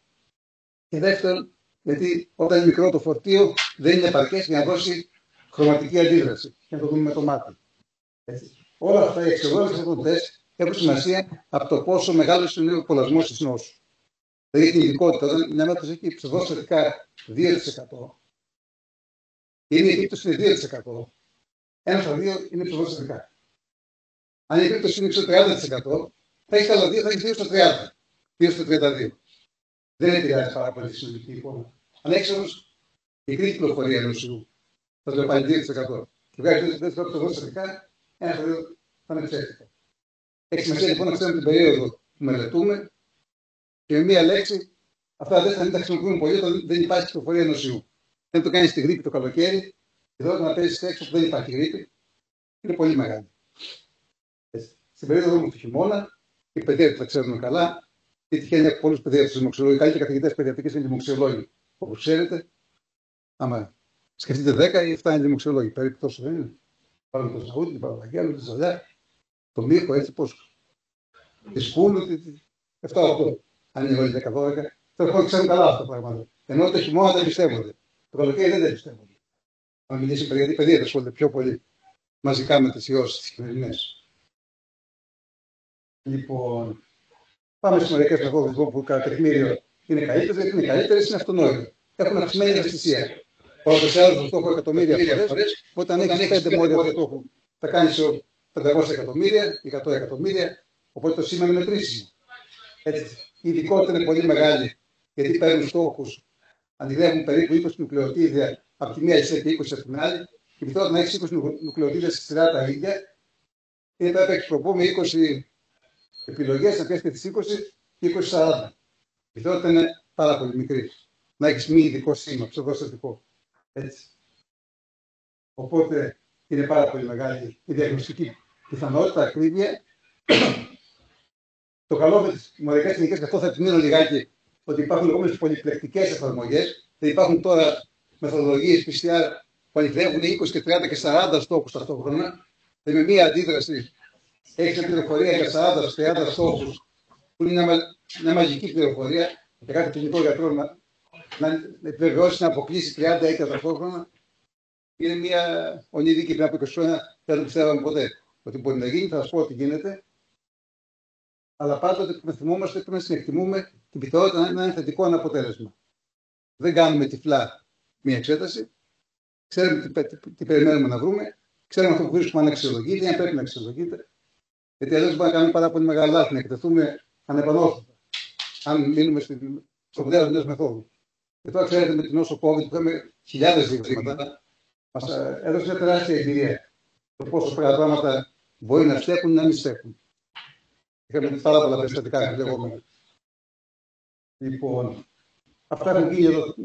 S9: Και δεύτερον, γιατί όταν είναι μικρό το φορτίο δεν είναι επαρκές για να δώσει χρωματική αντίδραση. Για να το δούμε με το μάτι. Έτσι. Όλα αυτά οι αξιολόγηση των τεστ έχουν σημασία από το πόσο μεγάλο είναι ο πολλασμός της νόσου. Δηλαδή την ειδικότητα, όταν μια μέθοδος έχει ψευδοστατικά 2%. Είναι η επίπτωση είναι 2%. Ένα στα 2 είναι ψευδοστατικά. Αν η επίπτωση είναι στο 30%, θα έχει άλλα 2, θα έχει 2 στο 30. 2 στο 32. Δεν επηρεάζει πάρα πολύ τη συνολική εικόνα. Αν έχει όμως μικρή κυκλοφορία νοσηλού, θα το πάλι 2%. Και βγάζει 2% ψευδοστατικά, ένα στα 2 θα είναι ψεύτικο. Έχει σημασία λοιπόν να ξέρουμε την περίοδο που μελετούμε και με μία λέξη, αυτά δεν θα μην τα χρησιμοποιούμε πολύ όταν δεν υπάρχει κυκλοφορία νοσηλού. Δεν το κάνει στη γρήπη το καλοκαίρι, εδώ να παίζει έξω που δεν υπάρχει γρήπη, είναι πολύ μεγάλη. Στην περίοδο του χειμώνα, οι παιδίατροι τα ξέρουν καλά, γιατί τυχαίνει από πολλού παιδίατρους δημοξιολόγοι, καλύτεροι καθηγητές παιδιατρικής είναι δημοξιολόγοι. Όπως ξέρετε, άμα σκεφτείτε 10 ή 7 είναι δημοξιολόγοι, περίπου τόσο δεν είναι. Πάρουν το Σαούδι, την Παραλαγιάννη, τη Ζολιά, το Μίχο, έτσι πώς. Τη Σκούλου, 7-8. Αν είναι όλοι 10-12, θα ξέρουν καλά αυτά τα πράγματα. Ενώ το χειμώνα δεν πιστεύονται. Το καλοκαίρι δεν πιστεύονται. Αν μιλήσει γιατί παιδεία ασχολούνται πιο πολύ μαζικά με τις ιώσεις τις χειμερινές. Λοιπόν, πάμε στις μερικές μεθόδους που κατά τεκμήριο είναι καλύτερες, γιατί είναι καλύτερες, είναι αυτονόητο. Έχουν αυξημένη ευαισθησία. Παραδοσιάζουν το στόχο εκατομμύρια φορές, όταν έχεις 5 μόρια του στόχου, θα κάνεις 500 εκατομμύρια, 100 εκατομμύρια, οπότε το σήμα είναι μετρήσιμο. Έτσι, η ειδικότητα είναι πολύ μεγάλη, γιατί παίρνουν στόχους. Αντιγράφουν περίπου 20 νουκλεοτίδια από τη μία λυσία και 20 από την άλλη, και πιθανότητα να έχει 20 νουκλεοτίδια στη σειρά τα ίδια, ή θα έπαιξε προπό με 20 επιλογές, να πιάσει και τις 20 και 20-40. Η πιθανότητα είναι πάρα πολύ μικρή. Να έχει μη ειδικό σήμα, ψευδοστατικό. Έτσι. Οπότε είναι πάρα πολύ μεγάλη η διαγνωστική πιθανότητα, ακρίβεια. Το καλό με τις μοριακές κλινικές, και αυτό θα επιμείνω λιγάκι, ότι υπάρχουν λεγόμενες πολυπλεκτικές εφαρμογές. Δεν υπάρχουν τώρα μεθοδολογίες PCR που ανοιχνεύουν 20 και 30 και 40 στόχους ταυτόχρονα. Δηλαδή με μία αντίδραση έχει μια πληροφορία για 40-30 στόχους, που είναι μια μαγική πληροφορία για κάθε κλινικό γιατρό να επιβεβαιώσει να αποκλείσει 30 έκτια ταυτόχρονα. Είναι μια ονειδική πριν από 20 χρόνια, δεν το πιστεύαμε ποτέ ότι μπορεί να γίνει. Θα σας πω ότι γίνεται. Αλλά πάντοτε που θυμόμαστε πρέπει να συνεκτιμούμε την πιθανότητα να είναι θετικό ένα αποτέλεσμα. Δεν κάνουμε τυφλά μία εξέταση. Ξέρουμε τι περιμένουμε να βρούμε. Ξέρουμε αυτό που βρίσκουμε αν αξιολογείται, αν πρέπει να αξιολογείται. Γιατί αλλιώς μπορούμε να κάνουμε πάρα πολύ μεγάλα λάθη, να εκτεθούμε ανεπανόρθωτα. Αν μείνουμε στο μοντέλο μιας μεθόδου. Και τώρα ξέρετε με την νόσο COVID που είχαμε χιλιάδες δείγματα, μας έδωσε μια τεράστια εμπειρία. Το πόσο πράγματα μπορεί να στέκουν ή να μην στέκουν. Είχαμε πάρα πολλά περιστατικά λεγόμενα. Λοιπόν, αυτά έχουν γίνει εδώ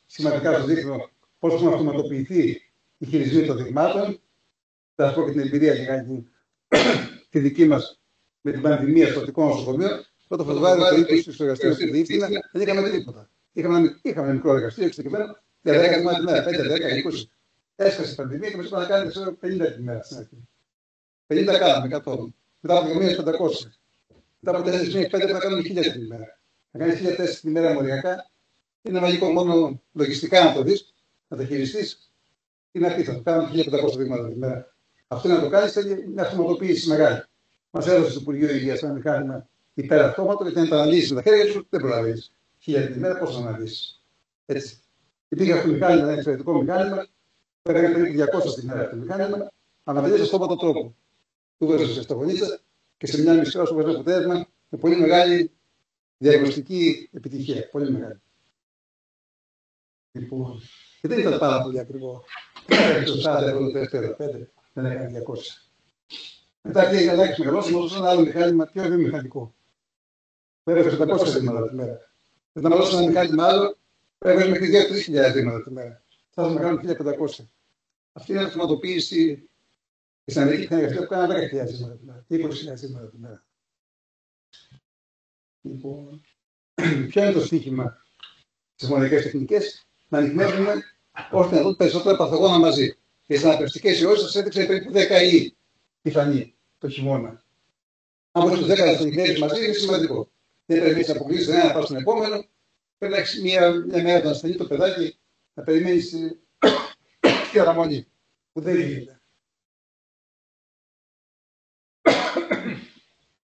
S9: σημαντικά στο δείχνω πώς έχουν αυτοματοποιηθεί οι χειρισμοί των δειγμάτων. Θα σας πω και την εμπειρία λιγάκι τη δική μας με την πανδημία στο Αττικό Νοσοκομείο. Πρώτο Φεβρουάριο το 20 στο εργαστήριο που διεύθυνα δεν είχαμε τίποτα. Είχαμε ένα μικρό εργαστήριο εξειδικευμένο για 10 δείγματα τη μέρα, 5, 10, 20. Έσκασε η πανδημία και μας είπαν να κάνετε 50 τη μέρα στην αρχή. 50 κάναμε, 100. Μετά από 2 μήνες 500. Μετά από 4 μήνες 5 θα κάνουμε 1000 την ημέρα. Να κάνει 1000 τεστ την ημέρα μοριακά είναι μαγικό μόνο λογιστικά να το δεις, να το χειριστείς. Είναι απίθανο. Κάνουμε 1500 δείγματα την ημέρα. Αυτό να το κάνει θέλει μια αυτοματοποίηση μεγάλη. Μας έδωσε το Υπουργείο Υγείας ένα μηχάνημα υπεραυτόματο, γιατί αν τα αναλύσεις με τα χέρια σου δεν προλαβαίνεις. 1000 την ημέρα πώς θα αναλύσεις. Έτσι. Υπήρχε αυτό το μηχάνημα, ένα εξαιρετικό μηχάνημα, που έκανε περίπου 200 την ημέρα το μηχάνημα, αναπτύσσεται σε αυτόματο τρόπο. Του βάζει σε σταγονίτσα και σε μια μισή ώρα σου βγάζει αποτέλεσμα με πολύ μεγάλη διαγνωστική επιτυχία. Πολύ μεγάλη. Λοιπόν, και δεν ήταν πάρα πολύ ακριβό. Δεν έκανε το 40 ευρώ το τεστ 5, δεν έκανε 200. Μετά πήγε για να μεγαλώσει, μου ένα άλλο μηχάνημα πιο βιομηχανικό. Πέρασε 500 δείγματα τη μέρα. Δεν θα δώσει ένα μηχάνημα άλλο, πέρασε μέχρι 2-3 δείγματα τη μέρα. Θα να κάνουμε 1500. Αυτή είναι η αυτοματοποίηση. Στην Αμερική είχαν εργαστεί που κάνανε 10.000 δείγματα τη μέρα, 20.000 δείγματα τη μέρα. Λοιπόν, ποιο είναι το στοίχημα στις μοναδικές τεχνικές? Να ανοιχνεύουμε ώστε να δουν περισσότερα παθογόνα μαζί. Και στις αναπνευστικές ιώσεις σας έδειξε περίπου 10 ή πιθανή το χειμώνα. Αν μπορείς τους 10 να τους ανοιχνεύεις μαζί είναι σημαντικό. Δεν πρέπει να αποκλείσεις ένα να πας στον επόμενο. Πρέπει να έχεις μια μέρα να ασθενεί το παιδάκι να περιμένεις τη αναμονή. Που δεν γίνεται.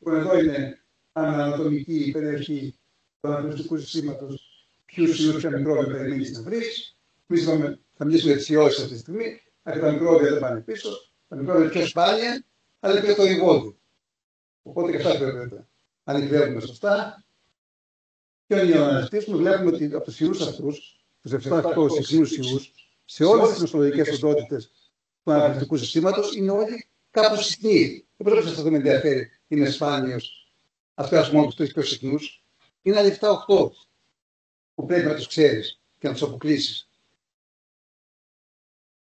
S9: Εδώ είναι ανατομική περιοχή του αναπνευστικού συστήματος. Ποιους ιούς και μικρόβια περιμένεις να βρεις. Εμείς είπαμε, θα μιλήσουμε για τις ιώσεις αυτή τη στιγμή. Αν τα μικρόβια δεν πάνε πίσω. Τα μικρόβια είναι πιο σπάνια, αλλά είναι πιο θορυβόδη. Οπότε και αυτά πρέπει να ανοιχνεύουμε σωστά. Και όταν αναζητήσουμε, βλέπουμε ότι από τους ιούς αυτούς, τους 7-8 συχνούς ιούς, σε όλες τις νοσολογικές οντότητες του αναπνευστικού συστήματος είναι όλοι κάπως συχνοί. Δεν πρέπει να σας το με ενδιαφέρει. Είναι σπάνιος. Ας πέρασουμε μόνο τους 3 πιο συχνούς. Είναι άλλοι 7-8 που πρέπει να τους ξέρεις και να τους αποκλείσεις.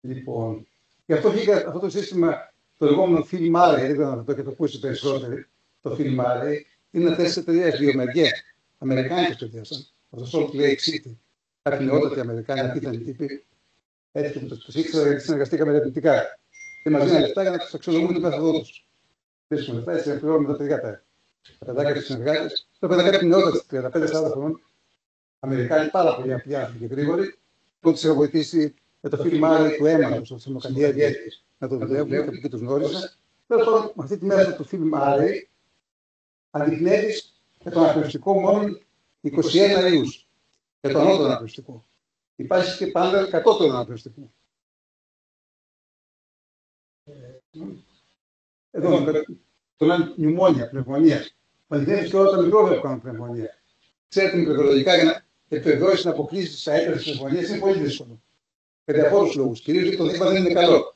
S9: Λοιπόν, γι' αυτό βγήκα αυτό το σύστημα, το λεγόμενο Phil Murray, δεν ξέρω αν το έχετε ακούσει περισσότεροι. Το Phil Murray είναι ένα τεστ εταιρείας βιομεργέ. Αμερικάνικες το πιάσαν. Από το Salt Lake City. Κάποιοι νεότατοι Αμερικάνοι, απίθανοι τύποι. Έτσι που τους ήξερα γιατί συνεργαστήκαμε ερευνητικά. Και μας δίνανε λεφτά για να τους αξιολογούμε την μέθοδό τους. Βρίσκουμε λεφτά, έτσι να πληρώνουμε τα παιδιά τα παιδάκια τους συνεργάτες. Τα παιδάκια κάποιοι νεότατοι 35-40 χρονών. Αμερικάνοι πάρα πολύ απλοί άνθρωποι και γρήγοροι. Που τους έχω βοηθήσει με το Phil Murray του αίματος, το θερμοκαλλιέργεια, να το δουλεύουν και από εκεί τους γνώρισα. Τέλος πάντων, με αυτή τη μέθοδο του Phil Murray ανοιχνεύεις για το αναπνευστικό μόνο 21 ιούς. Για το ανώτερο αναπνευστικό. Υπάρχει και πάντα κατώτερο αναπνευστικό. Εδώ το λένε νιουμόνια, πνευμονία. Ανοιχνεύεις και όλα τα μικρόβια που κάνουν πνευμονία. Ξέρετε, μικροβιολογικά για να επιβεβαιώσεις να αποκλείσεις τις αίτρες της πνευμονίας είναι πολύ δύσκολο. Για διαφόρους λόγους. Κυρίως γιατί το δείγμα δεν είναι καλό.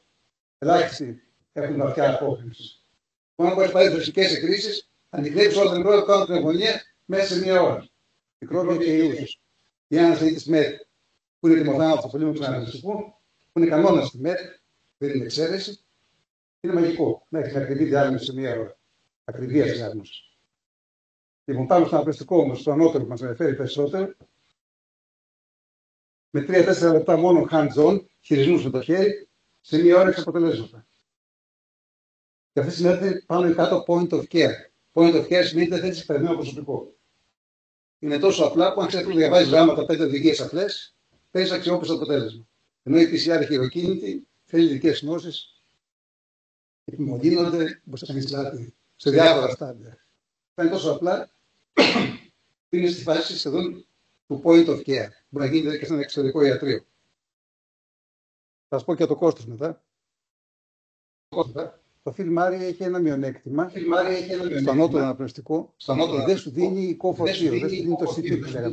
S9: Ελάχιστοι έχουν βαθιά απόκρυψη. Μόνο αν μπορείς να πάρεις δροσικές εκκρίσεις, ανοιχνεύεις όλα τα μικρόβια που κάνουν πνευμονία μέσα σε μία ώρα. Μικρόβια και ιούς. Η άναση της ΜΕΤ, που είναι τιμοθάνατος του πολέμου του αναπνευστικού, που είναι κανόνας στη ΜΕΤ, δεν είναι εξαίρεση, είναι μαγικό να έχει την ακριβή διάγνωση σε μία ώρα. Ακριβία διάγνωση. Λοιπόν, πάμε στο αναπνευστικό όμως, στο ανώτερο που μας ενδιαφέρει περισσότερο. Με 3-4 λεπτά μόνο hands-on, χειρισμούς με το χέρι, σε μία ώρα έχεις αποτελέσματα. Και αυτή σημαίνει πάνω ή κάτω point of care. Point of care σημαίνει ότι δεν θέλεις εκπαιδευμένο προσωπικό. Είναι τόσο απλά που αν ξέρεις να διαβάζεις γράμματα 5 οδηγίες απλές, παίρνεις αξιόπιστο αποτέλεσμα. Ενώ η PCR χειροκίνητη θέλει ειδικές γνώσεις, επιμολύνονται, μπορείς να κάνεις λάθη σε διάφορα στάδια. Θα είναι τόσο απλά που είναι στη φάση σχεδόν του point of care. Μπορεί να γίνει και σε ένα εξωτερικό ιατρείο. Θα σας πω και το κόστος μετά. Το Φιλμάρι έχει ένα μειονέκτημα. Στο ανώτερο αναπνευστικό, δεν σου δίνει οικοφορτίο, δεν σου δίνει το CT που λέγαμε,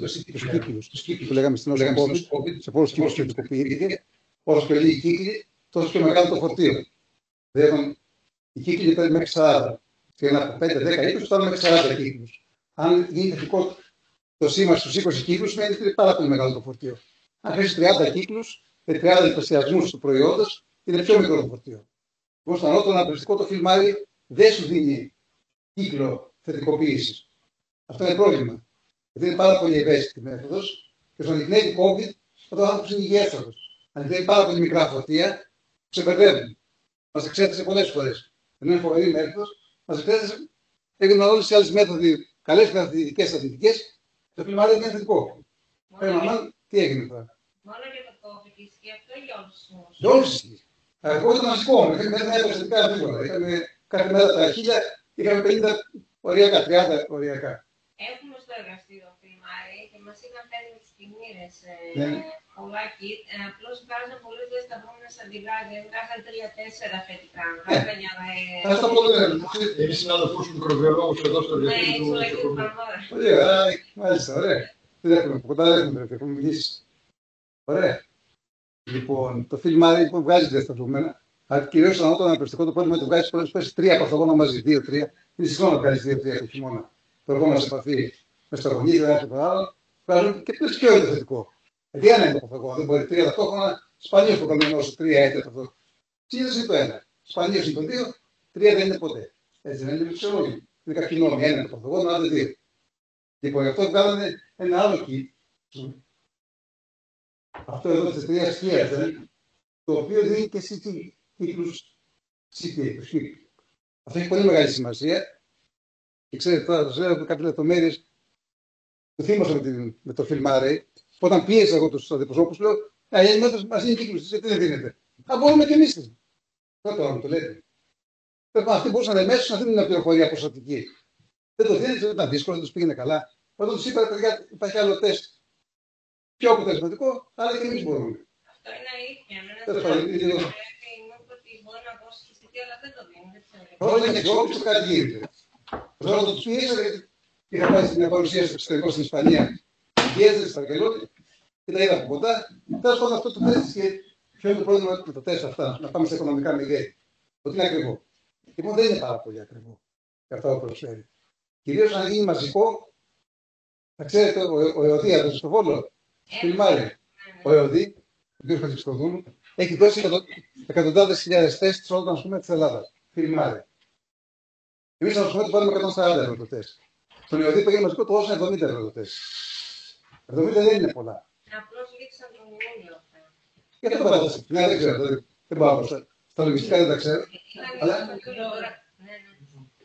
S9: τους κύκλους που λέγαμε στην όσο COVID, σε πολλούς κύκλους θετικοποιήθηκε. Όσο πιο λίγοι κύκλοι, τόσο πιο μεγάλο το φορτίο. Δηλαδή, οι κύκλοι παίρνουν μέχρι 40. Και ένα 5-10 κύκλους φτάνουν μέχρι 40 κύκλους. Αν γίνει θετικό το σήμα στους 20 κύκλους, σημαίνει ότι είναι πάρα πολύ μεγάλο το φορτίο. Αν χρειάζεται 30 κύκλους και 30 διπλασιασμούς του προϊόντος, είναι πιο μικρό το φορτίο. Λοιπόν, στο ανώτερο αναπνευστικό το Φιλμάρι δεν σου δίνει κύκλο θετικοποίησης. Αυτό είναι πρόβλημα. Γιατί είναι πάρα πολύ ευαίσθητη μέθοδος και στον ανοιχνεύει COVID, όταν ο άνθρωπος είναι υγιέστατος. Ανοιχνεύει πάρα πολύ μικρά φορτία, ξεπερδεύουν. Μας εξέτασε πολλές φορές. Ενώ είναι φοβερή μέθοδος, μας εξέτασε, έγιναν όλες οι άλλες μέθοδοι, καλές μεθοδικές στατιστικές, το Φιλμάρι δεν είναι θετικό. Πρέπει να μάθουμε τι έγινε τώρα.
S4: Μόνο για το COVID ισχύει αυτό ή για όλους τους νόμους?
S9: Για όλους ισχύει. Εγώ ήταν μαζικό. Είχαμε ένα περιστατικά γρήγορα. Είχαμε κάθε μέρα τα 1000, είχαμε 50 οριακά, 30 οριακά.
S4: Έχουμε στο εργαστήριο Φιλμάρι και μας είχαν φέρει τους κινήρες πολλά kit. Απλώς βγάζαν πολλές διασταυρώμενες αντιγάδια. Βγάζαν 3-4 θετικά.
S1: Αυτό το λέμε. Είναι συνάδελφος του μικροβιολόγου εδώ στο εργαστήριο του νοσοκομείου.
S9: Ωραία, μάλιστα, ωραία. Δεν έχουμε κοντά, δεν έχουμε μιλήσει. Ωραία. Λοιπόν, το Φιλμάρι λοιπόν, βγάζει διασταυρωμένα. Κυρίως στο ανώτερο αναπνευστικό το πρόβλημα είναι ότι βγάζει πολλές φορές 3 παθογόνα μαζί, 2-3. Είναι συχνό να βγάζει 2-3 το χειμώνα. Το ερχόμαστε σε επαφή με στραγωνίδια, ένα από το άλλο. Βγάζουν και πλέον πιο θετικό. Γιατί ένα είναι το παθογόνα, δεν μπορεί 3 ταυτόχρονα. Σπανίως το καλούμε όσο 3 έτε αυτό. Συνήθως είναι το 1. Σπανίως είναι το 2, 3 δεν είναι ποτέ. Έτσι δεν είναι φυσιολόγοι. Είναι κάποιοι νόμοι. Ένα είναι το παθογόνα, άλλο 2. Λοιπόν, γι' αυτό βγάλανε ένα άλλο kit. Αυτό εδώ της εταιρείας Fiat, το οποίο δίνει και κύκλους CTA. Αυτό έχει πολύ μεγάλη σημασία. Και ξέρετε, τώρα σας λέω κάποιες λεπτομέρειες που θύμωσα με το Φιλμάρι. Όταν πίεσα εγώ τους αντιπροσώπους, λέω: οι μέθοδος μας είναι κύκλους, γιατί δεν δίνεται. Αν μπορούμε και εμείς. Δεν το λέτε. Αυτοί μπορούσαν εμέσως να δίνουν μια πληροφορία ποσοτική. Δεν το δίνετε, δεν ήταν δύσκολο, δεν τους πήγαινε καλά. Όταν τους είπα: παιδιά, υπάρχει άλλο τεστ. Πιο αποτελεσματικό, αλλά και εμείς μπορούμε.
S4: Αυτό είναι αλήθεια. Ότι μπορεί να δώσει τη CT, αλλά δεν το δίνει.
S9: Όταν είναι αξιόπιστο, κάτι γίνεται. Τώρα το τους πίεσα, γιατί είχα πάει στην παρουσίαση στο εξωτερικό στην Ισπανία. Πιέζεται στα Αρκελότη και τα είδα από κοντά. Τέλος πάντων, αυτό το τεστ και ποιο είναι το πρόβλημα με το τεστ αυτά, να πάμε στα οικονομικά μεγέθη. Ότι είναι ακριβό. Λοιπόν, δεν είναι πάρα πολύ ακριβό για αυτά που προσφέρει. Κυρίως αν γίνει μαζικό, θα ξέρετε, ο Εωδίας στο Βόλο. Φιλμάρι. Ο ΕΟΔΗ, ο κ. Χατζηστοδούλου, έχει δώσει εκατοντάδες χιλιάδες τεστ σε όλα τα νοσοκομεία της Ελλάδας. Φιλμάρι. Εμείς στα νοσοκομεία του πάρουμε 140 ευρώ το τεστ. Στον ΕΟΔΗ πήγε μαζικό το δώσαν 70 ευρώ το τεστ. 70 δεν είναι πολλά.
S4: Απλώς λήξαν τον Ιούλιο.
S9: Γι' αυτό πάτε σε αυτήν. Δεν ξέρω. Δεν πάω στα λογιστικά, δεν τα ξέρω.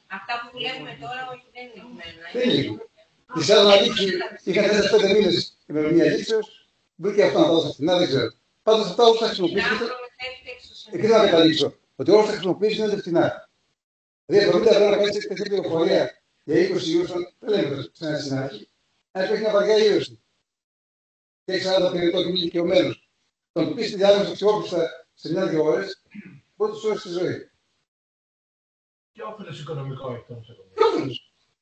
S4: Αυτά που βλέπουμε τώρα, όχι, δεν είναι λιγμένα.
S9: Δεν είναι λιγμένα. Τις άλλες αναλήξεις είχαν 4-5 μήνες ημερομηνία λήξεως, μπήκε αυτό να τα δώσω αυτήν, δεν ξέρω. Πάντως αυτά όλα θα χρησιμοποιήσετε. Εκεί θα καταλήξω. Ότι όλα θα χρησιμοποιήσετε είναι φτηνά. Δηλαδή, 70 ευρώ να κάνεις τέτοια πληροφορία για 20 ιούς, δεν λέμε σε ένα συνάχη. Αν έχει μια βαριά ίωση και έχει 40 περιττό και μη ηλικιωμένος, τον πεις τη διάγνωση αξιόπιστα σε 1-2 ώρες, μπορεί να του σώσει τη ζωή.
S10: Τι όφελος οικονομικό έχει το νοσοκομείο?
S9: Τι όφελος?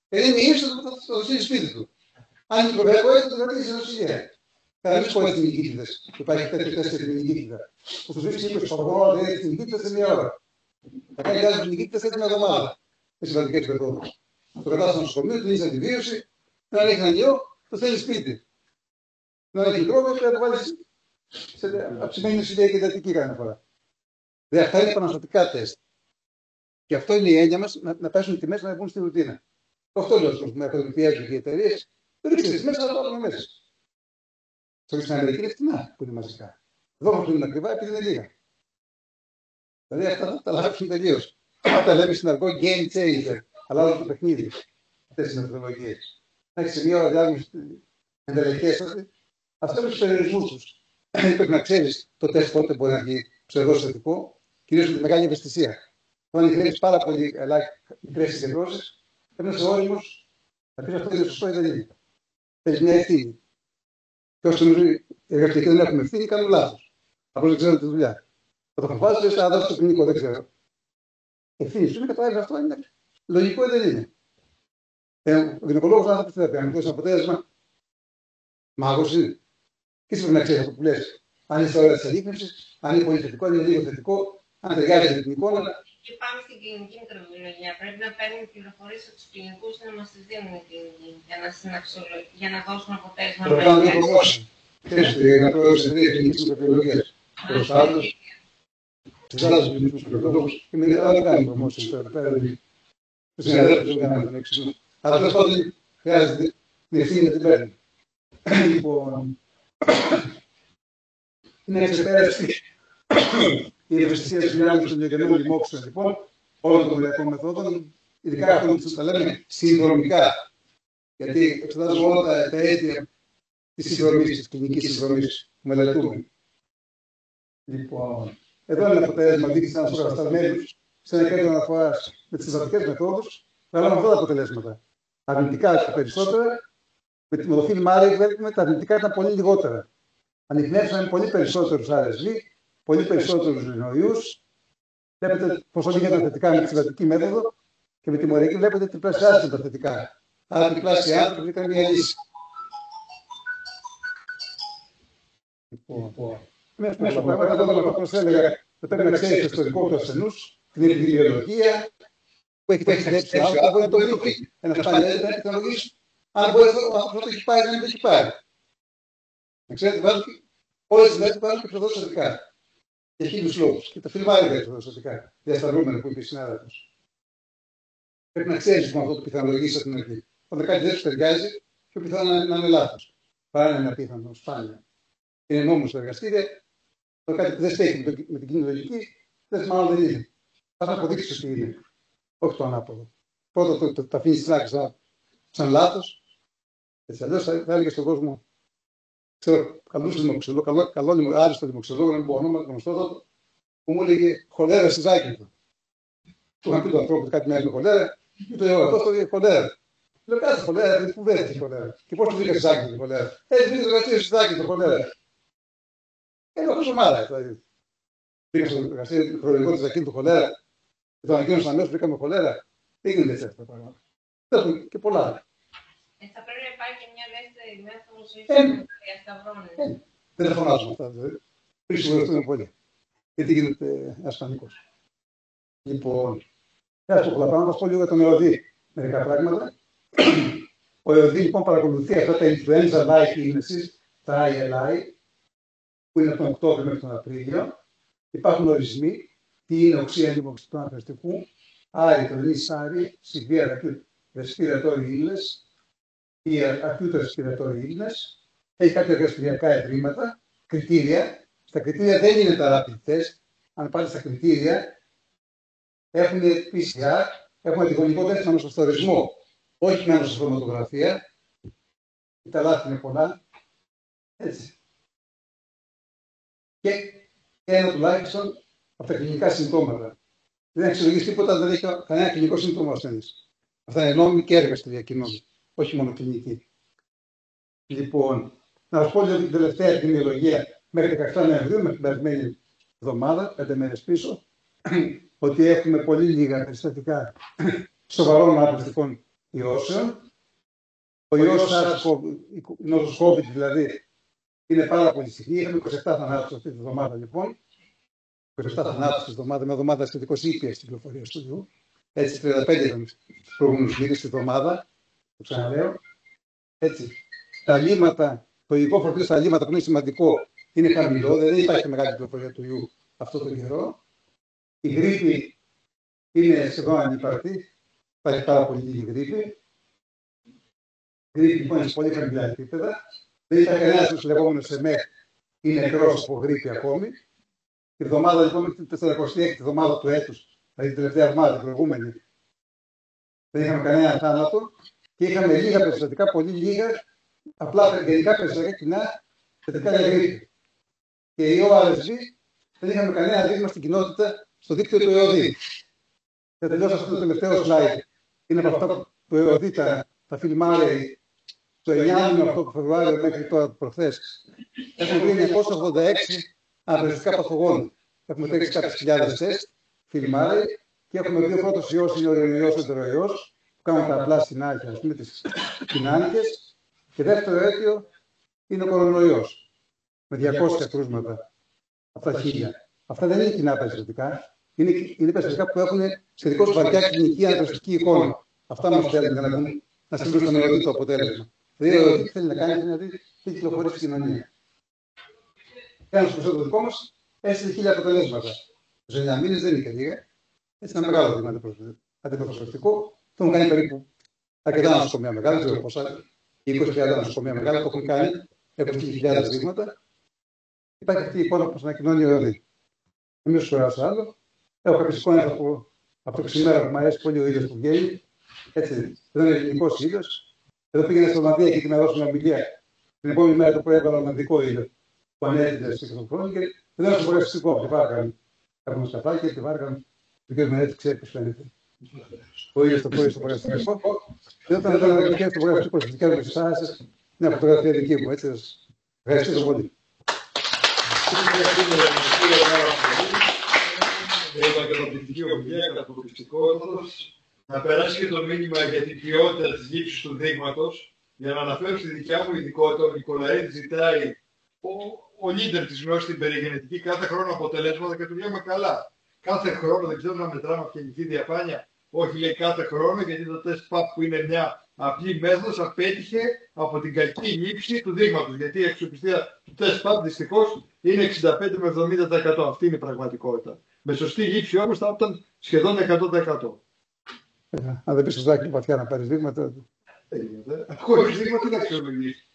S9: Είναι ίωση, θα το στείλει σπίτι του. Αν είναι προβλέπω, έτσι το κρατήσει στην ουσία. Θα μην πω έτσι νικήτηδες. Υπάρχει 4 νικήτηδα. Που τους βρίσκει 20 παγωνών, δεν έχει νικήτηδες σε μια ώρα. Θα κάνει κάτι νικήτηδες έτσι μια εβδομάδα. Με σημαντικές περιόδους. Το κρατάς στο νοσοκομείο, του δίνεις αντιβίωση, αν έχει έναν ιό, το στέλνει σπίτι. Αν έχει τρόπο, πρέπει να το βάλεις σε αψημένη νοσηλεία και εντατική κάθε φορά. Αυτά είναι επαναστατικά τεστ. Και αυτό είναι η έννοια μας να πέσουν οι τιμές να βγουν στη ρουτίνα. Αυτό λέω στον τομέα που πιέζουν οι εταιρείες. Δεν ρίξτε τις μέσα, αλλά το βάλουμε μέσα. Στην Αμερική είναι φτηνά που είναι μαζικά. Εδώ όμως είναι ακριβά επειδή είναι λίγα. Δηλαδή αυτά θα τα αλλάξουν τελείως. Τα λέμε στην αργό game changer. Αλλάζουν το παιχνίδι. Αυτές οι μεθοδολογίες. Να έχεις σε μια ώρα διάγνωση εντελεχές. Αυτό είναι τους περιορισμούς τους. Πρέπει να ξέρεις το τεστ πότε μπορεί να βγει ψευδός θετικό, κυρίως με τη μεγάλη ευαισθησία. Όταν χρειάζεις πάρα πολύ μικρές συγκεντρώσεις, πρέπει να είσαι όριμος, να πεις αυτό είναι σωστό ή δεν είναι. Θέλεις μια ευθύνη. Και όσοι νομίζουν οι εργαστικοί δεν έχουν ευθύνη, κάνουν λάθος. Απλώς δεν ξέρουν τη δουλειά. Θα το αποφάσισες, θα δώσει το κλινικό, δεν ξέρω. ευθύνη σου, καταλάβει αυτό είναι λογικό ή δεν είναι. Ο γυναικολόγος να θα πει αν δώσει αποτέλεσμα, μάγος είναι. Και εσύ πρέπει να ξέρει αυτό που λες. Αν είναι στα ώρα τη αλήθινση, αν είναι πολύ θετικό, αν είναι λίγο θετικό, αν ταιριάζει με την εικόνα.
S11: Και πάμε στην κλινική μικροβιολογία. Πρέπει να παίρνουμε πληροφορίες από τους κλινικούς να μας τις δίνουν οι κλινικοί για να δώσουν αποτέλεσμα.
S9: Το κάνουμε μια προμόση. Να το δώσουν εταιρεία κλινικής μικροβιολογίας. Προστάτως, εξετάζουν τους κλινικούς μικροβιολόγους και με άλλα κάνουμε προμόση. Τους συναδέλφους δεν κάνουμε τον έξυπνο. Αλλά τέλος πάντων χρειάζεται την ευθύνη να την παίρνει. Λοιπόν, είναι εξεπέραστη η ευαισθησία της δυνάμεις των διαγενών λοιμόξεων, λοιπόν, όλων των μοριακών μεθόδων, ειδικά αυτών που τα λέμε συνδρομικά. Γιατί εξετάζουμε όλα τα αίτια της συνδρομής, της κλινικής συνδρομής που μελετούμε. Λοιπόν, εδώ είναι ένα αποτέλεσμα δείχνει ένα σώμα μέλους σε ένα κέντρο αναφοράς με τις συμβατικές μεθόδους, βγάλαμε αυτά τα αποτελέσματα. Αρνητικά περισσότερα, με τη μορφή Μάρη βλέπουμε τα αρνητικά ήταν πολύ λιγότερα. Ανιχνεύσαμε πολύ περισσότερους RSV, πολύ περισσότερους ρινοϊούς. Βλέπετε πόσο λίγα τα θετικά με τη συμβατική μέθοδο και με τη μοριακή βλέπετε τριπλασιάζουν τα θετικά. Άρα τριπλάσιοι άνθρωποι βρήκαν μια λύση. Μέσα στα πράγματα, εδώ όπως έλεγα, πρέπει να ξέρει το ιστορικό του ασθενούς, την επιδημιολογία, που έχει τεχνήσει άλλο, μπορεί να το βρει. Ένα σπάνιο δεν έχει τεχνολογήσει. Αν μπορεί αυτό το έχει πάρει, δεν το έχει πάρει. Να ξέρετε, βάζω όλες τις μέρες βάζω και εξοδοστατικά. Για χίλιους λόγους. Και τα φιλμάρια για εξοδοστατικά. Διασταυρούμενα που είπε η συνάδελφος. Πρέπει να ξέρεις με αυτό το πιθανολογήσει στην αρχή. Όταν κάτι δεν σου ταιριάζει, πιο πιθανό να είναι λάθος. Παρά να είναι απίθανο, σπάνια. Είναι νόμος στα εργαστήρια. Το κάτι που δεν στέκει με την κοινή λογική, δεν μάλλον δεν είναι. Ας να αποδείξεις ότι είναι. Όχι το ανάποδο. Πρώτα τα αφήνεις στην άκρη σαν λάθος. Έτσι αλλιώς θα έλεγε στον κόσμο. Ξέρω, καλό άριστο δημοξιολόγο, να μην πω ονόματα, γνωστότατο, που μου έλεγε χολέρα στη Ζάκυνθο. Του είχαν πει τον ανθρώπου κάτι μοιάζει με χολέρα, και το λέω αυτό το λέει χολέρα. Λέω κάτι χολέρα, πού βρέθηκε η χολέρα. Και πώς του βρήκα στη Ζάκυνθο τη χολέρα. Έτσι βρήκα το εργαστήριο στη Ζάκυνθο χολέρα. Εγώ σωμάρα. Πήγα στο εργαστήριο χρονικό τη Ζάκυνθο χολέρα. Και το ανακοίνωσα αμέσως βρήκαμε χολέρα. Πήγαινε έτσι αυτά τα πράγματα. Και πολλά.
S11: Θα πρέπει να υπάρχει και μια δεύτερη μέθοδος ίσως διασταυρώνες.
S9: Δεν θα φωνάζουμε αυτά, δηλαδή. Πριν σιγουρευτούμε πολύ. Γιατί γίνεται ασφανικός. Λοιπόν, θα να σας πω λίγο για τον ΕΟΔΗ. Μερικά πράγματα. Ο ΕΟΔΗ λοιπόν παρακολουθεί αυτά τα influenza-like illnesses, τα ILI, που είναι από τον Οκτώβριο μέχρι τον Απρίλιο. Υπάρχουν ορισμοί. Τι είναι οξύ έντιμο του αναπνευστικού, άρρητο ή σάρι, severe acute respiratory illness ή acute respiratory illness. Έχει κάποια respiratory ευρήματα, κριτήρια. Στα κριτήρια δεν είναι τα rapid test. Αν πάτε στα κριτήρια, έχουν PCR, έχουν αντιγονικό τεστ με ανοσοστορισμό, όχι με ανοσοστοματογραφία. Τα λάθη είναι πολλά. Έτσι. Και ένα τουλάχιστον από τα κλινικά συμπτώματα. Δεν έχει εξολογήσει τίποτα, δεν έχει κανένα κλινικό σύμπτωμα ο ασθενής. Αυτά είναι νόμιμοι και εργαστηριακοί νόμοι, όχι μόνο κλινικοί. Λοιπόν, να σας πω για την τελευταία επιδημιολογία μέχρι 17 Νοεμβρίου, με την περασμένη εβδομάδα, 5 μέρες πίσω, ότι έχουμε πολύ λίγα περιστατικά σοβαρών αναπνευστικών ιώσεων. Ο ιός η νόσος COVID δηλαδή είναι πάρα πολύ συχνή. Είχαμε 27 θανάτους αυτή τη εβδομάδα λοιπόν. 27 θανάτους τη εβδομάδα, μια εβδομάδα σχετικώς ήπια στην κυκλοφορία του ιού. Έτσι 35 ήταν τους προηγούμενους μήνες τη εβδομάδα. Το ξαναλέω. Έτσι. Τα λίμματα, το υλικό φορτίο στα λίμματα που είναι σημαντικό είναι χαμηλό, δεν υπάρχει μεγάλη κυκλοφορία του ιού αυτό τον καιρό. Η γρίπη είναι σχεδόν ανύπαρκτη. Υπάρχει πάρα πολύ λίγη γρίπη. Η γρίπη λοιπόν είναι σε πολύ χαμηλά επίπεδα. Δεν υπάρχει κανένα του λεγόμενου ΕΜΕ είναι νεκρός από γρίπη ακόμη. Τη εβδομάδα λοιπόν, την 46η εβδομάδα του έτους, δηλαδή την τελευταία εβδομάδα, την προηγούμενη, δεν είχαμε κανένα θάνατο και είχαμε λίγα περιστατικά, πολύ λίγα, απλά γενικά περιστατικά κοινά θετικά για γρίπη. Και η ORSV δεν είχαμε κανένα δείγμα στην κοινότητα στο δίκτυο του ΕΟΔΗ. Θα τελειώσω αυτό το τελευταίο slide. Είναι από αυτά που ΕΟΔΗ τα φιλμάρει το 9 8 Φεβρουάριο μέχρι τώρα προχθές. Έχουν βρει 986 αναπνευστικά παθογόνα. Έχουμε τρέξει κάποιες χιλιάδες τεστ, φιλμάρει Και έχουμε δύο πρώτος ιός, είναι ο ιός εντεροϊός, που κάνουν τα απλά συνάχια, ας πούμε, τις κοινάνικες. Και δεύτερο αίτιο είναι ο κορονοϊός, με 200 κρούσματα από τα 1000. Αυτά δεν είναι κοινά περιστατικά. Είναι περιστατικά που έχουν σχετικώς βαριά κλινική αναπαριστική εικόνα. Αυτά μας θέλουν για να στείλουν στον ερωτή το αποτέλεσμα. Δηλαδή, τι θέλει να κάνει, είναι να δει τι κυκλοφορεί στην κοινωνία. Ένα στο το δικό μας έστειλε 1000 αποτελέσματα. Σε 9 μήνες δεν είναι και λίγα. Έτσι ένα μεγάλο δείγμα αντιπροσωπευτικό. Το έχουν κάνει περίπου αρκετά νοσοκομεία μεγάλα, δεν ξέρω πόσα, 20-30 νοσοκομεία μεγάλα, το έχουν κάνει, έχουν 1000 δείγματα. Υπάρχει αυτή η εικόνα που μας ανακοινώνει ο Ιωδή. Μην σου κουράσω άλλο. Έχω κάποιες εικόνες από το ξημέρα που μου αρέσει πολύ ο ήλιος που βγαίνει. Έτσι, εδώ είναι ελληνικός ήλιος. Εδώ πήγαινε στο Ολλανδία και να δώσω μια ομιλία. Την επόμενη μέρα το πρωί έβαλα ολλανδικό ήλιο που ανέβηκε στο χρόνο και δεν έχω φορεστικό από τη Βάργαν. Έχουμε σκαφάκια και τη Βάργαν. Ο κ. Μενέτη ξέρει πώς φαίνεται. Ο ήλιος το πρωί στο φορεστικό. Και όταν ήταν να στο φορεστικό, στις δικές μου στάσεις, μια φωτογραφία δική μου. Έτσι, ευχαριστώ πολύ.
S1: Να περάσει και το μήνυμα για την ποιότητα της λήψης του δείγματος. Για να αναφέρω στη δικιά μου ειδικότητα, ο Νικολαίδης ζητάει ο leader της γνώσης στην περιγενετική κάθε χρόνο αποτελέσματα και του λέμε καλά. Κάθε χρόνο δεν ξέρω να μετράμε αυθεντική διαφάνεια. Όχι, λέει κάθε χρόνο, γιατί το τεστ PAP που είναι μια απλή μέθοδος απέτυχε από την κακή λήψη του δείγματος. Γιατί η αξιοπιστία του τεστ PAP δυστυχώς είναι 65 με 70%. Αυτή είναι η πραγματικότητα. Με σωστή λήψη όμως θα ήταν σχεδόν 100%.
S9: Αν δεν πεις στο Ζάκη βαθιά να πάρεις δείγματα.
S1: Χωρίς δείγματα τι να αξιολογήσει.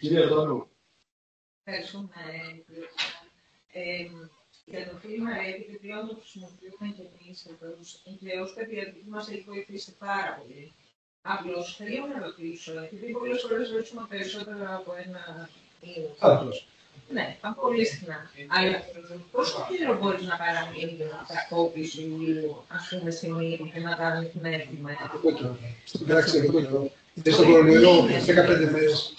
S1: Κυρία Δανού.
S3: Ευχαριστούμε. Για το κλίμα επειδή πλέον το χρησιμοποιούμε και εμείς και ως παιδιατρική μας έχει βοηθήσει πάρα πολύ. Απλώς θέλω να ρωτήσω, επειδή πολλές φορές ρωτήσουμε περισσότερο από ένα ήλιο. Ναι, πάμε πολύ συχνά. Αλλά πόσο καιρό μπορεί να παραμείνει η τακτοποίηση του ήλιου, ας πούμε, στη μύτη και να κάνουμε την έτοιμα.
S9: Στην πράξη, εγώ το στον κορονοϊό 15 μέρες.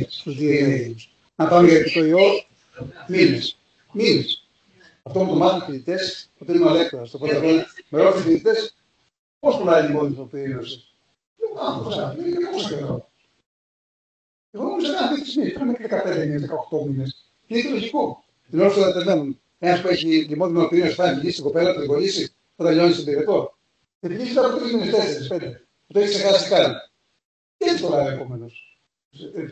S9: Στους DNA. Αν πάμε για το ιό, μήνες. Αυτό μου το μάθουν οι φοιτητές, όταν ήμουν λέκτορας, το πρώτο χρόνο, με ρώτησαν οι φοιτητές, πώς πουλάει λοιπόν το πυρήνωση. Δεν είναι πόσο καιρό. Εγώ νόμιζα να αυτή τη στιγμή, είχαμε 15 μήνες, 18 μήνες. Είναι και λογικό. Την ώρα του δεδομένου, ένας που έχει λιμόδινο πυρήνωση πάει να μιλήσει στην κοπέλα, θα την κολλήσει, όταν λιώνει στον πυρετό. Και πηγαίνει μετά από 3 μήνες, 4-5. Το έχει ξεχάσει τι κάνει. Και έτσι το λέει επόμενος.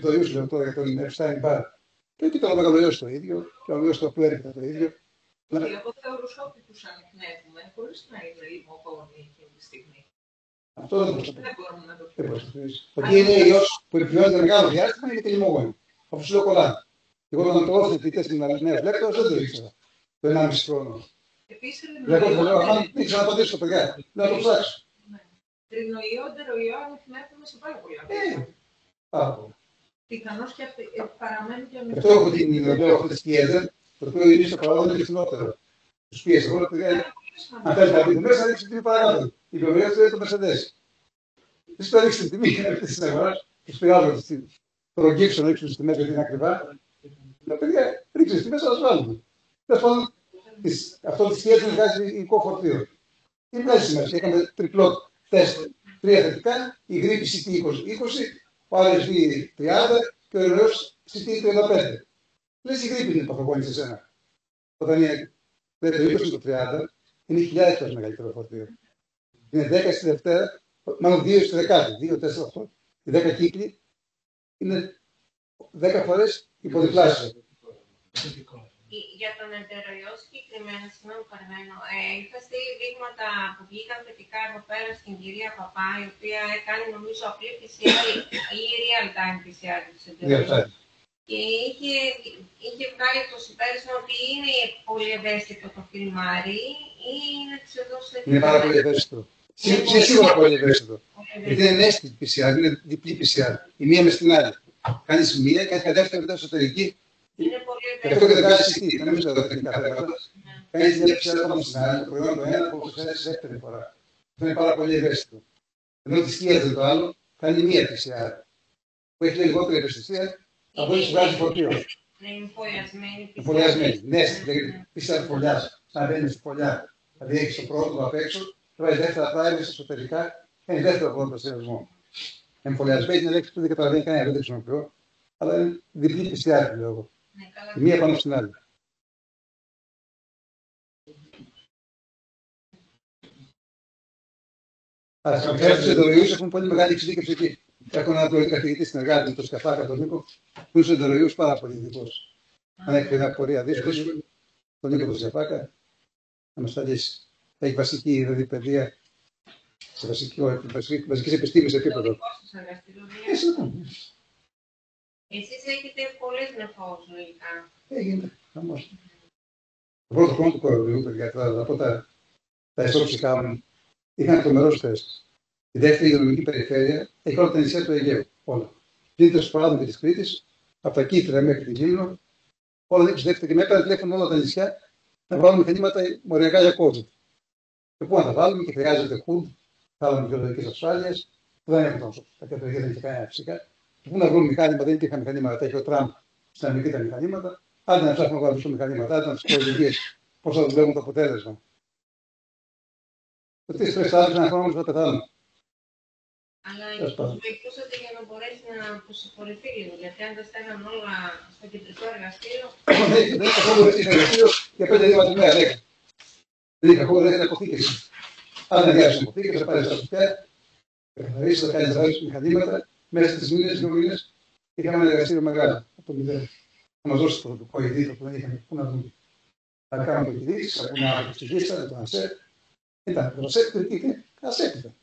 S9: Το ίδιο σου λέω τώρα για τον Epstein Barr. Και εκεί το μεγαλογιώσει το ίδιο, και ο γιος του που έρχεται το ίδιο.
S3: Και εγώ θεωρούσα ότι τους ανοιχνεύουμε χωρίς να είναι λιμοκόνοι εκείνη τη στιγμή.
S9: Αυτό δεν μπορούμε να το πούμε. Ότι είναι ιός που επιβιώνεται μεγάλο διάστημα είναι και λιμόγονοι. Αφού σου λέω κολλάνε. Εγώ όταν το έδωσα φοιτητές στην νέος λέκτορας δεν το ήξερα. Το 1,5 χρόνο.
S3: Επίσης,
S9: δεν ξέρω να απαντήσω, παιδιά. Να το ψάξω.
S3: Τρινοϊό, εντεροϊό, ανοιχνεύουμε σε πάρα πολλά.
S9: Πάρα πολλά.
S3: Πιθανώς και παραμένει και
S9: αυτό έχω την τη σκιέζα, το οποίο είναι στο παράδειγμα είναι φθηνότερο. Τους πίεσε όλα τα παιδιά. Αν θέλει να πείτε μέσα, ρίξει την τιμή παρακάτω. Η βιομηχανία του είναι το Mercedes. Δεν σου ρίξει την τιμή για να έρθει στην αγορά, τους πειράζουν το ρογγίξο να ρίξουν στις τιμές γιατί είναι ακριβά. Τα παιδιά ρίξουν στις τιμές, αλλά βάλουμε. Τέλος πάντων, αυτό τη σκιέζα βγάζει υλικό φορτίο. Τι βγάζει σήμερα, έκαμε τριπλό τεστ, 3 θετικά, η γρήπη CT20, ο RSV30 και ο ερευνός CT35. Λες η γρήπη είναι παθογόνη σε σένα. Όταν είναι το 20 το 30, είναι 1000 φορές μεγαλύτερο φορτίο. Είναι 10 στη Δευτέρα, μάλλον 2 στη Δεκάτη, 2, 4, 8. Οι 10 κύκλοι είναι 10 φορές υποδιπλάσιο.
S11: Για τον εντεροϊό συγκεκριμένα, συγγνώμη παραμένω, είχα στείλει δείγματα που βγήκαν θετικά εδώ πέρα στην κυρία Παπά, η οποία έκανε νομίζω απλή PCR ή real-time PCR του εντεροϊού. Και είχε βγάλει το συμπέρασμα ότι είναι πολύ ευαίσθητο το φιλμάρι ή είναι της εδώ σε...
S9: Είναι πάρα πολύ ευαίσθητο. Είναι σίγουρα πολύ ευαίσθητο. Γιατί είναι νέστη PCR, είναι διπλή PCR. Η μία μες την άλλη. Κάνεις μία, κάνεις μια δεύτερη μετά εσωτερική. Γι' αυτό και δεν κάνεις συστή, να μην ξέρω τεχνικά θέματα. Κάνεις μια PCR πάνω στην άλλη, το προϊόν το ένα που χρειάζεσαι δεύτερη φορά. Αυτό είναι πάρα πολύ ευαίσθητο. Ενώ τη σκίαζε το άλλο, κάνει μία PCR. Που έχει λιγότερη ευαισθησία, από ό,τι σου βγάζει φορτίο.
S11: Να είναι εμφολιασμένοι.
S9: Εμφολιασμένοι. Ναι, δηλαδή PCR φωλιά. Αν δεν είναι στη φωλιά, δηλαδή έχει το πρώτο απ' έξω, βάζει δεύτερα πράγματα εσωτερικά, κάνει δεύτερο πρώτο προστατευτισμό. Εμφολιασμένοι είναι λέξη που δεν καταλαβαίνει κανένα, δεν το χρησιμοποιώ, αλλά είναι διπλή PCR λέω εγώ. Η μία πάνω στην άλλη. Ας ξέρετε, στους ενδοροϊούς έχουν πολύ μεγάλη εξειδίκευση εκεί. Έχω έναν καθηγητή συνεργάτη με τον Σκαφάκα, τον Νίκο, που είναι στους ενδοροϊούς πάρα πολύ ειδικός. Αν έχει μια πορεία δύσκολη, τον Νίκο τον Σκαφάκα, να μας τα λύσει. Έχει βασική δηλαδή παιδεία σε βασικές επιστήμες σε επίπεδο.
S11: Εσείς έχετε πολλές νεφώσεις λογικά.
S9: Έγινε, χαμός. Το πρώτο χρόνο του κορονοϊού, παιδιά, από τα ισόψυχά μου, είχαν τρομερός τεστ. Η δεύτερη υγειονομική περιφέρεια έχει όλα τα νησιά του Αιγαίου. Όλα. Δίνεται στο παράδειγμα της Κρήτης, από τα Κύτταρα μέχρι την Κύλινο, όλα δείχνουν δεύτερη και με έπαιρνε τηλέφωνο όλα τα νησιά να βάλουμε μηχανήματα μοριακά για COVID. Και πού να τα βάλουμε και χρειάζεται HUD, θάλαμο βιολογικής ασφάλειας, που δεν έχουν τόσο. Τα κέντρα δεν είχε κανένα φυσικά. Και πού να βρούμε μηχάνημα, δεν υπήρχαν μηχανήματα, τα είχε ο Τραμπ στην Αμερική τα μηχανήματα. Άντε να ψάχνουμε να βάλουμε μηχανήματα, άντε να του πω οδηγίες πώς θα δουλεύουν το αποτέλεσμα. Το τι στρες άλλους ένα χρόνο θα πεθάνουν.
S11: Αλλά τους βοηθούσατε για να μπορέσει να προσυπορηθεί λίγο, γιατί αν δεν στέλναν όλα στο κεντρικό εργαστήριο...
S9: Δεν είχα χώρο εργαστήριο για 5 δίμα τη μέρα, 10. Δεν είχα χώρο, δεν είχα αποθήκες. Αν δεν διάβασαν αποθήκες, θα πάρεις τα κουτιά, θα καθαρίσεις, θα κάνεις δράσεις μηχανήματα, μέσα στις μήνες, 2 μήνες, είχαμε ένα εργαστήριο μεγάλο, από το 0. Θα μας δώσει το κοϊδί, που δεν είχαμε, πού να δούμε. Θα κάνουμε το κοϊδί, θα πούμε άκρη στη λίστα, το ΑΣΕΠ. Ήταν το ΑΣΕΠ, ΑΣΕΠ ήταν.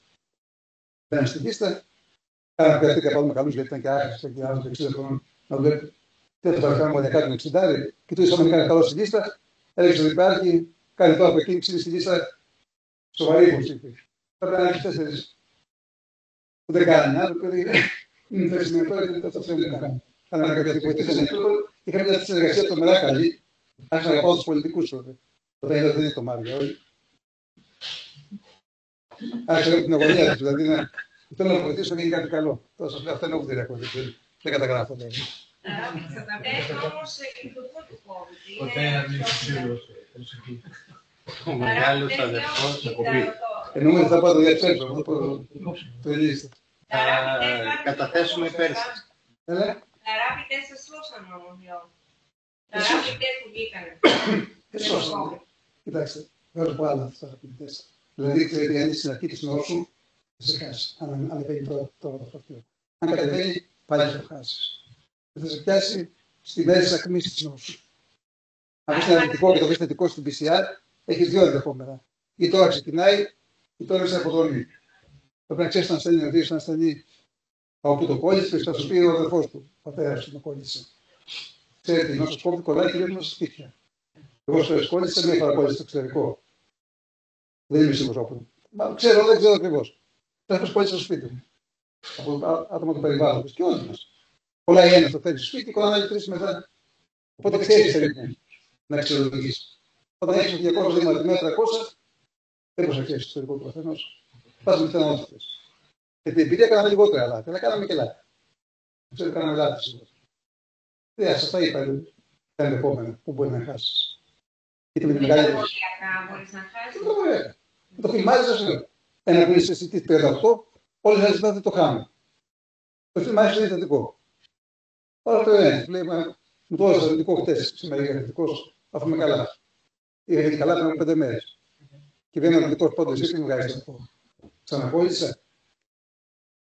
S9: Μπαίναν στη λίστα, κάναμε χρειαστεί να πάρουμε καλούς, γιατί ήταν και άχρηστο και άλλο 60 χρόνων να δουλεύει. Δεν θα κάνουμε όλα κάτω με 60, και του είπαμε κάνει καλό στη λίστα, έδειξε ότι υπάρχει, κάνει τώρα από εκείνη στη λίστα, σοβαρή υποψήφη. Πρέπει να έχει 4 που δεν κάνανε άνθρωποι, είναι θεσμικό τώρα και δεν θα θέλουν να κάνουν. Κάναμε κάποια βοηθήσανε αυτό, είχαμε μια συνεργασία τρομερά καλή, άρχισα να πάω στους πολιτικούς τότε. Τότε δεν είναι το Μάριο, όχι. Άρχισα την αγωνία της, δηλαδή θέλω να βοηθήσω και γίνει κάτι καλό. Τώρα σας λέω, αυτό είναι ουδηριακό, δεν καταγράφω.
S11: Όμως λειτουργούν του COVID.
S10: Ποτέ να μην είσαι σίγουρος.
S5: Ο μεγάλος αδερφός θα κοπεί.
S9: Εννοούμε θα πάω το διαψεύσω, το ελίστα.
S5: Καταθέσουμε πέρσι.
S11: Τα rapid test σας σώσαν όμως, λέω. Τα rapid test που βγήκανε.
S9: Σώσαν. Κοιτάξτε, βγάζω από άλλα αυτά τα rapid test. Δηλαδή, ξέρετε, αν είσαι στην αρχή της νόσου, θα σε χάσει. Αν ανεβαίνει τώρα το φορτίο. Αν κατεβαίνει, πάλι θα χάσει. Θα σε πιάσει στη μέση της ακμής της νόσου. Αν είσαι αρνητικό και το βρεις θετικό στην PCR, έχεις 2 ενδεχόμενα. Ή τώρα ξεκινάει, ή τώρα είσαι αποδρομή. Πρέπει να ξέρεις να ασθενεί, να δεις να ασθενεί από που το κόλλησε και θα σου πει ο αδερφός του, ο πατέρας του, το κόλλησε. Ξέρετε, η νόσος COVID κολλάει κυρίως μέσα στα σπίτια. Εγώ στο κόλλησα, μία φορά κόλλησε στο εξωτερικό. Δεν είμαι σίγουρος όπου. Δεν ξέρω ακριβώς. Πρέπει να κόλλησε στο σπίτι μου. Από άτομα του περιβάλλοντος και όλοι μας. Κολλάει ένα στο φέρει στο σπίτι, κολλάει άλλοι 3 μετά. Οπότε ξέρεις περίπου να αξιολογήσεις. Όταν έχεις 200 δήμα, 300, δεν μπορεί να ξέρεις το ιστορικό του καθενός. Πας με πιθανότητες. Και την εμπειρία κάναμε λιγότερα λάθη, αλλά κάναμε και λάθη. Ξέρω, κάναμε λάθη σίγουρα. Δεν σας τα είπα, τα ενδεχόμενα που μπορεί να χάσεις. Είτε με τη μεγάλη
S11: μπορείς να χάσεις.
S9: Το φιλμάζεις, σας λέω. Ένα που είσαι στη 38, όλες τις άλλες δεν το χάμε. Το φιλμάζεις είναι θετικό. Τώρα το ένα, λέει, μου το έδωσα θετικό χτες, σήμερα είχα θετικός, αφού είμαι καλά. Είχα γίνει καλά πριν από 5 μέρες. Και βγαίνω θετικός πόντος, εσύ μου βγάζεις θετικό. Ξανακόλλησα.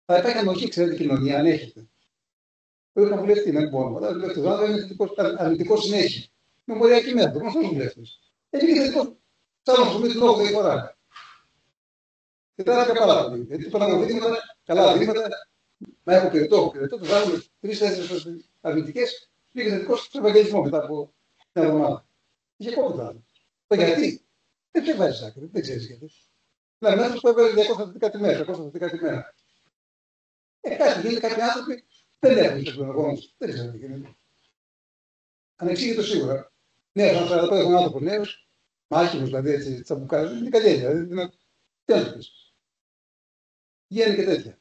S9: Θα υπάρχει ανοχή, ξέρετε, κοινωνία, αν έχετε. Πρέπει να βουλευτεί, να μην μπορούμε. Αλλά βουλευτής, αν είναι αρνητικός συνέχεια. Με μοριακή μέθοδο, μας είναι βουλευτής. Έχει και θετικός. Σαν να σου πει την 8η φορά. Και τώρα είναι πάρα πολύ. Γιατί παίρνω δείγματα, καλά δείγματα, να έχω πυρετό, του βάζουμε 3-4 αρνητικές, πήγε θετικός στον Ευαγγελισμό μετά από μια εβδομάδα. Είχε κόβει άλλο. Το γιατί, δεν βάζεις άκρη, δεν ξέρεις γιατί. Δηλαδή, ένας που έβγαλε 200 θετικά τη μέρα, 300 θετικά τη μέρα. Κάτι γίνεται, κάποιοι άνθρωποι δεν έχουν τον πληροφόρο τους. Δεν ξέρω τι γίνεται. Ανεξήγητο σίγουρα. Ναι, θα 45 έχουν άνθρωπο νέος, μάχημος δηλαδή έτσι, τσαμπουκάρες, είναι καλή έννοια. Τι να το πεις. Βγαίνει και τέτοια.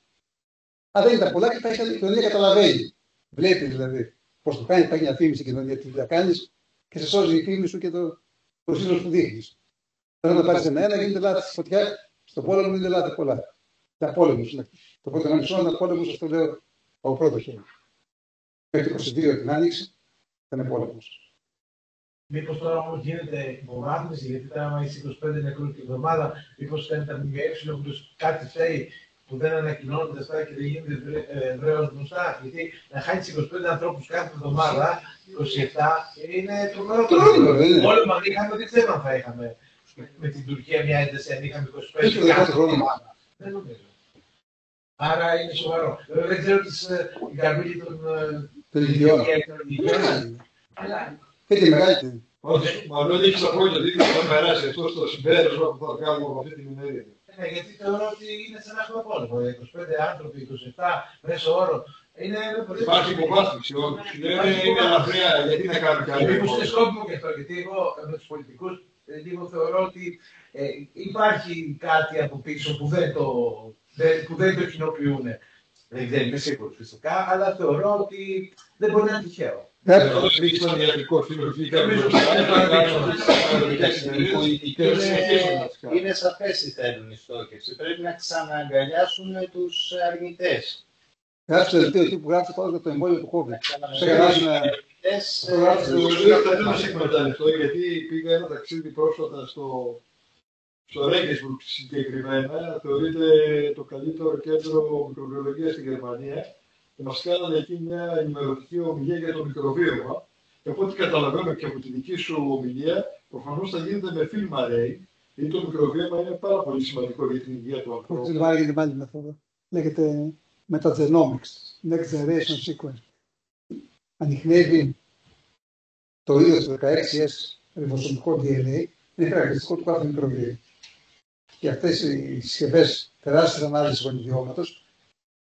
S9: Αν δεν ήταν πολλά και θα έχει η κοινωνία καταλαβαίνει. Βλέπει δηλαδή Πώς το κάνει, υπάρχει μια φήμη στην κοινωνία, τι θα κάνεις και σε σώζει η φήμη σου και το σύνολο που δείχνεις. Όταν πάρεις ένα, γίνεται λάθη. Φωτιά στον πόλεμο είναι λάθη πολλά. Ήταν πόλεμος. Το πρώτο μισό ήταν πόλεμος, σας το λέω από πρώτο χέρι. Μέχρι το 22 την Άνοιξη ήταν πόλεμος.
S10: Μήπως τώρα όμως γίνεται υποβάθμιση, γιατί τώρα άμα είσαι 25 νεκρούς την εβδομάδα, μήπως κάνει τα ΜΜΕ που κάτι φταίει που δεν ανακοινώνονται αυτά και δεν γίνεται ευρέως γνωστά. Γιατί να χάνεις 25 ανθρώπους κάθε εβδομάδα, 27, είναι τρομερό πρόβλημα. Όλοι μαζί είχαμε, δεν ξέρω αν θα είχαμε με την Τουρκία μια ένταση αν είχαμε 25 κάθε εβδομάδα. Δεν νομίζω. Άρα είναι σοβαρό. Βέβαια δεν ξέρω την καρμίλη των
S9: ιδιών. Φύγει μεγάλη.
S1: Μα δεν έχεις απόλυτα δίκιο που θα περάσει αυτό στο συμπέρασμα που θα κάνουμε από αυτή την ημερία.
S10: Γιατί θεωρώ ότι είναι σαν να έχουμε πόλεμο. 25 άνθρωποι, 27 μέσω όρο.
S1: Υπάρχει υποβάθμιση όντως. Είναι ελαφριά, γιατί να κάνουμε κι άλλο.
S10: Μήπως είναι σκόπιμο και αυτό, γιατί εγώ με τους πολιτικούς λίγο θεωρώ ότι υπάρχει κάτι από πίσω που δεν το κοινοποιούν. Δεν είμαι σίγουρος φυσικά, αλλά θεωρώ ότι δεν μπορεί να είναι τυχαίο.
S5: Είναι σαφές τι θέλουν οι στόχευση. Πρέπει να ξανααγκαλιάσουν τους αρνητές.
S9: Γράψτε το δελτίο που γράψτε πάνω για το εμβόλιο του COVID.
S1: Δεν μας εκμεταλλευτώ, γιατί πήγα ένα ταξίδι πρόσφατα στο Ρέγκεσμπουργκ συγκεκριμένα. Θεωρείται το καλύτερο κέντρο μικροβιολογίας στην Γερμανία. Και μας κάνανε εκεί μια ενημερωτική ομιλία για το μικροβίωμα. Και από ό,τι καταλαβαίνω και από τη δική σου ομιλία, προφανώς θα γίνεται με film array, γιατί το μικροβίωμα είναι πάρα πολύ σημαντικό για την υγεία του ανθρώπου.
S9: Λέγεται άλλη μεθόδο. Λέγεται metagenomics, next generation sequence. Ανιχνεύει το ίδιο του 16S ριβοσωμικό DNA, είναι χαρακτηριστικό του κάθε μικροβίου. Και αυτές οι συσκευές τεράστιες ανάλυσης γονιδιώματος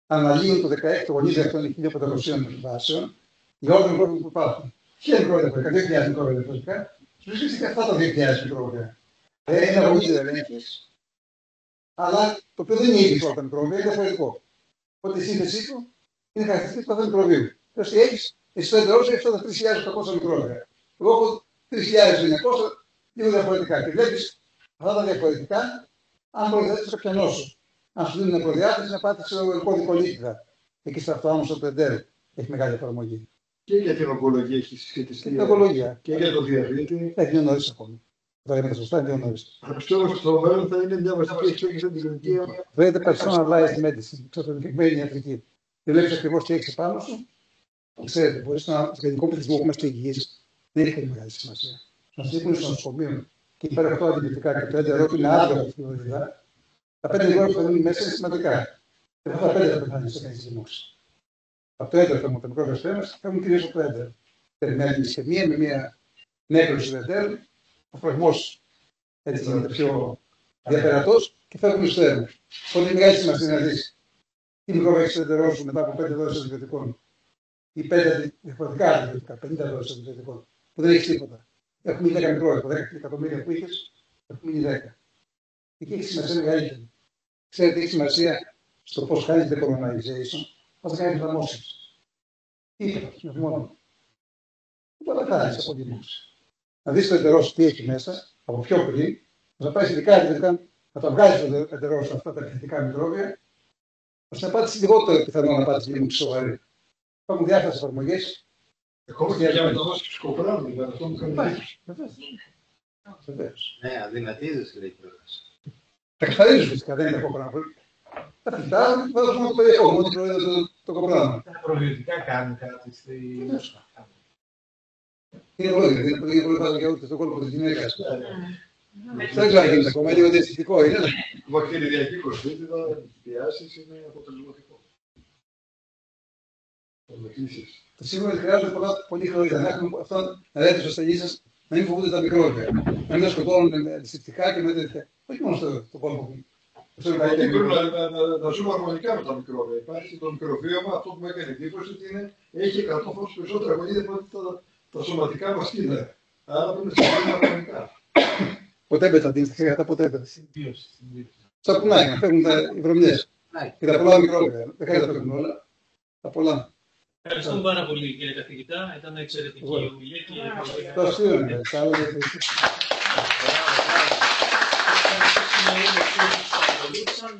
S9: αναλύουν το 16, το γονίδι αυτό είναι 1500 βάσεων, για όλα τα μικρόβια που υπάρχουν. 1000 μικρόβια διαφορετικά, 2000 μικρόβια διαφορετικά, σου βρίσκεις και αυτά τα 2000 μικρόβια. Ένα γονίδι ελέγχεις, αλλά το οποίο δεν είναι ίδιο όλα τα μικρόβια, είναι διαφορετικό. Οπότε η σύνθεσή του είναι χαρακτηριστική του κάθε μικροβίου. Δηλαδή έχεις, εσύ το εντερό έχεις αυτά τα 3800 μικρόβια. Εγώ έχω 3900 λίγο διαφορετικά. Και βλέπεις αυτά τα διαφορετικά, αν προδιαθέτεις κάποια νόσο. Αν σου δίνουν προδιάθεση να πάτε σε κώδικο λίπηδα. Εκεί στο αυτοάμμοσο του εντέρου έχει μεγάλη εφαρμογή.
S1: Και για την ογκολογία έχει συσχετιστεί.
S9: Και την ογκολογία.
S1: Και για το διαβήτη.
S9: Έχει δύο νωρίς ακόμη. Τα λέμε τα σωστά, είναι δύο νωρίς.
S1: Πιστεύω στο μέλλον θα είναι μια βασική εξέλιξη στην κλινική.
S9: Βρείτε personalized medicine, εξωτερικευμένη ιατρική. Και βλέπεις ακριβώς τι έχεις επάνω σου. Ξέρετε, μπορείς να στο γενικό πληθυσμό που είμαστε υγιείς, δεν έχει μεγάλη σημασία. Να στείλουν στο νοσοκομείο και υπέρ αυτό αντιβιωτικά και το έντερο του είναι άδειο από την οδηγία. Τα 5 ευρώ που θα μείνουν μέσα είναι σημαντικά. Και αυτά τα 5 θα πεθάνει σε κανείς λοιμώξη. Από το έντερο θα μου τα μικρόβια στέμας, θα μου κυρίως από το έντερο. Περιμένει ισχυμία με μια νέκρωση του εντέρου, ο φραγμός έτσι γίνεται πιο διαπερατός και φεύγουν στο αίμα. Οπότε είναι μεγάλη σημασία να δεις τι μικρόβια έχει στο έντερό σου μετά από 5 δόσεις αντιβιωτικών ή 5 διαφορετικά αντιβιωτικά, 50 δόσεις αντιβιωτικών, που δεν έχει τίποτα. Έχουν μείνει 10 μικρόβια, από 10 εκατομμύρια που είχες, έχουν μείνει 10. Εκεί έχει σημασία μεγαλύτερη. Ξέρετε, έχει σημασία στο πώς κάνει decolonization, πώς θα κάνει μεταμόσχευση. Είπα, μόνο. Δεν μπορεί να κάνει από τη μόξη. Να δεις το εντερό σου τι έχει μέσα, από πιο πριν, να πάει ειδικά να τα βγάλει το εντερό σου αυτά τα επιθετικά μικρόβια, ώστε να πάτε λιγότερο πιθανό να πάτε λίγο σοβαρή. Υπάρχουν διάφορες εφαρμογές.
S1: Ακόμα και για μεταμόσχευση κοπράνου, δηλαδή αυτό μου κάνει.
S9: Βεβαίως.
S5: Ναι, αδυνατίζεις λέει η πρόταση.
S9: Τα καθαρίζουν φυσικά, δεν είναι κοπράνο. Τα φυτά, βάζουμε το περιεχόμενο, ό,τι προέρχεται το κοπράνο.
S10: Τα προβιωτικά κάνουν κάτι στη...
S9: Είναι πρόβλημα, δεν είναι πολύ πάνω για ούτε στον κόλπο της γυναίκας. Δεν ξέρω αν γίνεται ακόμα, λίγο διαστητικό είναι.
S1: Βακτηριδιακή κοσμήτιδα, πιάσεις είναι αποτελεσματικό.
S9: Το σίγουρο είναι ότι χρειάζονται πολύ χρόνια να έχουμε αυτό να λέτε στους ασθενείς σας να μην φοβούνται τα μικρόβια. Να μην σκοτώνουν με αντισηπτικά και με τέτοια. Όχι μόνο στο κόλπο.
S1: Να ζούμε αρμονικά με τα μικρόβια. Υπάρχει το μικροβίωμα, αυτό που με έκανε εντύπωση ότι έχει 100 φορές περισσότερα γονίδια από τα σωματικά μας κύτταρα. Άρα πρέπει να συμβαίνουν αρμονικά.
S9: Ποτέ μπεταντίνη, θα χρειάζεται ποτέ μπεταντίνη. Στα πουνάκια, να φεύγουν οι βρωμιές. Και τα πολλά μικρόβια. Δεν χρειάζεται να φεύγουν όλα. Τα πολλά.
S2: Ευχαριστούμε πάρα πολύ, κύριε καθηγητά. Ήταν εξαιρετική η ομιλία και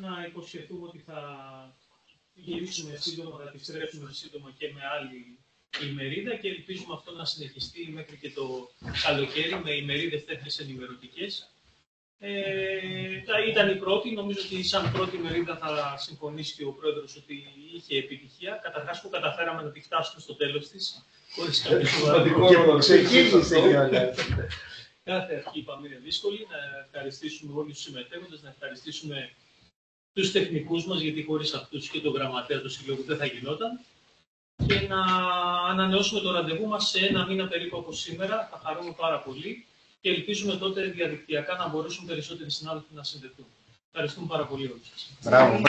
S2: να υποσχεθούμε ότι θα γυρίσουμε σύντομα, θα επιστρέψουμε σύντομα και με άλλη ημερίδα και ελπίζουμε αυτό να συνεχιστεί μέχρι και το καλοκαίρι με ημερίδες τέτοιες ενημερωτικές. Ήταν η πρώτη, νομίζω ότι σαν πρώτη ημερίδα θα συμφωνήσει και ο πρόεδρος ότι είχε επιτυχία. Καταρχάς που καταφέραμε να τη φτάσουμε στο τέλος της, χωρίς κάποιο σοβαρό.
S5: Ξεκίνησε κιόλας.
S2: Κάθε αρχή είπαμε είναι δύσκολη. Να ευχαριστήσουμε όλους τους συμμετέχοντες, να ευχαριστήσουμε τους τεχνικούς μας, γιατί χωρίς αυτούς και τον γραμματέα του Συλλόγου δεν θα γινόταν. Και να ανανεώσουμε το ραντεβού μας σε ένα μήνα περίπου από σήμερα. Θα χαρούμε πάρα πολύ και ελπίζουμε τότε διαδικτυακά να μπορέσουν περισσότεροι συνάδελφοι να συνδεθούν. Ευχαριστούμε πάρα πολύ όλους σας.
S5: Μπράβο.